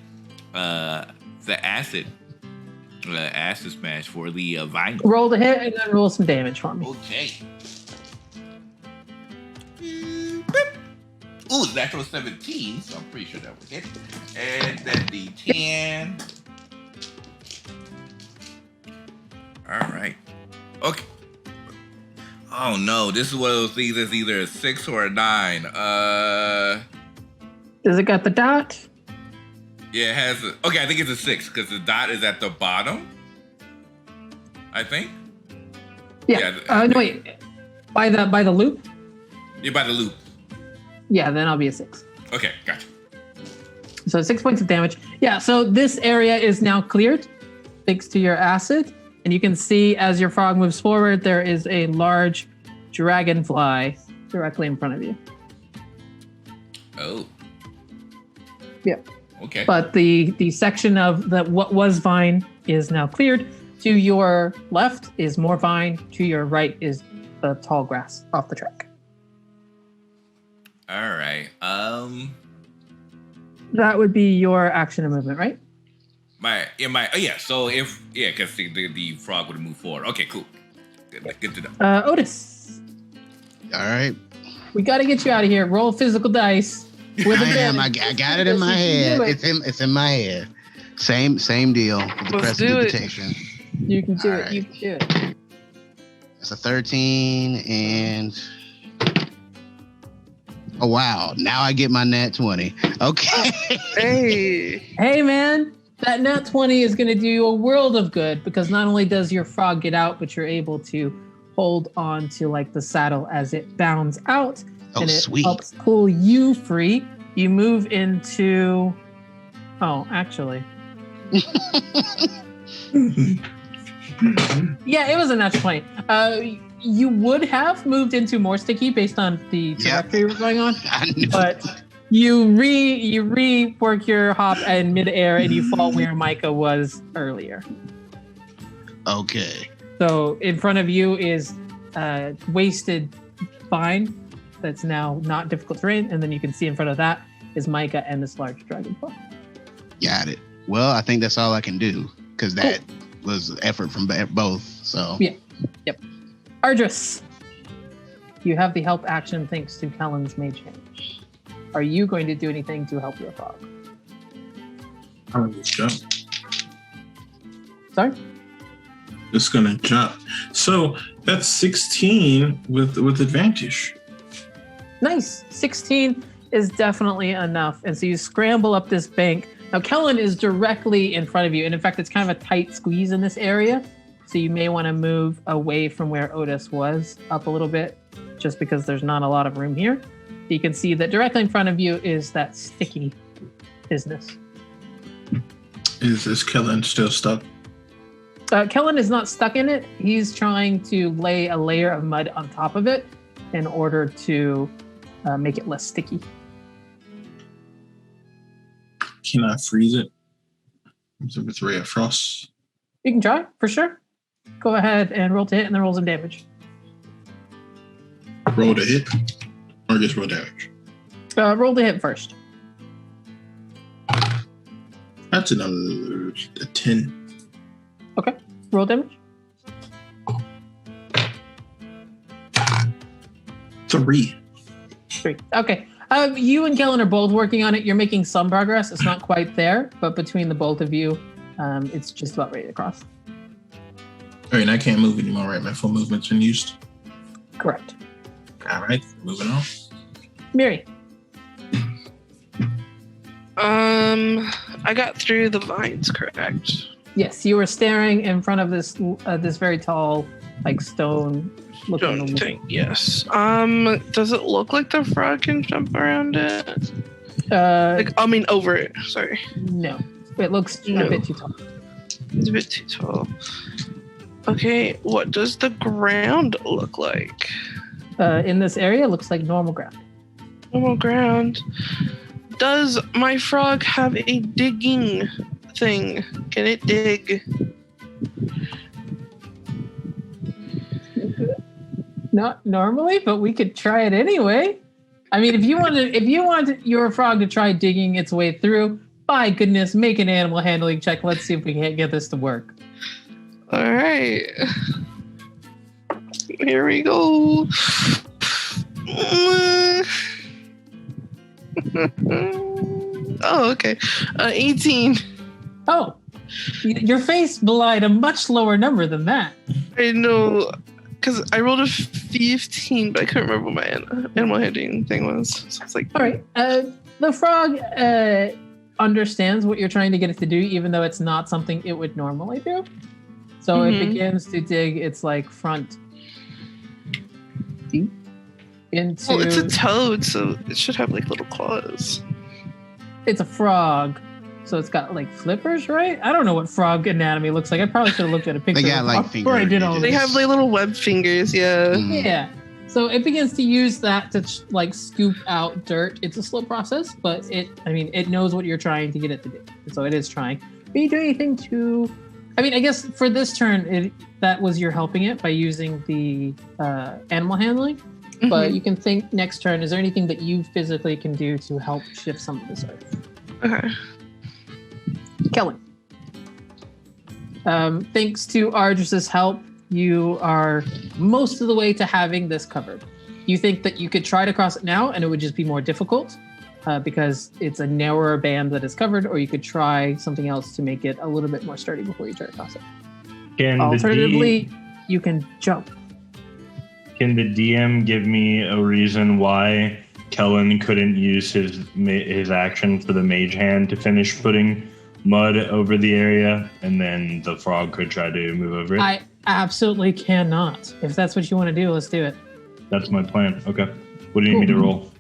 Speaker 1: acid acid smash for the vinyl.
Speaker 5: Roll to hit and then roll some damage for me.
Speaker 1: Okay. Ooh, natural 17, so I'm pretty sure that will hit. And then the 10. All right. Okay. Oh no, this is one of those things that's either a 6 or a 9.
Speaker 5: Does it got the dot?
Speaker 1: Yeah, it has a, okay, I think it's a 6 because the dot is at the bottom. I think.
Speaker 5: Yeah. No, wait. By the loop?
Speaker 1: Yeah, by the loop.
Speaker 5: Yeah, then I'll be a 6.
Speaker 1: Okay, gotcha.
Speaker 5: So 6 points of damage. Yeah, so this area is now cleared thanks to your acid. And you can see as your frog moves forward, there is a large dragonfly directly in front of you.
Speaker 1: Oh.
Speaker 5: Yeah.
Speaker 1: Okay.
Speaker 5: But the section of what was vine is now cleared. To your left is more vine. To your right is the tall grass off the track.
Speaker 1: All right.
Speaker 5: That would be your action and movement, right?
Speaker 1: So because the frog would move forward. Okay, cool. Good to know.
Speaker 5: Otis,
Speaker 3: All right.
Speaker 5: we got to get you out of here. Roll physical dice. With
Speaker 3: I got it in my head. It's in my head. Same deal with the
Speaker 2: Let's do it.
Speaker 3: prestidigitation.
Speaker 5: You can do
Speaker 3: All
Speaker 5: it.
Speaker 3: right.
Speaker 5: You can do it.
Speaker 3: It's a 13 and oh wow. Now I get my nat 20. Okay.
Speaker 2: Hey.
Speaker 5: Hey, man, that nat 20 is going to do you a world of good because not only does your frog get out, but you're able to hold on to like the saddle as it bounds out.
Speaker 3: Oh,
Speaker 5: and it
Speaker 3: sweet.
Speaker 5: helps pull you free. You move into... Oh, actually. Yeah, it was a natural 20. You would have moved into more sticky based on the trajectory we're going on,
Speaker 3: I know.
Speaker 5: but you rework your hop in midair and you fall where Micah was earlier.
Speaker 3: Okay.
Speaker 5: So in front of you is wasted vine that's now not difficult terrain, and then you can see in front of that is Micah and this large dragonfly.
Speaker 3: Got it. Well, I think that's all I can do because that was effort from both. So
Speaker 5: Yeah. Yep. Ardris, you have the help action thanks to Kellen's mage change. Are you going to do anything to help your frog?
Speaker 4: I'm gonna just jump.
Speaker 5: Sorry?
Speaker 4: Just gonna jump. So that's 16 with advantage.
Speaker 5: Nice. 16 is definitely enough. And so you scramble up this bank. Now, Kellen is directly in front of you. And in fact, it's kind of a tight squeeze in this area. So you may want to move away from where Otis was up a little bit, just because there's not a lot of room here. You can see that directly in front of you is that sticky business.
Speaker 4: Is Kellen still stuck?
Speaker 5: Kellen is not stuck in it. He's trying to lay a layer of mud on top of it in order to make it less sticky.
Speaker 4: Can I freeze it? With ray of frost.
Speaker 5: You can try, for sure. Go ahead and roll to hit and then roll some damage.
Speaker 4: Roll to hit, or just roll damage.
Speaker 5: Roll to hit first.
Speaker 4: That's another 10.
Speaker 5: Okay. Roll damage.
Speaker 4: 3.
Speaker 5: 3. Okay. You and Kellen are both working on it. You're making some progress. It's not quite there, but between the both of you, it's just about ready to cross.
Speaker 4: All right, and I can't move anymore, right? My full movement's been used.
Speaker 5: Correct.
Speaker 4: All right, moving on.
Speaker 5: Miri.
Speaker 2: I got through the vines, correct?
Speaker 5: Yes, you were staring in front of this this very tall, like stone looking.
Speaker 2: Don't think. Yes. Does it look like the frog can jump around it? Over it. Sorry.
Speaker 5: No, it looks a bit too tall.
Speaker 2: It's a bit too tall. Okay, what does the ground look like?
Speaker 5: In this area, it looks like normal ground.
Speaker 2: Normal ground. Does my frog have a digging thing? Can it dig?
Speaker 5: Not normally, but we could try it anyway. I mean, if you want your frog to try digging its way through, by goodness, make an animal handling check. Let's see if we can't get this to work.
Speaker 2: All right. Here we go. Oh, okay. 18.
Speaker 5: Oh, your face belied a much lower number than that.
Speaker 2: I know, because I rolled a 15, but I couldn't remember what my animal handling thing was. So it's like,
Speaker 5: All right. The frog understands what you're trying to get it to do, even though it's not something it would normally do. So it begins to dig its like front deep into.
Speaker 2: well, it's a toad, so it should have like little claws.
Speaker 5: It's a frog, so it's got like flippers, right? I don't know what frog anatomy looks like. I probably should have looked at a picture.
Speaker 3: They got like
Speaker 5: before I did all
Speaker 3: finger
Speaker 2: They
Speaker 5: this.
Speaker 2: have like little web fingers, yeah.
Speaker 3: Mm.
Speaker 5: Yeah. So it begins to use that to like scoop out dirt. It's a slow process, but it knows what you're trying to get it to do. So it is trying. Are you doing anything to? I guess for this turn, that was you're helping it by using the animal handling. But you can think next turn. Is there anything that you physically can do to help shift some of this earth?
Speaker 2: Okay.
Speaker 5: Kellen. Thanks to Ardris's help, you are most of the way to having this covered. You think that you could try to cross it now and it would just be more difficult because it's a narrower band that is covered, or you could try something else to make it a little bit more sturdy before you try to cross it. Alternatively, you can jump.
Speaker 6: Can the DM give me a reason why Kellen couldn't use his action for the mage hand to finish putting mud over the area, and then the frog could try to move over it?
Speaker 5: I absolutely cannot. If that's what you want to do, let's do it.
Speaker 6: That's my plan. Okay. What do you need me to roll?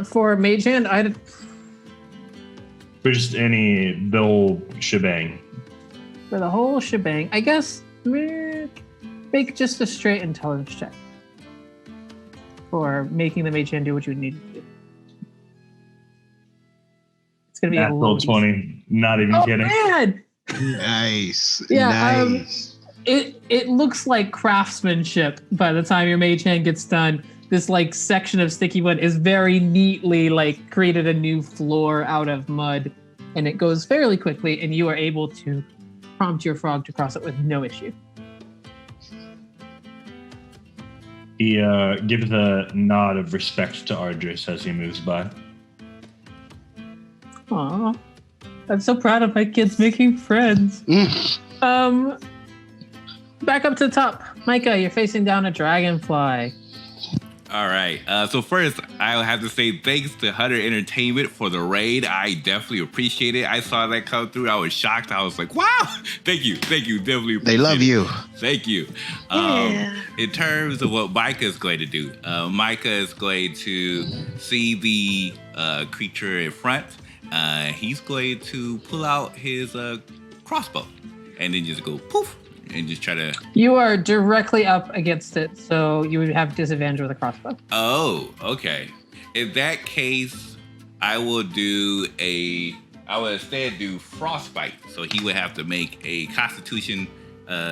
Speaker 5: For mage hand,
Speaker 6: For just the whole shebang.
Speaker 5: for the whole shebang, I guess make just a straight intelligence check for making the mage hand do what you need to do. It's gonna be a
Speaker 6: Natural
Speaker 5: low
Speaker 6: 20. Not even kidding.
Speaker 5: Man!
Speaker 3: Nice.
Speaker 5: Yeah,
Speaker 3: Nice.
Speaker 5: It looks like craftsmanship by the time your mage hand gets done. This like section of sticky mud is very neatly like created a new floor out of mud, and it goes fairly quickly, and you are able to prompt your frog to cross it with no issue.
Speaker 6: He gives a nod of respect to Ardris as he moves by.
Speaker 5: Aw, I'm so proud of my kids making friends. Back up to the top. Micah, you're facing down a dragonfly.
Speaker 1: All right. So first, I'll have to say thanks to Hunter Entertainment for the raid. I definitely appreciate it. I saw that come through. I was shocked. I was like, wow. Thank you. Definitely appreciate
Speaker 3: They love
Speaker 1: it.
Speaker 3: you.
Speaker 1: Thank you.
Speaker 2: Yeah.
Speaker 1: In terms of what Micah is going to do, Micah is going to see the creature in front. He's going to pull out his crossbow and then just go poof and just try to...
Speaker 5: You are directly up against it, so you would have disadvantage with a crossbow.
Speaker 1: Oh, okay. In that case, I will instead do frostbite. So he would have to make a Constitution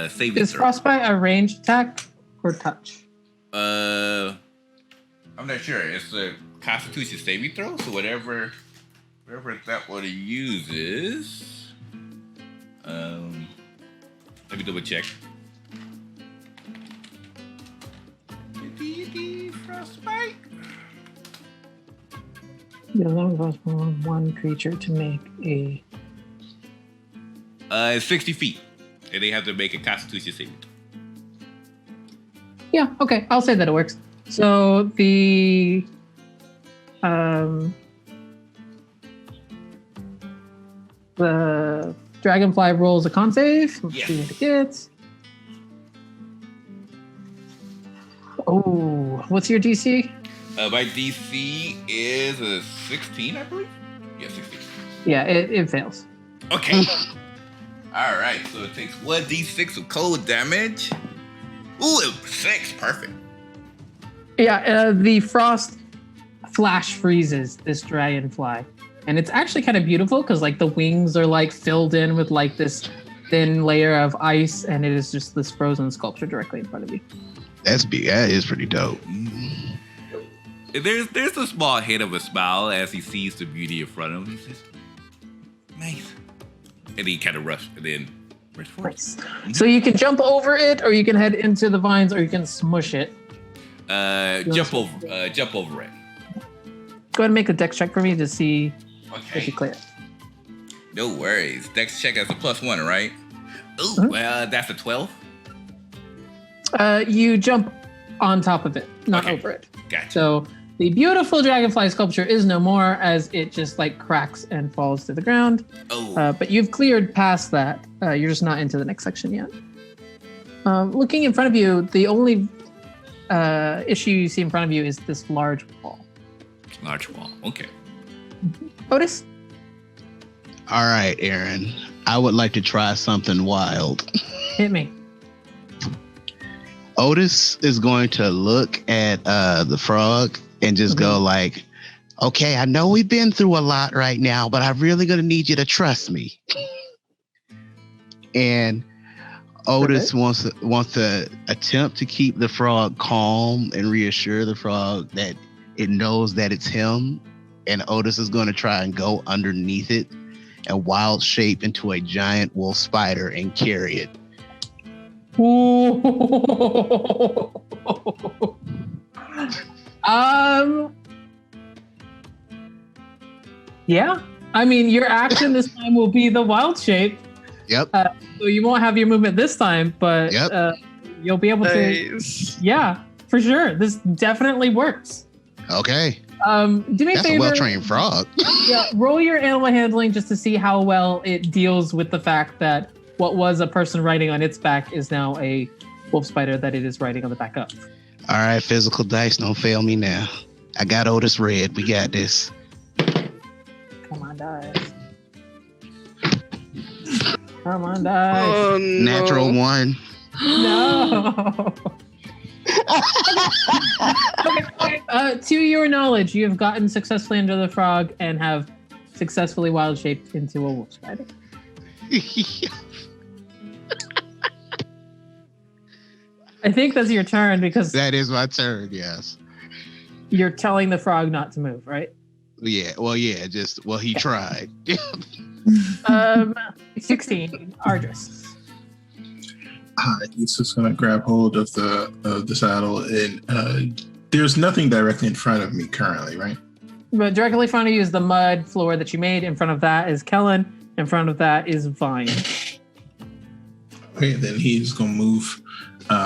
Speaker 1: saving
Speaker 5: Is
Speaker 1: throw.
Speaker 5: frostbite a ranged attack or touch?
Speaker 1: I'm not sure. It's a Constitution saving throw, so whatever that one uses. Let me double check. Frostbite.
Speaker 5: You allow one creature to make a...
Speaker 1: It's 60 feet, and they have to make a Constitution saving throw.
Speaker 5: Yeah, okay, I'll say that it works. So the dragonfly rolls a con save. Let's see what it gets. Oh, what's your DC?
Speaker 1: My DC is a 16, I believe. Yeah, 16.
Speaker 5: Yeah, it fails.
Speaker 1: Okay. All right, so it takes 1d6 of cold damage. Ooh, 6, perfect.
Speaker 5: Yeah, the frost flash freezes this dragonfly. And it's actually kind of beautiful because like the wings are like filled in with like this thin layer of ice, and it is just this frozen sculpture directly in front of you.
Speaker 3: That is pretty dope.
Speaker 1: There's a small hint of a smile as he sees the beauty in front of him. He says, "Nice," and he kind of rushes Where's 40?
Speaker 5: Nice. So you can jump over it, or you can head into the vines, or you can smush it.
Speaker 1: Jump over it.
Speaker 5: Go ahead and make a dex check for me to see if
Speaker 1: Okay.
Speaker 5: you clear.
Speaker 1: No worries. Dex check as a +1, right? Ooh,
Speaker 5: Mhm.
Speaker 1: well, that's a 12.
Speaker 5: You jump on top of it, not
Speaker 1: Okay.
Speaker 5: over it.
Speaker 1: Gotcha.
Speaker 5: So the beautiful dragonfly sculpture is no more, as it just like cracks and falls to the ground.
Speaker 1: Oh,
Speaker 5: But you've cleared past that. You're just not into the next section yet. Looking in front of you, the only issue you see in front of you is this large wall.
Speaker 1: large wall. Okay.
Speaker 5: Otis?
Speaker 3: All right, Aaron. I would like to try something wild.
Speaker 5: Hit me.
Speaker 3: Otis is going to look at the frog and just go like, okay, I know we've been through a lot right now, but I'm really going to need you to trust me. And Otis wants to attempt to keep the frog calm and reassure the frog that it knows that it's him. And Otis is going to try and go underneath it and wild shape into a giant wolf spider and carry it.
Speaker 5: Yeah. I mean, your action this time will be the wild shape.
Speaker 3: Yep.
Speaker 5: So you won't have your movement this time, but
Speaker 3: Yep.
Speaker 5: you'll be able to.
Speaker 2: Nice.
Speaker 5: Yeah, for sure. This definitely works.
Speaker 3: Okay.
Speaker 5: Do me a
Speaker 3: That's
Speaker 5: favor.
Speaker 3: a well-trained frog.
Speaker 5: Yeah, roll your animal handling just to see how well it deals with the fact that what was a person riding on its back is now a wolf spider that it is riding on the back of.
Speaker 3: All right, physical dice, don't fail me now. I got Otis Red. We got this.
Speaker 5: Come on, dice. Come on, dice.
Speaker 2: Oh, no.
Speaker 3: Natural 1.
Speaker 5: No. Okay. To your knowledge, you have gotten successfully under the frog and have successfully wild shaped into a wolf spider. I think that's your turn because
Speaker 3: That is my turn, yes.
Speaker 5: you're telling the frog not to move, right?
Speaker 3: Yeah, he tried.
Speaker 5: 16, Ardris.
Speaker 4: He's just gonna grab hold of the saddle, and there's nothing directly in front of me currently, right?
Speaker 5: But directly in front of you is the mud floor that you made. In front of that is Kellen. In front of that is Vine.
Speaker 4: Okay, then he's gonna move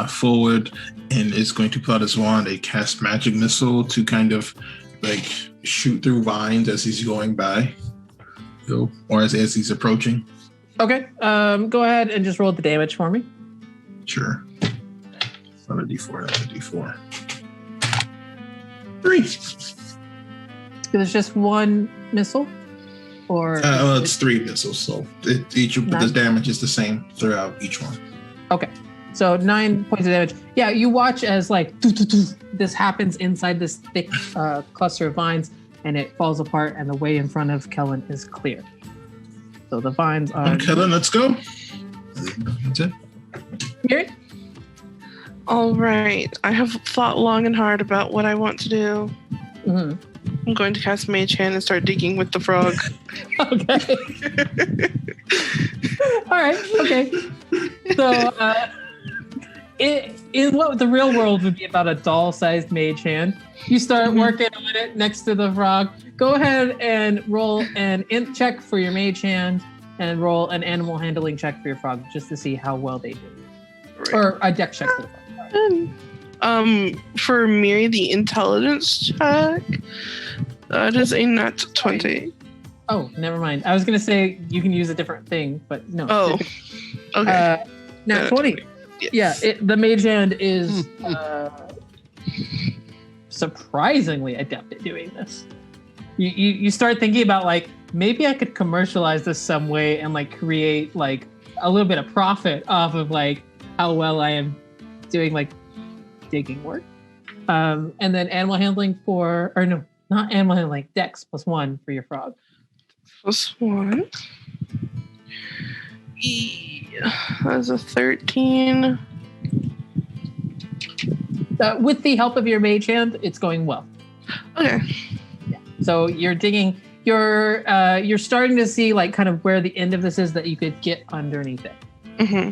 Speaker 4: forward and is going to pull out his wand, a cast magic missile to kind of like shoot through vines as he's going by, or as he's approaching.
Speaker 5: Okay. Go ahead and just roll the damage for me.
Speaker 4: Sure. Not a D4, that's a D4. 3.
Speaker 5: There's just one missile, or
Speaker 4: Well, it's 3 missiles, so the damage is the same throughout each one.
Speaker 5: okay. So 9 points of damage. Yeah, you watch as like this happens inside this thick cluster of vines, and it falls apart, and the way in front of Kellen is clear. So the vines are.
Speaker 4: Okay, then let's go. That's it.
Speaker 5: Miri?
Speaker 2: All right. I have thought long and hard about what I want to do.
Speaker 5: Mhm.
Speaker 2: I'm going to cast Mage Hand and start digging with the frog.
Speaker 5: Okay. All right. Okay. So, in what the real world would be about a doll-sized mage hand, you start working on it next to the frog. Go ahead and roll an int check for your mage hand, and roll an animal handling check for your frog, just to see how well they do, or a dex check for the frog.
Speaker 2: For Miri, the intelligence check, that is a nat 20.
Speaker 5: Oh, never mind. I was gonna say you can use a different thing, but no.
Speaker 2: Oh, okay.
Speaker 5: Nat 20.
Speaker 2: Yes.
Speaker 5: Yeah, the mage hand is surprisingly adept at doing this. You start thinking about like maybe I could commercialize this some way and like create like a little bit of profit off of like how well I am doing like digging work. And then animal handling not animal handling, dex +1 for your frog.
Speaker 2: +1. That's a 13.
Speaker 5: With the help of your mage hand, it's going well.
Speaker 2: Okay.
Speaker 5: So you're digging. You're starting to see like kind of where the end of this is that you could get underneath it.
Speaker 2: Mm-hmm.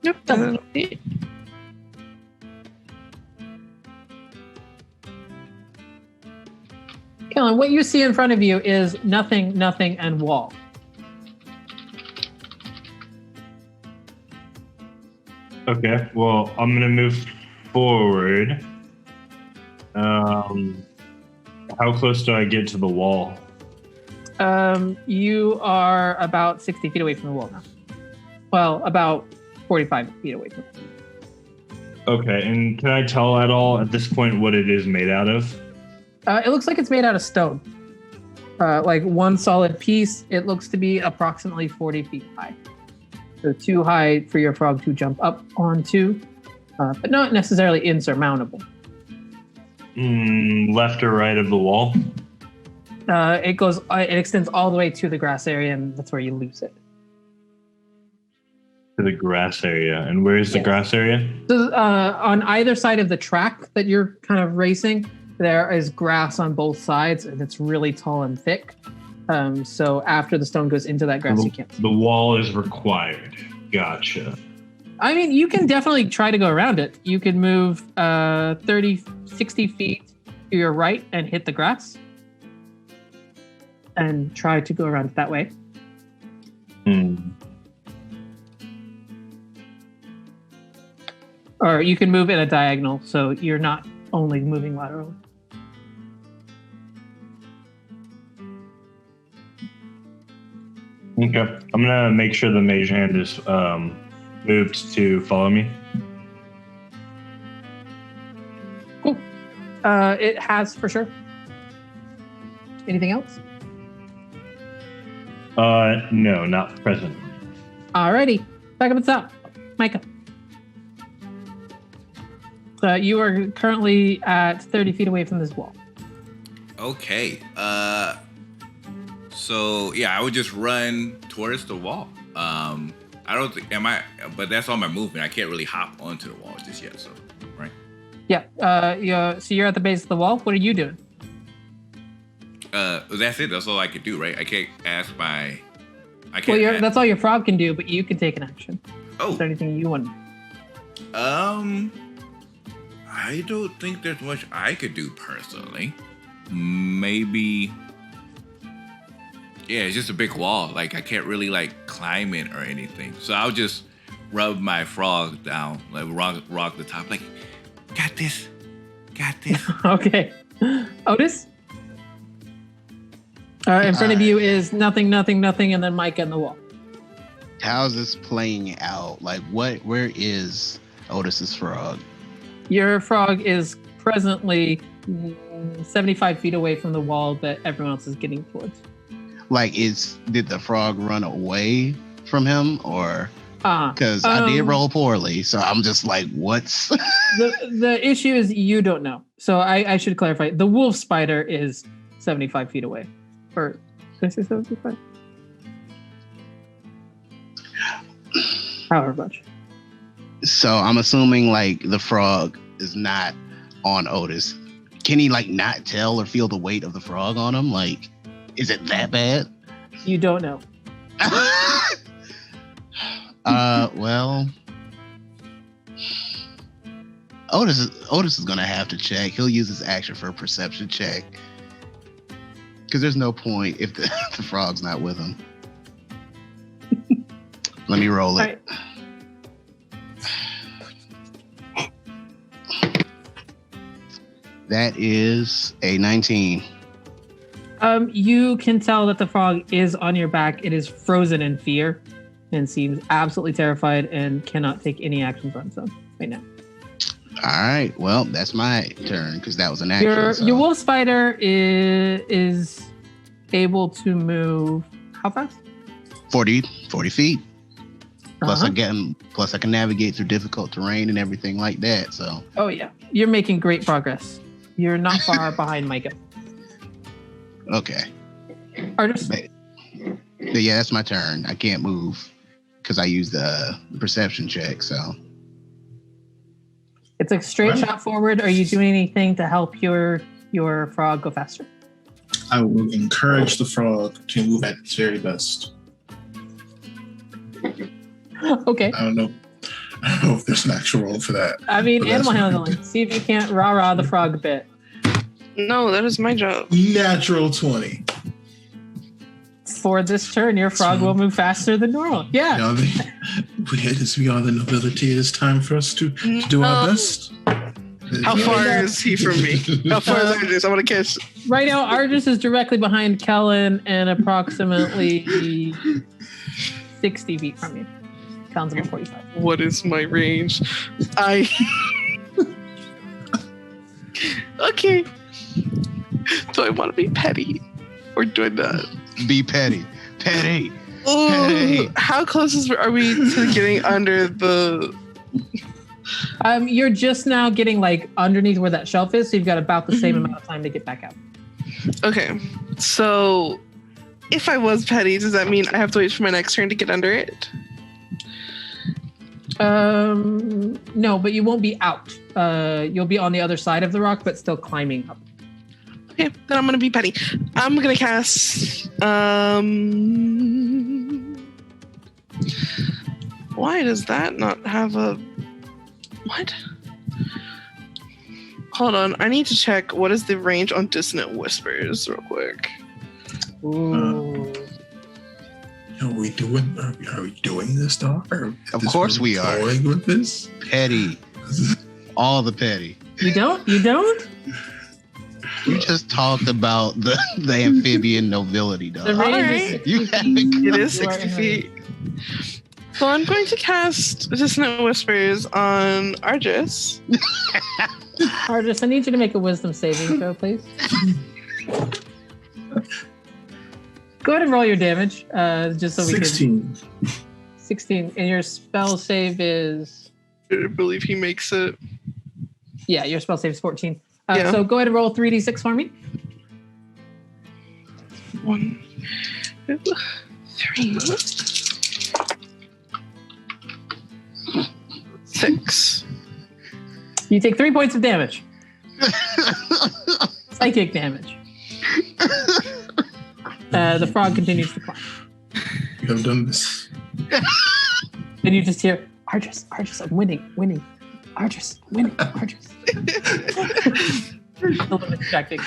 Speaker 2: Yep. That'll be.
Speaker 5: Kellen, what you see in front of you is nothing, and wall.
Speaker 6: Okay, well, I'm gonna move forward. How close do I get to the wall?
Speaker 5: You are about 60 feet away from the wall now. Well, about 45 feet away from it.
Speaker 6: Okay, and can I tell at all at this point what it is made out of?
Speaker 5: It looks like it's made out of stone. Like one solid piece. It looks to be approximately 40 feet high. So too high for your frog to jump up onto, but not necessarily insurmountable.
Speaker 6: Left or right of the wall?
Speaker 5: It extends all the way to the grass area, and that's where you lose it.
Speaker 6: To the grass area. And where is the grass area?
Speaker 5: So on either side of the track that you're kind of racing, there is grass on both sides, and it's really tall and thick. So after the stone goes into that grass, you can't see.
Speaker 6: The wall is required. Gotcha.
Speaker 5: I mean, you can definitely try to go around it. You could move 30, 60 feet to your right and hit the grass. And try to go around it that way. Or you can move in a diagonal, so you're not only moving laterally.
Speaker 6: Okay. I'm gonna make sure the mage hand is moved to follow me.
Speaker 5: Cool. It has for sure. Anything else?
Speaker 6: No, not present.
Speaker 5: Alrighty. Back up at the top. Micah. You are currently at 30 feet away from this wall.
Speaker 1: Okay. So yeah, I would just run towards the wall. I don't think but that's all my movement. I can't really hop onto the wall just yet. So, right?
Speaker 5: Yeah. So you're at the base of the wall. What are you doing?
Speaker 1: That's it. That's all I could do, right? I can't ask my. I can't.
Speaker 5: Well, that's all your frog can do, but you can take an action.
Speaker 1: Oh.
Speaker 5: Is there anything you want?
Speaker 1: I don't think there's much I could do personally. Maybe. Yeah, it's just a big wall. Like I can't really like climb it or anything. So I'll just rub my frog down, like rock the top. Like, got this.
Speaker 5: Okay. Otis? In front of you is nothing, and then Micah and the wall.
Speaker 3: How's this playing out? Like, where is Otis's frog?
Speaker 5: Your frog is presently 75 feet away from the wall that everyone else is getting towards.
Speaker 3: Like, did the frog run away from him, or because I did roll poorly, so I'm just like, what's
Speaker 5: the issue is you don't know. So I should clarify. The wolf spider is 75 feet away. Or did I say 75? However much.
Speaker 3: So I'm assuming like the frog is not on Otis. Can he like not tell or feel the weight of the frog on him? Like, is it that bad?
Speaker 5: You don't know.
Speaker 3: Well, Otis is gonna have to check. He'll use his action for a perception check. Because there's no point if the frog's not with him. Let me roll it.
Speaker 5: Right.
Speaker 3: That is a 19.
Speaker 5: You can tell that the frog is on your back. It is frozen in fear and seems absolutely terrified and cannot take any actions on its own right now.
Speaker 3: All right. Well, that's my turn because that was an action.
Speaker 5: Your wolf spider is able to move how fast?
Speaker 3: 40 feet. Plus
Speaker 5: Uh-huh.
Speaker 3: plus I can navigate through difficult terrain and everything like that. So.
Speaker 5: Oh yeah, you're making great progress. You're not far behind Micah.
Speaker 3: Okay.
Speaker 5: Artist?
Speaker 3: But yeah, that's my turn. I can't move because I used the perception check. So.
Speaker 5: It's a straight shot forward. Are you doing anything to help your frog go faster?
Speaker 4: I will encourage the frog to move at its very best.
Speaker 5: Okay.
Speaker 4: I don't know if there's an actual role for that.
Speaker 5: I mean,
Speaker 4: But that's
Speaker 5: animal
Speaker 4: what
Speaker 5: handling. See if you can't rah-rah the frog a bit.
Speaker 2: No, that is my job.
Speaker 4: Natural 20.
Speaker 5: For this turn, your frog will move faster than normal. Yeah.
Speaker 4: It is beyond the nobility. It is time for us to do our best.
Speaker 2: How far is he from me? How far is Argus? I want to catch.
Speaker 5: Right now, Argus is directly behind Kellen and approximately 60 feet from you. Kellen's about 45.
Speaker 2: What is my range? Okay. Do I want to be petty? Or do I not?
Speaker 3: Be petty. Petty.
Speaker 2: Oh,
Speaker 3: Petty.
Speaker 2: how close are we to getting under the...
Speaker 5: You're just now getting like underneath where that shelf is, so you've got about the same amount of time to get back out.
Speaker 2: Okay. So, if I was petty, does that mean I have to wait for my next turn to get under it?
Speaker 5: No, but you won't be out. You'll be on the other side of the rock, but still climbing up.
Speaker 2: Okay, then I'm gonna be petty. I'm gonna cast. Why does that not have a? What? Hold on, I need to check what is the range on Dissonant Whispers real quick.
Speaker 5: Ooh.
Speaker 4: Are we doing this, dog?
Speaker 3: Of course we are.
Speaker 4: Going with this?
Speaker 3: Petty. All the petty.
Speaker 5: You don't? You don't?
Speaker 3: You just talked about the amphibian nobility, dog.
Speaker 5: The range
Speaker 2: Alright.
Speaker 5: is 60
Speaker 3: You
Speaker 5: feet.
Speaker 3: haven't-
Speaker 2: It is
Speaker 5: You are
Speaker 2: 60
Speaker 5: in
Speaker 2: feet. So I'm going to cast Dissonant Whispers on Argus.
Speaker 5: Argus, I need you to make a wisdom saving throw, please. Go ahead and roll your damage, just so we
Speaker 4: 16.
Speaker 5: can. 16. And your spell save is.
Speaker 2: I believe he makes it.
Speaker 5: Yeah, your spell save is 14.
Speaker 2: Yeah.
Speaker 5: So go ahead and roll 3d6 for me.
Speaker 2: 1, 2, 3, 6.
Speaker 5: You take 3 points of damage. Psychic damage. The frog continues to climb.
Speaker 4: You have done this.
Speaker 5: And you just hear, Argus, I'm winning. Argus, winning, Argus. A little bit distracting.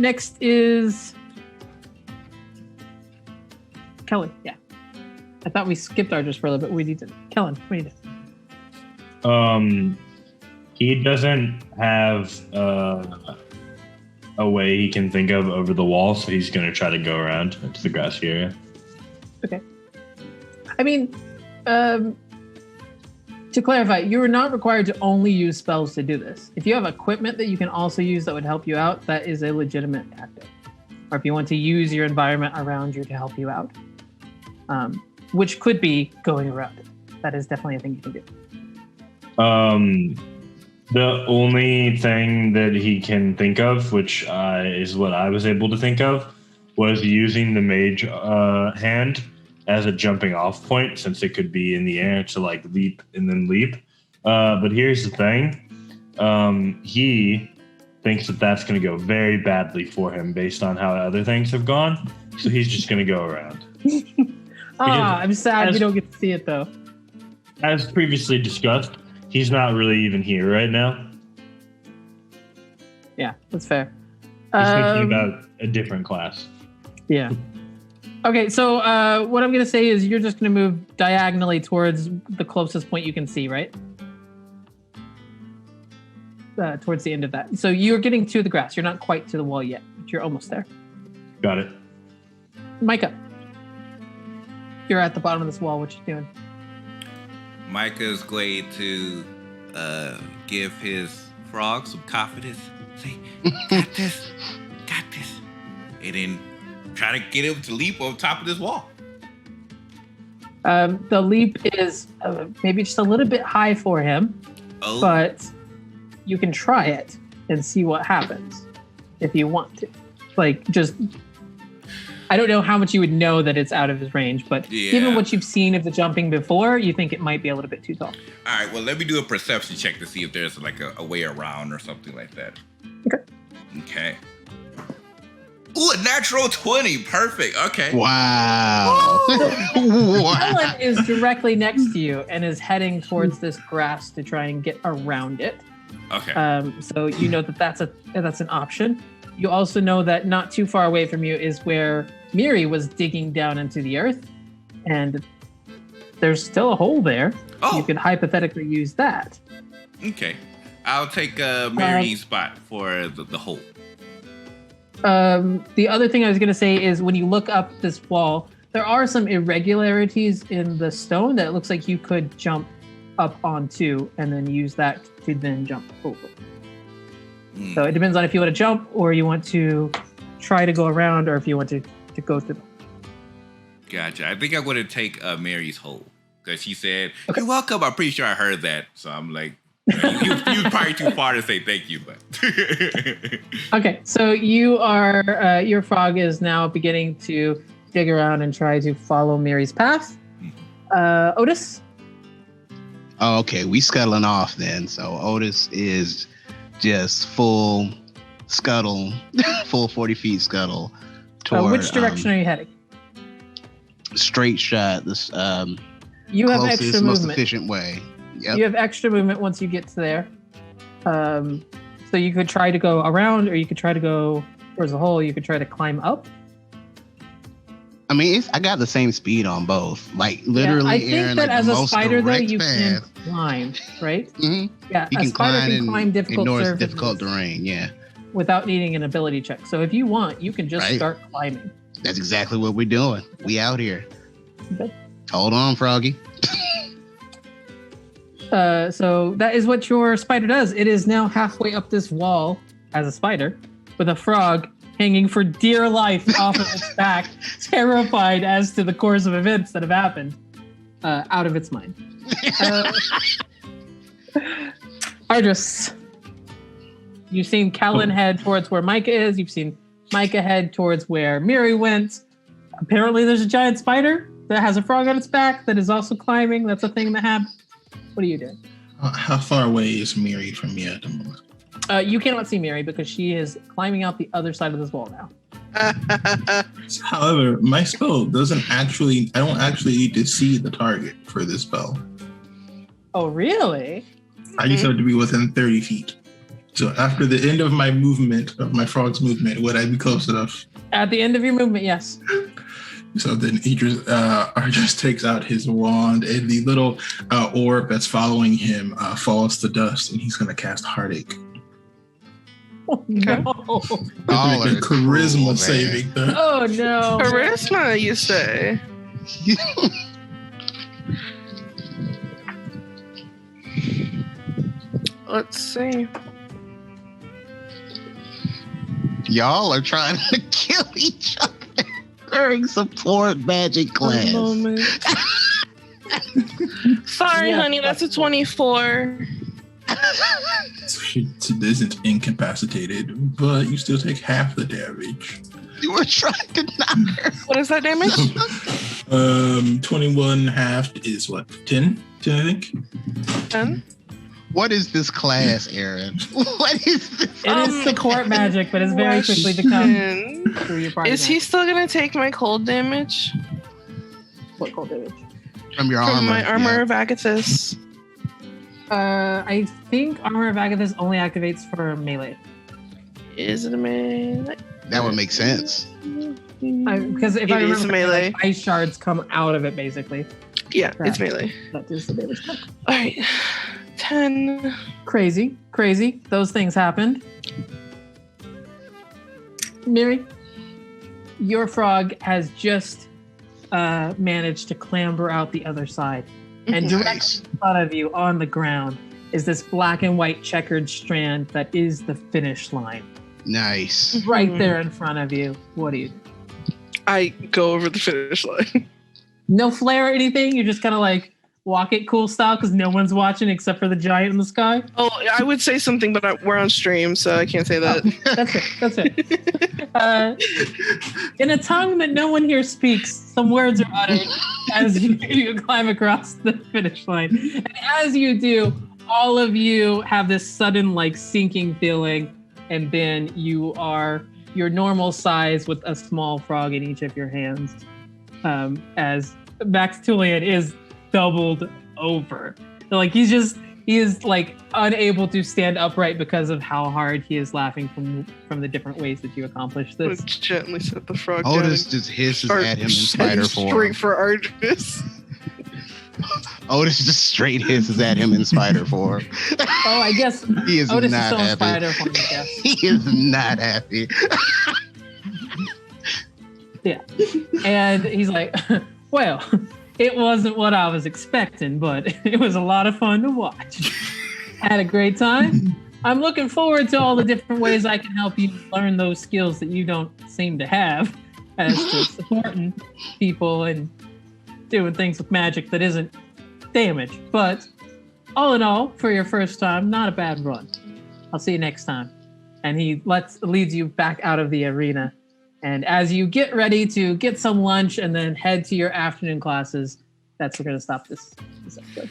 Speaker 5: Next is Kellen. Yeah. I thought we skipped Argus for a little bit. We need to. Kellen, what do you do?
Speaker 6: He doesn't have a way he can think of over the wall, so he's going to try to go around to the grassy area.
Speaker 5: Okay. I mean, to clarify, you are not required to only use spells to do this. If you have equipment that you can also use that would help you out, that is a legitimate tactic. Or if you want to use your environment around you to help you out, which could be going around it. That is definitely a thing you can do.
Speaker 6: The only thing that he can think of, which is what I was able to think of, was using the mage hand as a jumping off point, since it could be in the air to like leap and then leap. But here's the thing. He thinks that that's going to go very badly for him based on how other things have gone. So he's just going to go around.
Speaker 5: I'm sad we don't get to see it though.
Speaker 6: As previously discussed, he's not really even here right now.
Speaker 5: Yeah, that's fair.
Speaker 6: He's thinking about a different class.
Speaker 5: Yeah. Okay, so what I'm going to say is you're just going to move diagonally towards the closest point you can see, right? Towards the end of that. So you're getting to the grass. You're not quite to the wall yet, but you're almost there.
Speaker 6: Got it.
Speaker 5: Micah, you're at the bottom of this wall. What you doing?
Speaker 1: Micah's going to give his frog some confidence. Say, got this. And then try to get him to leap on top of this wall.
Speaker 5: The leap is maybe just a little bit high for him, but you can try it and see what happens if you want to. Like, just, I don't know how much you would know that it's out of his range, but given what you've seen of the jumping before, you think it might be a little bit too tall.
Speaker 1: All right, well, let me do a perception check to see if there's like a way around or something like that.
Speaker 5: Okay.
Speaker 1: Okay. Ooh, a natural 20. Perfect. Okay.
Speaker 3: Wow. Wow.
Speaker 5: Ellen is directly next to you and is heading towards this grass to try and get around it.
Speaker 1: Okay.
Speaker 5: So you know that's an option. You also know that not too far away from you is where Miri was digging down into the earth, and there's still a hole there.
Speaker 1: Oh.
Speaker 5: You could hypothetically use that.
Speaker 1: Okay. I'll take Mary's spot for the hole.
Speaker 5: The other thing I was going to say is when you look up this wall, there are some irregularities in the stone that it looks like you could jump up onto and then use that to then jump over. So it depends on if you want to jump or you want to try to go around or if you want to go through.
Speaker 1: Gotcha. I think I'm going to take Mary's hole because she said, "You're welcome." I'm pretty sure I heard that. So I'm like, you're probably too far to say thank you, but.
Speaker 5: Okay, so you are, your frog is now beginning to dig around and try to follow Mary's path. Otis?
Speaker 3: Oh, okay, we scuttling off then. So Otis is just full scuttle, full 40 feet scuttle. Toward,
Speaker 5: which direction are you heading?
Speaker 3: Straight shot. This
Speaker 5: You have
Speaker 3: closest,
Speaker 5: extra
Speaker 3: most
Speaker 5: movement.
Speaker 3: efficient way. Yep.
Speaker 5: You have extra movement once you get to there. So you could try to go around, or you could try to go towards the hole. You could try to climb up.
Speaker 3: I mean, I got the same speed on both. Like literally,
Speaker 5: I think
Speaker 3: Aaron,
Speaker 5: that
Speaker 3: like
Speaker 5: as
Speaker 3: the
Speaker 5: a
Speaker 3: most
Speaker 5: spider, though,
Speaker 3: direct
Speaker 5: you can
Speaker 3: path.
Speaker 5: climb, right?
Speaker 3: Mm-hmm.
Speaker 5: Yeah,
Speaker 3: You
Speaker 5: a
Speaker 3: can
Speaker 5: spider
Speaker 3: climb
Speaker 5: can climb
Speaker 3: and
Speaker 5: difficult
Speaker 3: ignore
Speaker 5: surfaces
Speaker 3: difficult terrain. Yeah,
Speaker 5: without needing an ability check. So if you want, you can just
Speaker 3: Right.
Speaker 5: start climbing.
Speaker 3: that's exactly what we're doing. We out here.
Speaker 5: Okay.
Speaker 3: Hold on, Froggy.
Speaker 5: So that is what your spider does. It is now halfway up this wall as a spider with a frog hanging for dear life off of its back, terrified as to the course of events that have happened, out of its mind. Ardris, you've seen Kellen head towards where Micah is. You've seen Micah head towards where Miri went. Apparently there's a giant spider that has a frog on its back that is also climbing. That's a thing that happens. What are you doing?
Speaker 4: How far away is Miri from me at the moment?
Speaker 5: You cannot see Miri because she is climbing out the other side of this wall now.
Speaker 4: However, my spell doesn't actually, I don't actually need to see the target for this spell.
Speaker 5: Oh, really?
Speaker 4: I just have to be within 30 feet. So after the end of my movement, of my frog's movement, would I be close enough?
Speaker 5: At the end of your movement, yes.
Speaker 4: So then Ardris takes out his wand, and the little orb that's following him falls to dust, and he's going to cast Heartache.
Speaker 5: Oh, no.
Speaker 3: All
Speaker 4: Make a
Speaker 3: are
Speaker 4: charisma
Speaker 3: cool, man.
Speaker 4: saving throw.
Speaker 5: Oh, no.
Speaker 2: Charisma, you say? Let's see.
Speaker 3: Y'all are trying to kill each other during support magic class.
Speaker 2: One moment. Sorry,
Speaker 5: Yeah,
Speaker 2: honey, that's a 24.
Speaker 4: So she isn't incapacitated, but you still take half the damage.
Speaker 3: You were trying to knock her.
Speaker 2: What is that damage?
Speaker 4: 21 halved is what? 10? 10, I think.
Speaker 2: 10?
Speaker 3: What is this class, Aaron? What is this?
Speaker 5: It is support magic, but it's very quickly become
Speaker 2: Question.
Speaker 5: through your party.
Speaker 2: Is he still gonna take my cold damage
Speaker 5: What cold damage?
Speaker 3: From your
Speaker 2: from
Speaker 3: armor.
Speaker 2: my armor
Speaker 3: yeah.
Speaker 2: of Agathis?
Speaker 5: I think Armor of Agathis only activates for melee.
Speaker 2: Is it a melee?
Speaker 3: That would make sense.
Speaker 5: Because if
Speaker 2: It
Speaker 5: I
Speaker 2: is
Speaker 5: remember,
Speaker 2: melee.
Speaker 5: like, ice shards come out of it, basically.
Speaker 2: Yeah, it's
Speaker 5: Right.
Speaker 2: melee.
Speaker 5: That is the damage.
Speaker 2: All right, 10.
Speaker 5: Crazy. Those things happened. Miri, your frog has just managed to clamber out the other side. And directly
Speaker 3: Nice.
Speaker 5: in front of you on the ground is this black and white checkered strand that is the finish line.
Speaker 3: Nice.
Speaker 5: Right
Speaker 2: Mhm.
Speaker 5: there in front of you. What do you do?
Speaker 2: I go over the finish line.
Speaker 5: No flare or anything? You just kind of like walk it cool style because no one's watching except for the giant in the sky?
Speaker 2: Oh, I would say something, but we're on stream, so I can't say that.
Speaker 5: That's it. In a tongue that no one here speaks, some words are uttered as you climb across the finish line. And as you do, all of you have this sudden like sinking feeling, and then you are your normal size with a small frog in each of your hands, as Maxtilian is doubled over. So, like, he is like unable to stand upright because of how hard he is laughing from the different ways that you accomplished
Speaker 2: I'm
Speaker 5: this.
Speaker 2: gonna gently set the frog down.
Speaker 3: Otis
Speaker 2: and
Speaker 3: just hisses
Speaker 2: start
Speaker 3: at him in
Speaker 2: heading
Speaker 3: spider form.
Speaker 2: straight for Artemis.
Speaker 3: Otis just straight hisses at him in spider form.
Speaker 5: Oh, I guess
Speaker 3: He is
Speaker 5: Otis is
Speaker 3: not
Speaker 5: still in
Speaker 3: happy.
Speaker 5: spider form, I guess.
Speaker 3: He is not happy.
Speaker 5: Yeah. And he's like, well, it wasn't what I was expecting, but it was a lot of fun to watch. I had a great time. I'm looking forward to all the different ways I can help you learn those skills that you don't seem to have, as to supporting people and doing things with magic that isn't damage. But all in all, for your first time, not a bad run. I'll see you next time. And he leads you back out of the arena. And as you get ready to get some lunch and then head to your afternoon classes, that's where we're going to stop this episode.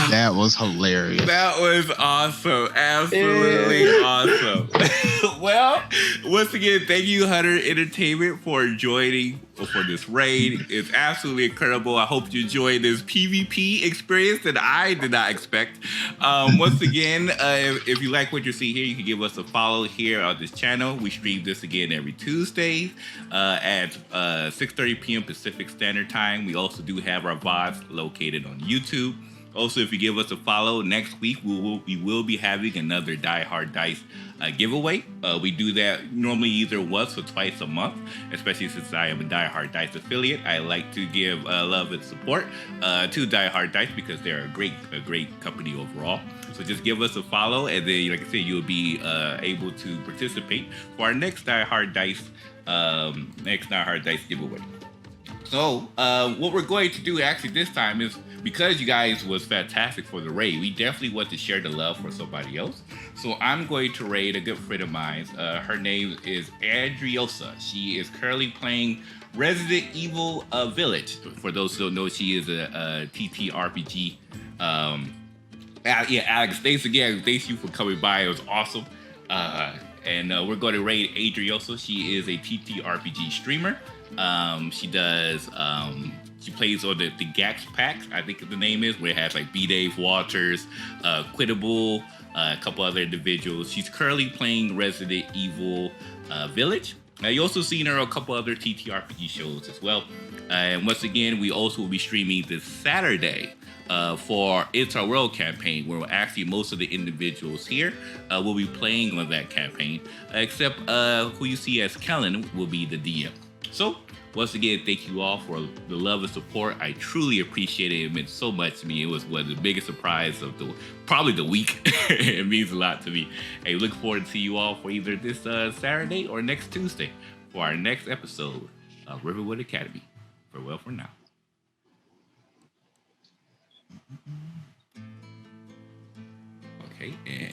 Speaker 3: That was hilarious.
Speaker 1: That was awesome. Absolutely awesome. Well, once again, thank you, Hunter Entertainment, for joining for this raid. It's absolutely incredible. I hope you enjoyed this PvP experience that I did not expect. Once again, if you like what you see here, you can give us a follow here on this channel. We stream this again every Tuesday at 6:30 p.m. Pacific Standard Time. We also do have our VODs located on YouTube. Also, if you give us a follow, next week we will be having another Die Hard Dice giveaway. We do that normally either once or twice a month, especially since I am a Die Hard Dice affiliate. I like to give love and support to Die Hard Dice because they're a great company overall. So just give us a follow, and then, like I said, you'll be able to participate for our next Die Hard Dice giveaway. So what we're going to do actually this time is, because you guys was fantastic for the raid, we definitely want to share the love for somebody else. So I'm going to raid a good friend of mine. Her name is Andriosa. She is currently playing Resident Evil Village. For those who don't know, she is a TTRPG. Yeah, Alex, thanks again. Thank you for coming by. It was awesome. And we're going to raid Adriosa. She is a TTRPG streamer. She plays on the Gax packs, I think the name is, where it has like B. Dave Walters, Quittable, a couple other individuals. She's currently playing Resident Evil Village. Now, you also seen her on a couple other TTRPG shows as well. And once again, we also will be streaming this Saturday for It's Our World campaign, where actually most of the individuals here will be playing on that campaign, except who you see as Kellen will be the DM. So, once again, thank you all for the love and support. I truly appreciate it. It meant so much to me. It was one of the biggest surprise of probably the week. It means a lot to me. I look forward to see you all for either this Saturday or next Tuesday for our next episode of Rivenwood Academy. Farewell for now. Okay, and